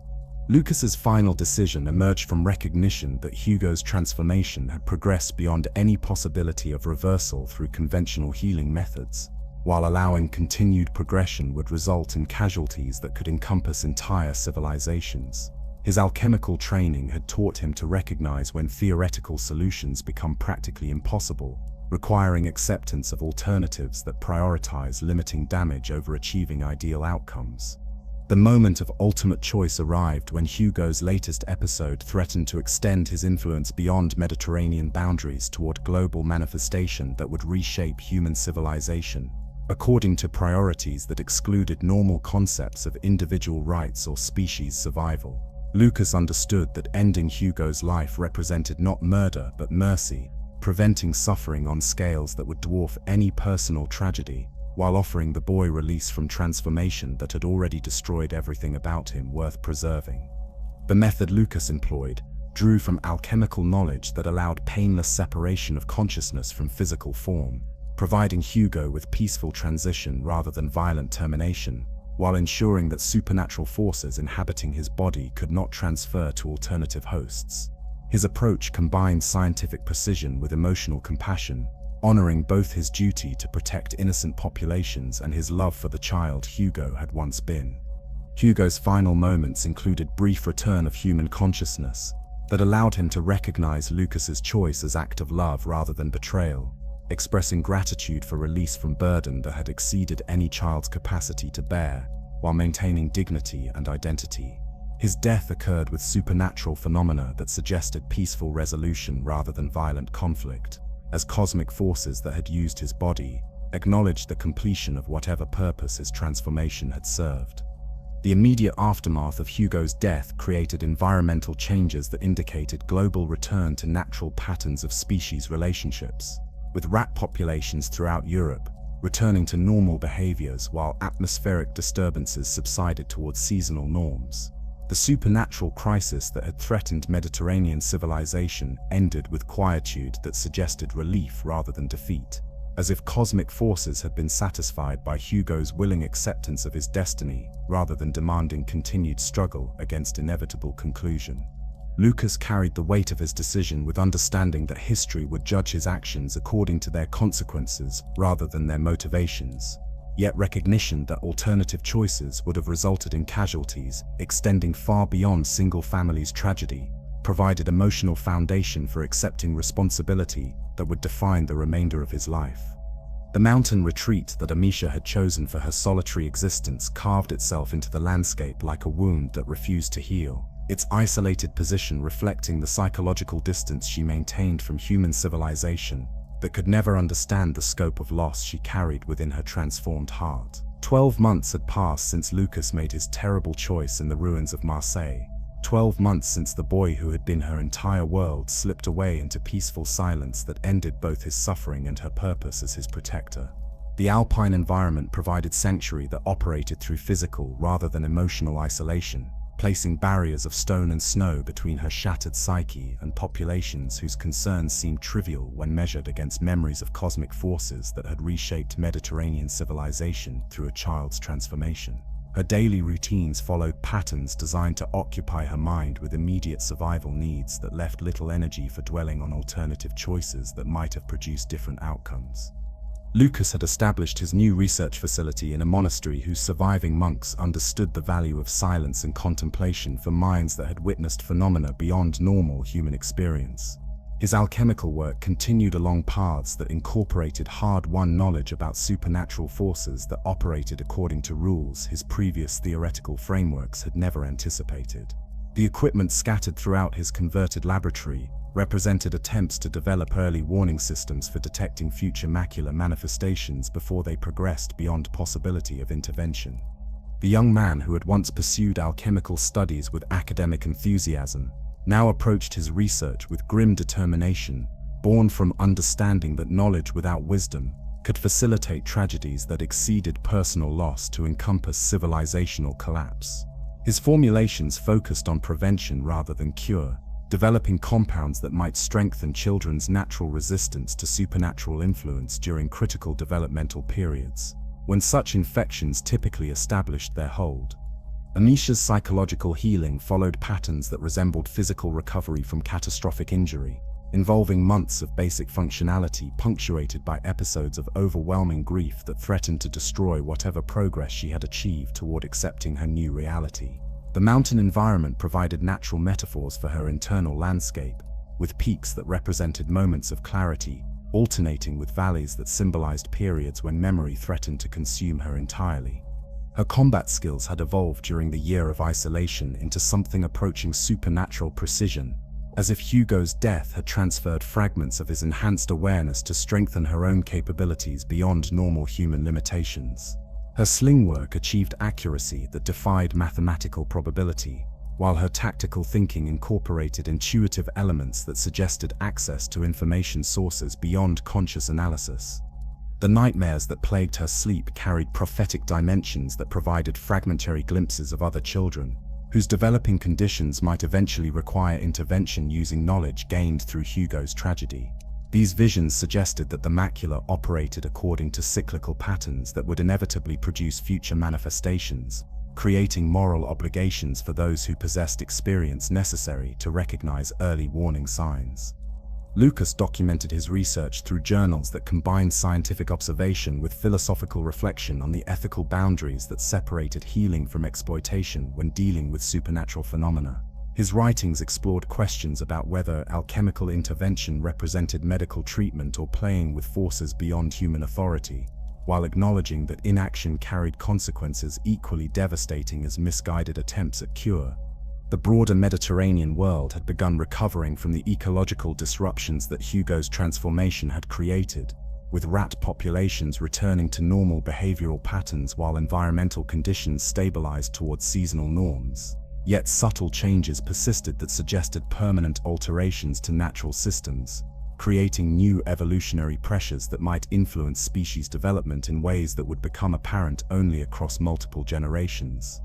S1: Lucas's final decision emerged from recognition that Hugo's transformation had progressed beyond any possibility of reversal through conventional healing methods, while allowing continued progression would result in casualties that could encompass entire civilizations. His alchemical training had taught him to recognize when theoretical solutions become practically impossible, requiring acceptance of alternatives that prioritize limiting damage over achieving ideal outcomes. The moment of ultimate choice arrived when Hugo's latest episode threatened to extend his influence beyond Mediterranean boundaries toward global manifestation that would reshape human civilization, according to priorities that excluded normal concepts of individual rights or species survival. Lucas understood that ending Hugo's life represented not murder but mercy, preventing suffering on scales that would dwarf any personal tragedy, while offering the boy release from transformation that had already destroyed everything about him worth preserving. The method Lucas employed drew from alchemical knowledge that allowed painless separation of consciousness from physical form, providing Hugo with peaceful transition rather than violent termination, while ensuring that supernatural forces inhabiting his body could not transfer to alternative hosts. His approach combined scientific precision with emotional compassion, honoring both his duty to protect innocent populations and his love for the child Hugo had once been. Hugo's final moments included brief return of human consciousness that allowed him to recognize Lucas's choice as act of love rather than betrayal, expressing gratitude for release from burden that had exceeded any child's capacity to bear, while maintaining dignity and identity. His death occurred with supernatural phenomena that suggested peaceful resolution rather than violent conflict, as cosmic forces that had used his body acknowledged the completion of whatever purpose his transformation had served. The immediate aftermath of Hugo's death created environmental changes that indicated global return to natural patterns of species relationships, with rat populations throughout Europe returning to normal behaviors while atmospheric disturbances subsided towards seasonal norms. The supernatural crisis that had threatened Mediterranean civilization ended with quietude that suggested relief rather than defeat, as if cosmic forces had been satisfied by Hugo's willing acceptance of his destiny rather than demanding continued struggle against inevitable conclusion. Lucas carried the weight of his decision with understanding that history would judge his actions according to their consequences rather than their motivations, yet recognition that alternative choices would have resulted in casualties extending far beyond single family's tragedy provided emotional foundation for accepting responsibility that would define the remainder of his life. The mountain retreat that Amicia had chosen for her solitary existence carved itself into the landscape like a wound that refused to heal, its isolated position reflecting the psychological distance she maintained from human civilization that could never understand the scope of loss she carried within her transformed heart. 12 months had passed since Lucas made his terrible choice in the ruins of Marseille. 12 months since the boy who had been her entire world slipped away into peaceful silence that ended both his suffering and her purpose as his protector. The alpine environment provided sanctuary that operated through physical rather than emotional isolation, placing barriers of stone and snow between her shattered psyche and populations whose concerns seemed trivial when measured against memories of cosmic forces that had reshaped Mediterranean civilization through a child's transformation. Her daily routines followed patterns designed to occupy her mind with immediate survival needs that left little energy for dwelling on alternative choices that might have produced different outcomes. Lucas had established his new research facility in a monastery whose surviving monks understood the value of silence and contemplation for minds that had witnessed phenomena beyond normal human experience. His alchemical work continued along paths that incorporated hard-won knowledge about supernatural forces that operated according to rules his previous theoretical frameworks had never anticipated. The equipment scattered throughout his converted laboratory represented attempts to develop early warning systems for detecting future macula manifestations before they progressed beyond possibility of intervention. The young man who had once pursued alchemical studies with academic enthusiasm now approached his research with grim determination, born from understanding that knowledge without wisdom could facilitate tragedies that exceeded personal loss to encompass civilizational collapse. His formulations focused on prevention rather than cure, developing compounds that might strengthen children's natural resistance to supernatural influence during critical developmental periods, when such infections typically established their hold. Amicia's psychological healing followed patterns that resembled physical recovery from catastrophic injury, involving months of basic functionality punctuated by episodes of overwhelming grief that threatened to destroy whatever progress she had achieved toward accepting her new reality. The mountain environment provided natural metaphors for her internal landscape, with peaks that represented moments of clarity, alternating with valleys that symbolized periods when memory threatened to consume her entirely. Her combat skills had evolved during the year of isolation into something approaching supernatural precision, as if Hugo's death had transferred fragments of his enhanced awareness to strengthen her own capabilities beyond normal human limitations. Her sling work achieved accuracy that defied mathematical probability, while her tactical thinking incorporated intuitive elements that suggested access to information sources beyond conscious analysis. The nightmares that plagued her sleep carried prophetic dimensions that provided fragmentary glimpses of other children, whose developing conditions might eventually require intervention using knowledge gained through Hugo's tragedy. These visions suggested that the macula operated according to cyclical patterns that would inevitably produce future manifestations, creating moral obligations for those who possessed experience necessary to recognize early warning signs. Lucas documented his research through journals that combined scientific observation with philosophical reflection on the ethical boundaries that separated healing from exploitation when dealing with supernatural phenomena. His writings explored questions about whether alchemical intervention represented medical treatment or playing with forces beyond human authority, while acknowledging that inaction carried consequences equally devastating as misguided attempts at cure. The broader Mediterranean world had begun recovering from the ecological disruptions that Hugo's transformation had created, with rat populations returning to normal behavioral patterns while environmental conditions stabilized towards seasonal norms. Yet subtle changes persisted that suggested permanent alterations to natural systems, creating new evolutionary pressures that might influence species development in ways that would become apparent only across multiple generations.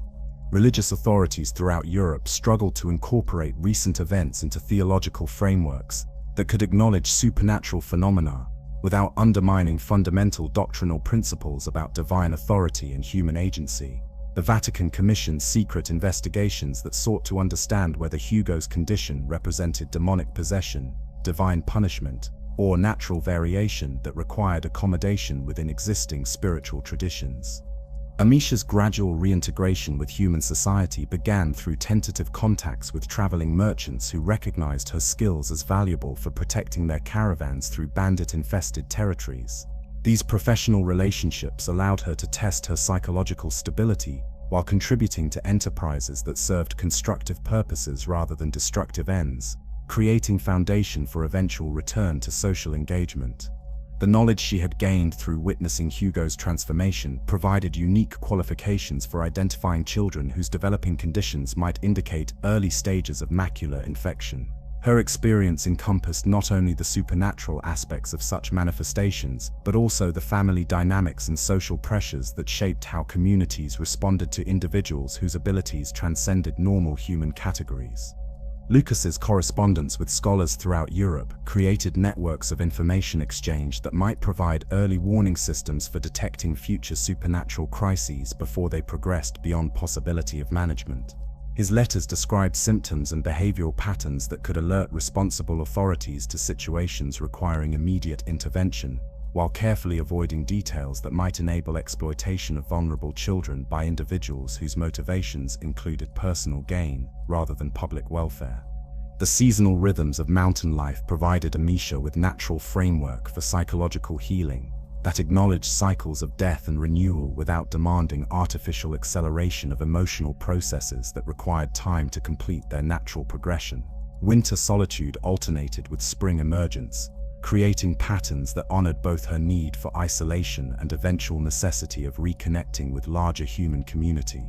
S1: Religious authorities throughout Europe struggled to incorporate recent events into theological frameworks that could acknowledge supernatural phenomena without undermining fundamental doctrinal principles about divine authority and human agency. The Vatican commissioned secret investigations that sought to understand whether Hugo's condition represented demonic possession, divine punishment, or natural variation that required accommodation within existing spiritual traditions. Amicia's gradual reintegration with human society began through tentative contacts with traveling merchants who recognized her skills as valuable for protecting their caravans through bandit-infested territories. These professional relationships allowed her to test her psychological stability while contributing to enterprises that served constructive purposes rather than destructive ends, creating foundation for eventual return to social engagement. The knowledge she had gained through witnessing Hugo's transformation provided unique qualifications for identifying children whose developing conditions might indicate early stages of macular infection. Her experience encompassed not only the supernatural aspects of such manifestations, but also the family dynamics and social pressures that shaped how communities responded to individuals whose abilities transcended normal human categories. Lucas's correspondence with scholars throughout Europe created networks of information exchange that might provide early warning systems for detecting future supernatural crises before they progressed beyond possibility of management. His letters described symptoms and behavioral patterns that could alert responsible authorities to situations requiring immediate intervention, while carefully avoiding details that might enable exploitation of vulnerable children by individuals whose motivations included personal gain rather than public welfare. The seasonal rhythms of mountain life provided Amicia with natural framework for psychological healing that acknowledged cycles of death and renewal without demanding artificial acceleration of emotional processes that required time to complete their natural progression. Winter solitude alternated with spring emergence, creating patterns that honored both her need for isolation and eventual necessity of reconnecting with larger human community.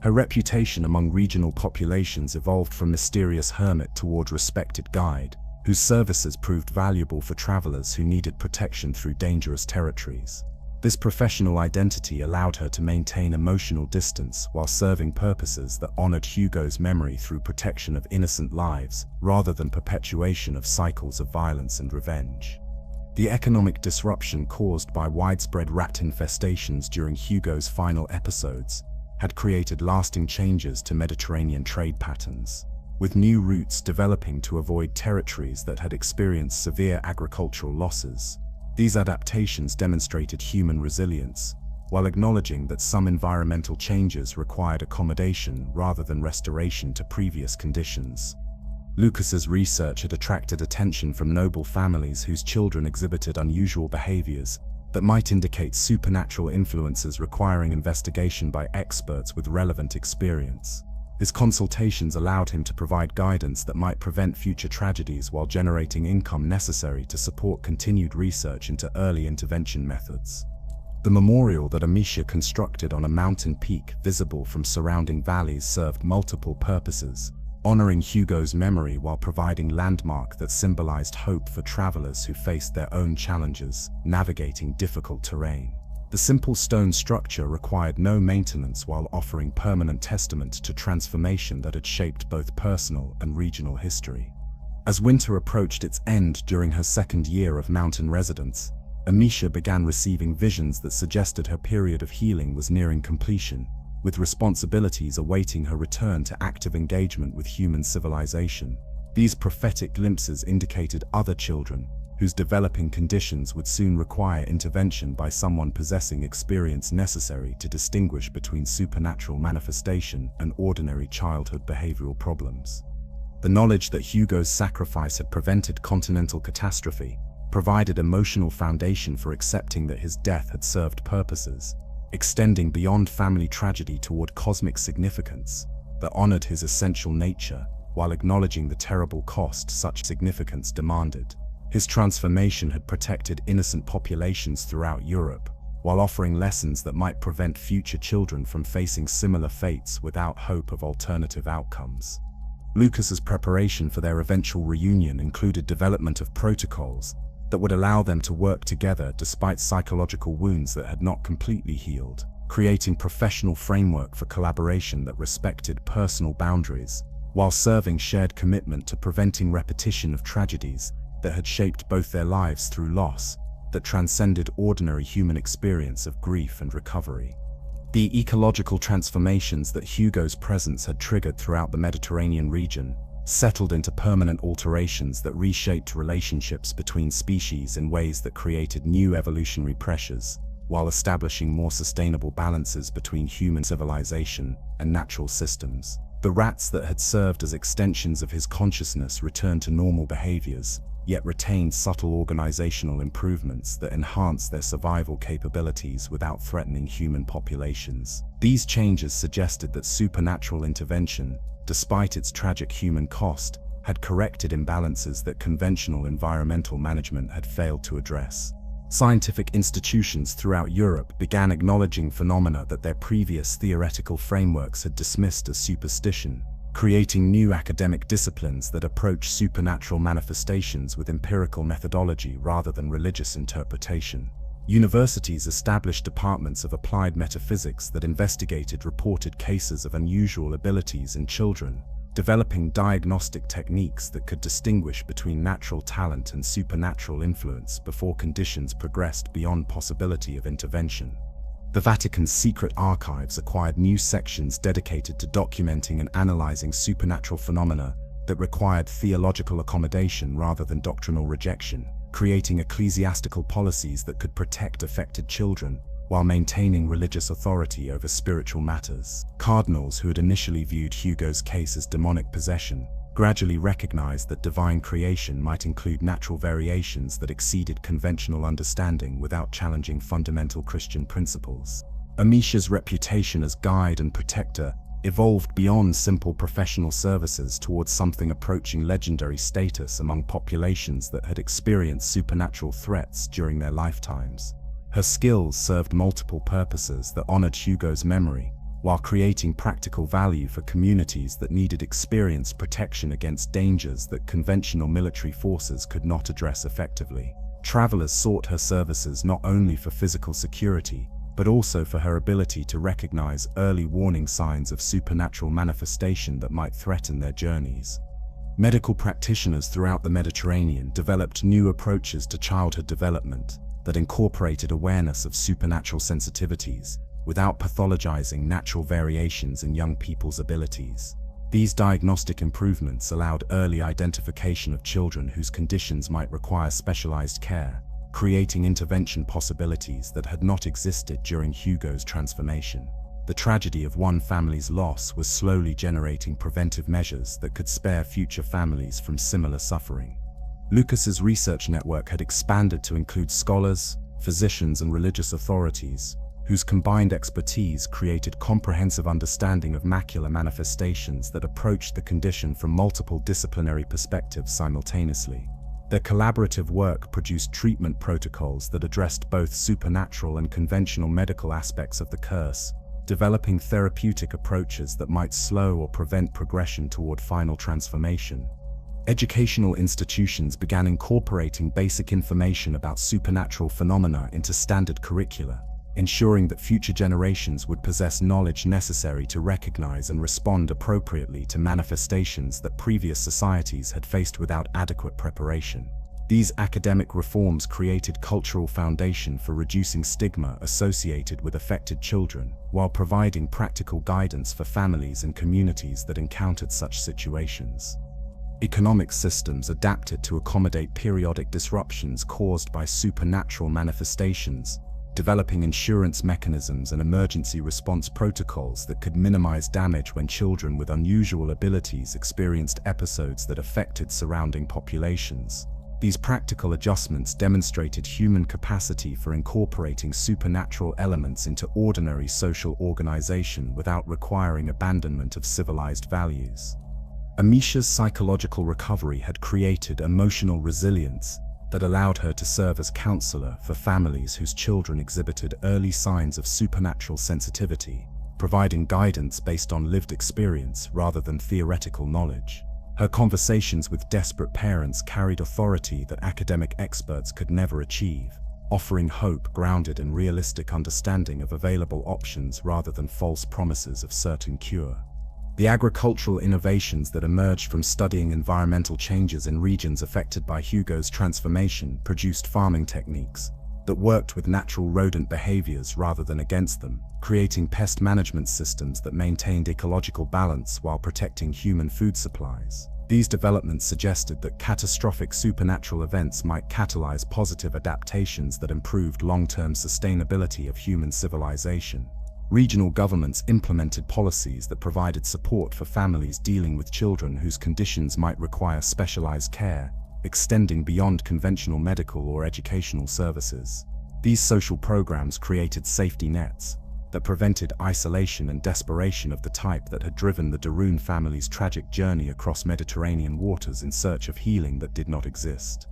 S1: Her reputation among regional populations evolved from mysterious hermit toward respected guide, whose services proved valuable for travelers who needed protection through dangerous territories. This professional identity allowed her to maintain emotional distance while serving purposes that honored Hugo's memory through protection of innocent lives, rather than perpetuation of cycles of violence and revenge. The economic disruption caused by widespread rat infestations during Hugo's final episodes had created lasting changes to Mediterranean trade patterns, with new routes developing to avoid territories that had experienced severe agricultural losses. These adaptations demonstrated human resilience, while acknowledging that some environmental changes required accommodation rather than restoration to previous conditions. Lucas's research had attracted attention from noble families whose children exhibited unusual behaviors that might indicate supernatural influences requiring investigation by experts with relevant experience. His consultations allowed him to provide guidance that might prevent future tragedies while generating income necessary to support continued research into early intervention methods. The memorial that Amicia constructed on a mountain peak visible from surrounding valleys served multiple purposes, honoring Hugo's memory while providing landmark that symbolized hope for travelers who faced their own challenges, navigating difficult terrain. The simple stone structure required no maintenance while offering permanent testament to transformation that had shaped both personal and regional history. As winter approached its end during her second year of mountain residence, Amicia began receiving visions that suggested her period of healing was nearing completion, with responsibilities awaiting her return to active engagement with human civilization. These prophetic glimpses indicated other children, whose developing conditions would soon require intervention by someone possessing experience necessary to distinguish between supernatural manifestation and ordinary childhood behavioral problems. The knowledge that Hugo's sacrifice had prevented continental catastrophe provided emotional foundation for accepting that his death had served purposes, extending beyond family tragedy toward cosmic significance, that honored his essential nature while acknowledging the terrible cost such significance demanded. His transformation had protected innocent populations throughout Europe, while offering lessons that might prevent future children from facing similar fates without hope of alternative outcomes. Lucas's preparation for their eventual reunion included development of protocols that would allow them to work together despite psychological wounds that had not completely healed, creating professional framework for collaboration that respected personal boundaries, while serving shared commitment to preventing repetition of tragedies that had shaped both their lives through loss that transcended ordinary human experience of grief and recovery. The ecological transformations that Hugo's presence had triggered throughout the Mediterranean region settled into permanent alterations that reshaped relationships between species in ways that created new evolutionary pressures, while establishing more sustainable balances between human civilization and natural systems. The rats that had served as extensions of his consciousness returned to normal behaviors, yet retained subtle organizational improvements that enhanced their survival capabilities without threatening human populations. These changes suggested that supernatural intervention, despite its tragic human cost, had corrected imbalances that conventional environmental management had failed to address. Scientific institutions throughout Europe began acknowledging phenomena that their previous theoretical frameworks had dismissed as superstition, creating new academic disciplines that approach supernatural manifestations with empirical methodology rather than religious interpretation. Universities established departments of applied metaphysics that investigated reported cases of unusual abilities in children, developing diagnostic techniques that could distinguish between natural talent and supernatural influence before conditions progressed beyond possibility of intervention. The Vatican's secret archives acquired new sections dedicated to documenting and analyzing supernatural phenomena that required theological accommodation rather than doctrinal rejection, creating ecclesiastical policies that could protect affected children while maintaining religious authority over spiritual matters. Cardinals who had initially viewed Hugo's case as demonic possession gradually recognized that divine creation might include natural variations that exceeded conventional understanding without challenging fundamental Christian principles. Amicia's reputation as guide and protector evolved beyond simple professional services towards something approaching legendary status among populations that had experienced supernatural threats during their lifetimes. Her skills served multiple purposes that honored Hugo's memory, while creating practical value for communities that needed experienced protection against dangers that conventional military forces could not address effectively. Travelers sought her services not only for physical security, but also for her ability to recognize early warning signs of supernatural manifestation that might threaten their journeys. Medical practitioners throughout the Mediterranean developed new approaches to childhood development that incorporated awareness of supernatural sensitivities without pathologizing natural variations in young people's abilities. These diagnostic improvements allowed early identification of children whose conditions might require specialized care, creating intervention possibilities that had not existed during Hugo's transformation. The tragedy of one family's loss was slowly generating preventive measures that could spare future families from similar suffering. Lucas's research network had expanded to include scholars, physicians, and religious authorities, whose combined expertise created comprehensive understanding of macular manifestations that approached the condition from multiple disciplinary perspectives simultaneously. Their collaborative work produced treatment protocols that addressed both supernatural and conventional medical aspects of the curse, developing therapeutic approaches that might slow or prevent progression toward final transformation. Educational institutions began incorporating basic information about supernatural phenomena into standard curricula, ensuring that future generations would possess knowledge necessary to recognize and respond appropriately to manifestations that previous societies had faced without adequate preparation. These academic reforms created cultural foundation for reducing stigma associated with affected children, while providing practical guidance for families and communities that encountered such situations. Economic systems adapted to accommodate periodic disruptions caused by supernatural manifestations, developing insurance mechanisms and emergency response protocols that could minimize damage when children with unusual abilities experienced episodes that affected surrounding populations. These practical adjustments demonstrated human capacity for incorporating supernatural elements into ordinary social organization without requiring abandonment of civilized values. Amicia's psychological recovery had created emotional resilience that allowed her to serve as counselor for families whose children exhibited early signs of supernatural sensitivity, providing guidance based on lived experience rather than theoretical knowledge. Her conversations with desperate parents carried authority that academic experts could never achieve, offering hope grounded in realistic understanding of available options rather than false promises of certain cure. The agricultural innovations that emerged from studying environmental changes in regions affected by Hugo's transformation produced farming techniques that worked with natural rodent behaviors rather than against them, creating pest management systems that maintained ecological balance while protecting human food supplies. These developments suggested that catastrophic supernatural events might catalyze positive adaptations that improved long-term sustainability of human civilization. Regional governments implemented policies that provided support for families dealing with children whose conditions might require specialized care, extending beyond conventional medical or educational services. These social programs created safety nets that prevented isolation and desperation of the type that had driven the Rune family's tragic journey across Mediterranean waters in search of healing that did not exist.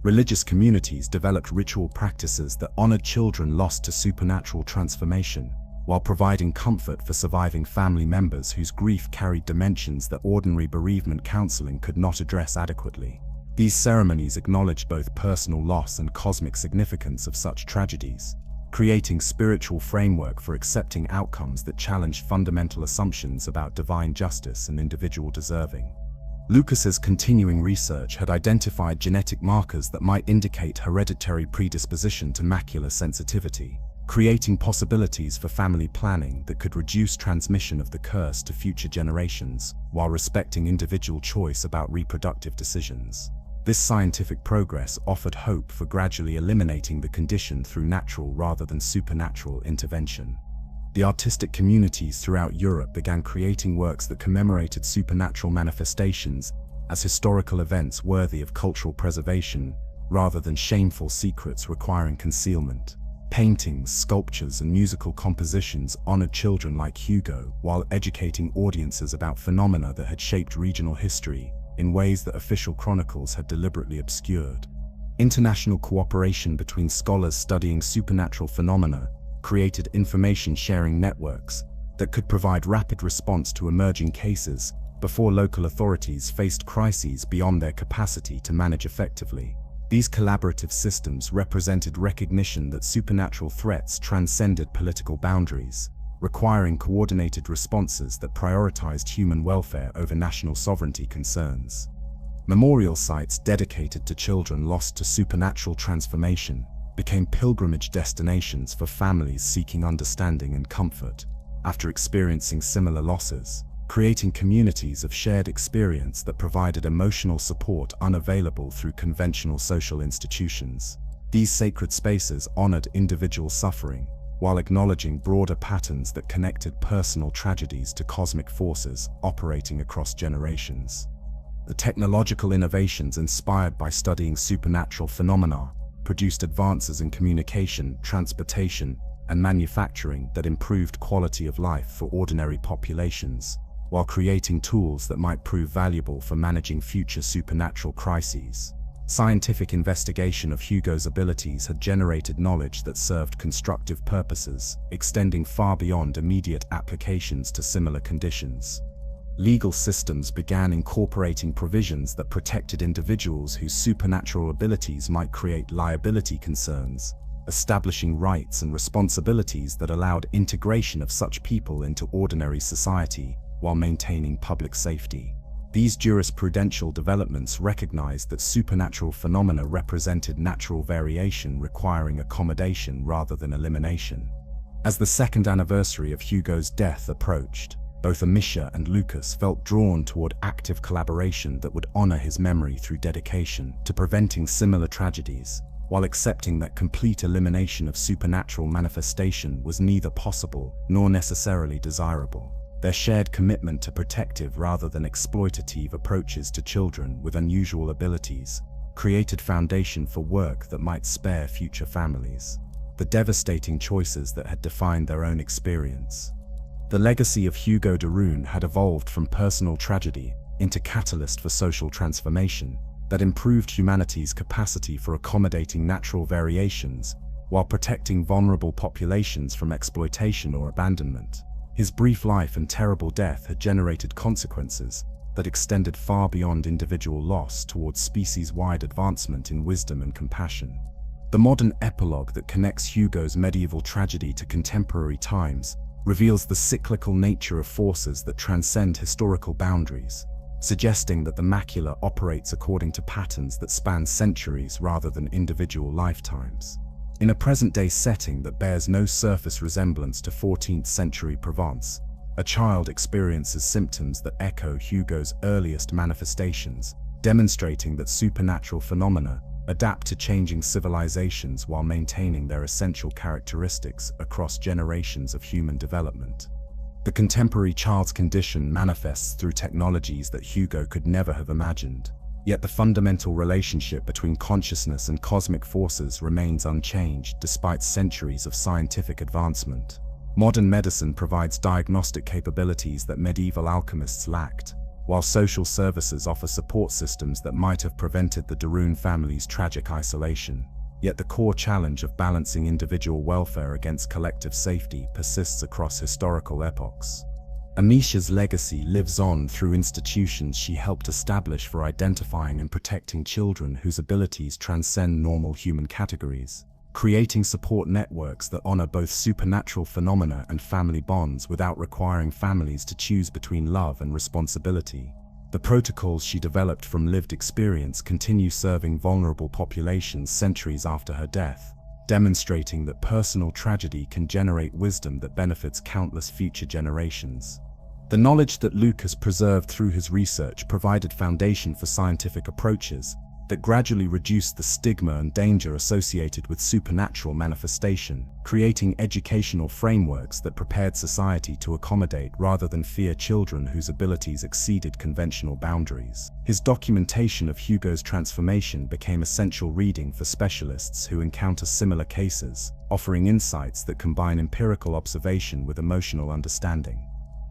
S1: Religious communities developed ritual practices that honored children lost to supernatural transformation, while providing comfort for surviving family members whose grief carried dimensions that ordinary bereavement counseling could not address adequately. These ceremonies acknowledged both personal loss and cosmic significance of such tragedies, creating spiritual framework for accepting outcomes that challenged fundamental assumptions about divine justice and individual deserving. Lucas's continuing research had identified genetic markers that might indicate hereditary predisposition to macular sensitivity, creating possibilities for family planning that could reduce transmission of the curse to future generations, while respecting individual choice about reproductive decisions. This scientific progress offered hope for gradually eliminating the condition through natural rather than supernatural intervention. The artistic communities throughout Europe began creating works that commemorated supernatural manifestations as historical events worthy of cultural preservation, rather than shameful secrets requiring concealment. Paintings, sculptures, and musical compositions honored children like Hugo, while educating audiences about phenomena that had shaped regional history in ways that official chronicles had deliberately obscured. International cooperation between scholars studying supernatural phenomena created information-sharing networks that could provide rapid response to emerging cases before local authorities faced crises beyond their capacity to manage effectively. These collaborative systems represented recognition that supernatural threats transcended political boundaries, requiring coordinated responses that prioritized human welfare over national sovereignty concerns. Memorial sites dedicated to children lost to supernatural transformation became pilgrimage destinations for families seeking understanding and comfort after experiencing similar losses, creating communities of shared experience that provided emotional support unavailable through conventional social institutions. These sacred spaces honored individual suffering, while acknowledging broader patterns that connected personal tragedies to cosmic forces operating across generations. The technological innovations inspired by studying supernatural phenomena produced advances in communication, transportation, and manufacturing that improved quality of life for ordinary populations, while creating tools that might prove valuable for managing future supernatural crises. Scientific investigation of Hugo's abilities had generated knowledge that served constructive purposes, extending far beyond immediate applications to similar conditions. Legal systems began incorporating provisions that protected individuals whose supernatural abilities might create liability concerns, establishing rights and responsibilities that allowed integration of such people into ordinary society while maintaining public safety. These jurisprudential developments recognized that supernatural phenomena represented natural variation requiring accommodation rather than elimination. As the second anniversary of Hugo's death approached, both Amicia and Lucas felt drawn toward active collaboration that would honor his memory through dedication to preventing similar tragedies, while accepting that complete elimination of supernatural manifestation was neither possible nor necessarily desirable. Their shared commitment to protective rather than exploitative approaches to children with unusual abilities created foundation for work that might spare future families. The devastating choices that had defined their own experience. The legacy of Hugo de Rune had evolved from personal tragedy into catalyst for social transformation that improved humanity's capacity for accommodating natural variations while protecting vulnerable populations from exploitation or abandonment. His brief life and terrible death had generated consequences that extended far beyond individual loss towards species-wide advancement in wisdom and compassion. The modern epilogue that connects Hugo's medieval tragedy to contemporary times reveals the cyclical nature of forces that transcend historical boundaries, suggesting that the macula operates according to patterns that span centuries rather than individual lifetimes. In a present-day setting that bears no surface resemblance to 14th century Provence, a child experiences symptoms that echo Hugo's earliest manifestations, demonstrating that supernatural phenomena adapt to changing civilizations while maintaining their essential characteristics across generations of human development. The contemporary child's condition manifests through technologies that Hugo could never have imagined, yet the fundamental relationship between consciousness and cosmic forces remains unchanged despite centuries of scientific advancement. Modern medicine provides diagnostic capabilities that medieval alchemists lacked, while social services offer support systems that might have prevented the de Rune family's tragic isolation. Yet the core challenge of balancing individual welfare against collective safety persists across historical epochs. Amicia's legacy lives on through institutions she helped establish for identifying and protecting children whose abilities transcend normal human categories, creating support networks that honor both supernatural phenomena and family bonds without requiring families to choose between love and responsibility. The protocols she developed from lived experience continue serving vulnerable populations centuries after her death, demonstrating that personal tragedy can generate wisdom that benefits countless future generations. The knowledge that Luke has preserved through his research provided foundation for scientific approaches that gradually reduced the stigma and danger associated with supernatural manifestation, creating educational frameworks that prepared society to accommodate rather than fear children whose abilities exceeded conventional boundaries. His documentation of Hugo's transformation became essential reading for specialists who encounter similar cases, offering insights that combine empirical observation with emotional understanding.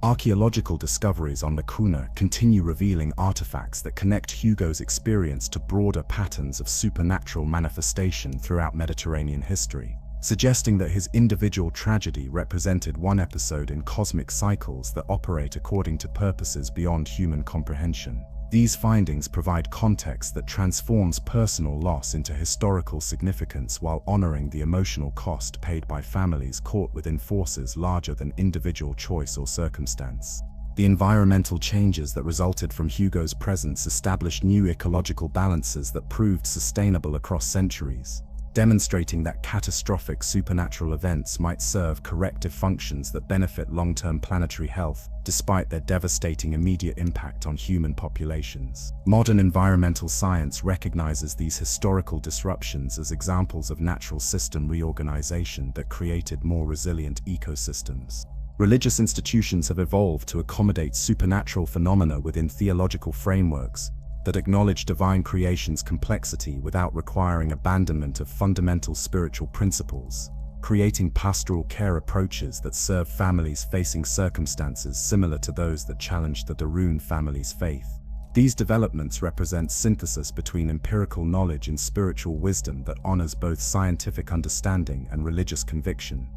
S1: Archaeological discoveries on the Cuna continue revealing artifacts that connect Hugo's experience to broader patterns of supernatural manifestation throughout Mediterranean history, suggesting that his individual tragedy represented one episode in cosmic cycles that operate according to purposes beyond human comprehension. These findings provide context that transforms personal loss into historical significance while honoring the emotional cost paid by families caught within forces larger than individual choice or circumstance. The environmental changes that resulted from Hugo's presence established new ecological balances that proved sustainable across centuries, demonstrating that catastrophic supernatural events might serve corrective functions that benefit long-term planetary health, despite their devastating immediate impact on human populations. Modern environmental science recognizes these historical disruptions as examples of natural system reorganization that created more resilient ecosystems. Religious institutions have evolved to accommodate supernatural phenomena within theological frameworks that acknowledge divine creation's complexity without requiring abandonment of fundamental spiritual principles, creating pastoral care approaches that serve families facing circumstances similar to those that challenged the de Rune family's faith. These developments represent synthesis between empirical knowledge and spiritual wisdom that honors both scientific understanding and religious conviction.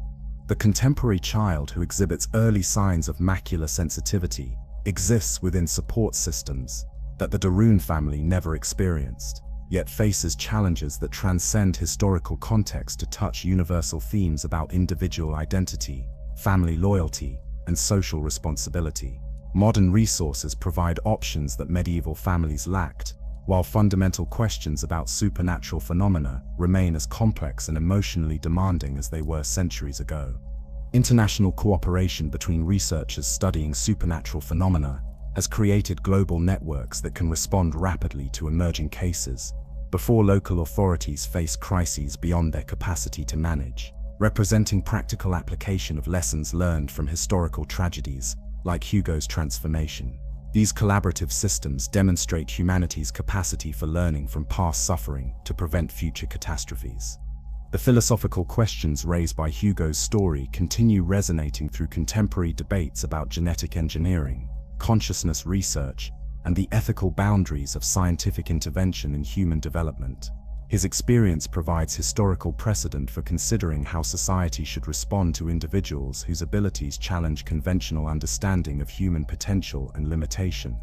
S1: The contemporary child who exhibits early signs of macular sensitivity exists within support systems that the de Rune family never experienced, yet faces challenges that transcend historical context to touch universal themes about individual identity, family loyalty, and social responsibility. Modern resources provide options that medieval families lacked, while fundamental questions about supernatural phenomena remain as complex and emotionally demanding as they were centuries ago. International cooperation between researchers studying supernatural phenomena has created global networks that can respond rapidly to emerging cases before local authorities face crises beyond their capacity to manage, representing practical application of lessons learned from historical tragedies like Hugo's transformation. These collaborative systems demonstrate humanity's capacity for learning from past suffering to prevent future catastrophes. The philosophical questions raised by Hugo's story continue resonating through contemporary debates about genetic engineering, consciousness research, and the ethical boundaries of scientific intervention in human development. His experience provides historical precedent for considering how society should respond to individuals whose abilities challenge conventional understanding of human potential and limitation.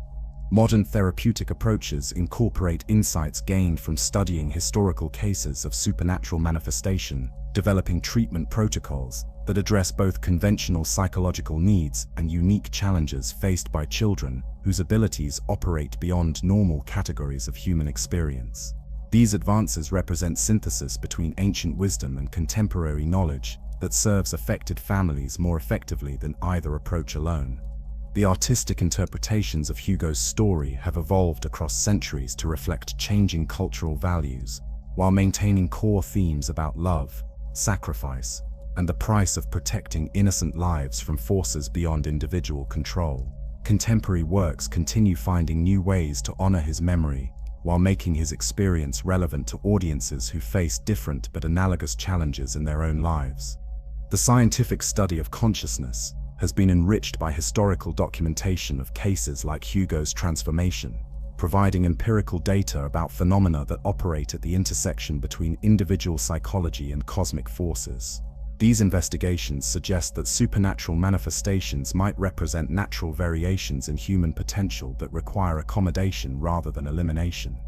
S1: Modern therapeutic approaches incorporate insights gained from studying historical cases of supernatural manifestation, developing treatment protocols that address both conventional psychological needs and unique challenges faced by children whose abilities operate beyond normal categories of human experience. These advances represent synthesis between ancient wisdom and contemporary knowledge that serves affected families more effectively than either approach alone. The artistic interpretations of Hugo's story have evolved across centuries to reflect changing cultural values, while maintaining core themes about love, sacrifice, and the price of protecting innocent lives from forces beyond individual control. Contemporary works continue finding new ways to honor his memory, while making his experience relevant to audiences who face different but analogous challenges in their own lives. The scientific study of consciousness, has been enriched by historical documentation of cases like Hugo's transformation, providing empirical data about phenomena that operate at the intersection between individual psychology and cosmic forces. These investigations suggest that supernatural manifestations might represent natural variations in human potential that require accommodation rather than elimination.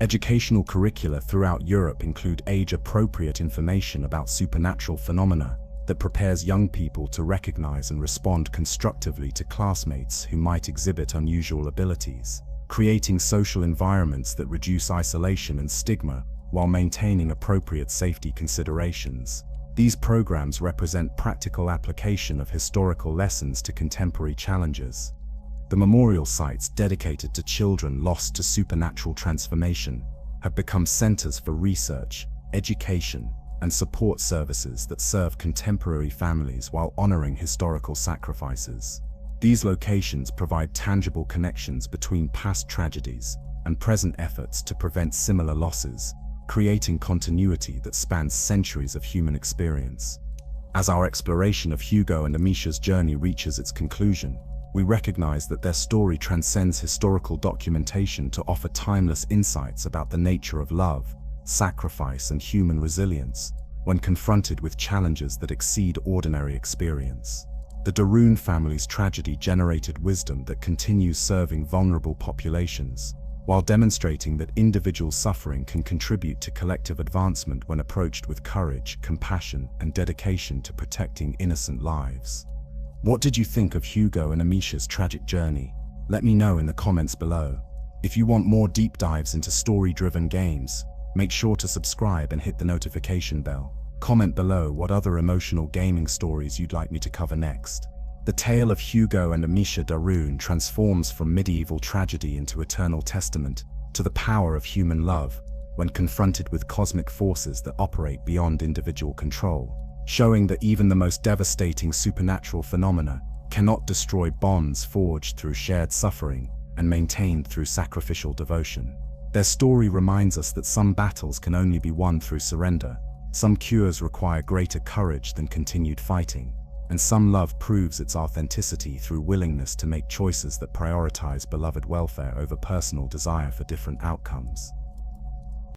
S1: Educational curricula throughout Europe include age-appropriate information about supernatural phenomena that prepares young people to recognize and respond constructively to classmates who might exhibit unusual abilities, creating social environments that reduce isolation and stigma while maintaining appropriate safety considerations. These programs represent practical application of historical lessons to contemporary challenges. The memorial sites dedicated to children lost to supernatural transformation have become centers for research, education, and support services that serve contemporary families while honoring historical sacrifices. These locations provide tangible connections between past tragedies and present efforts to prevent similar losses, creating continuity that spans centuries of human experience. As our exploration of Hugo and Amicia's journey reaches its conclusion, we recognize that their story transcends historical documentation to offer timeless insights about the nature of love, sacrifice, and human resilience when confronted with challenges that exceed ordinary experience. The de Rune family's tragedy generated wisdom that continues serving vulnerable populations, while demonstrating that individual suffering can contribute to collective advancement when approached with courage, compassion, and dedication to protecting innocent lives. What did you think of Hugo and Amicia's tragic journey? Let me know in the comments below. If you want more deep dives into story-driven games, make sure to subscribe and hit the notification bell. Comment below what other emotional gaming stories you'd like me to cover next. The tale of Hugo and Amicia de Rune transforms from medieval tragedy into eternal testament to the power of human love when confronted with cosmic forces that operate beyond individual control, showing that even the most devastating supernatural phenomena cannot destroy bonds forged through shared suffering and maintained through sacrificial devotion. Their story reminds us that some battles can only be won through surrender, some cures require greater courage than continued fighting, and some love proves its authenticity through willingness to make choices that prioritize beloved welfare over personal desire for different outcomes.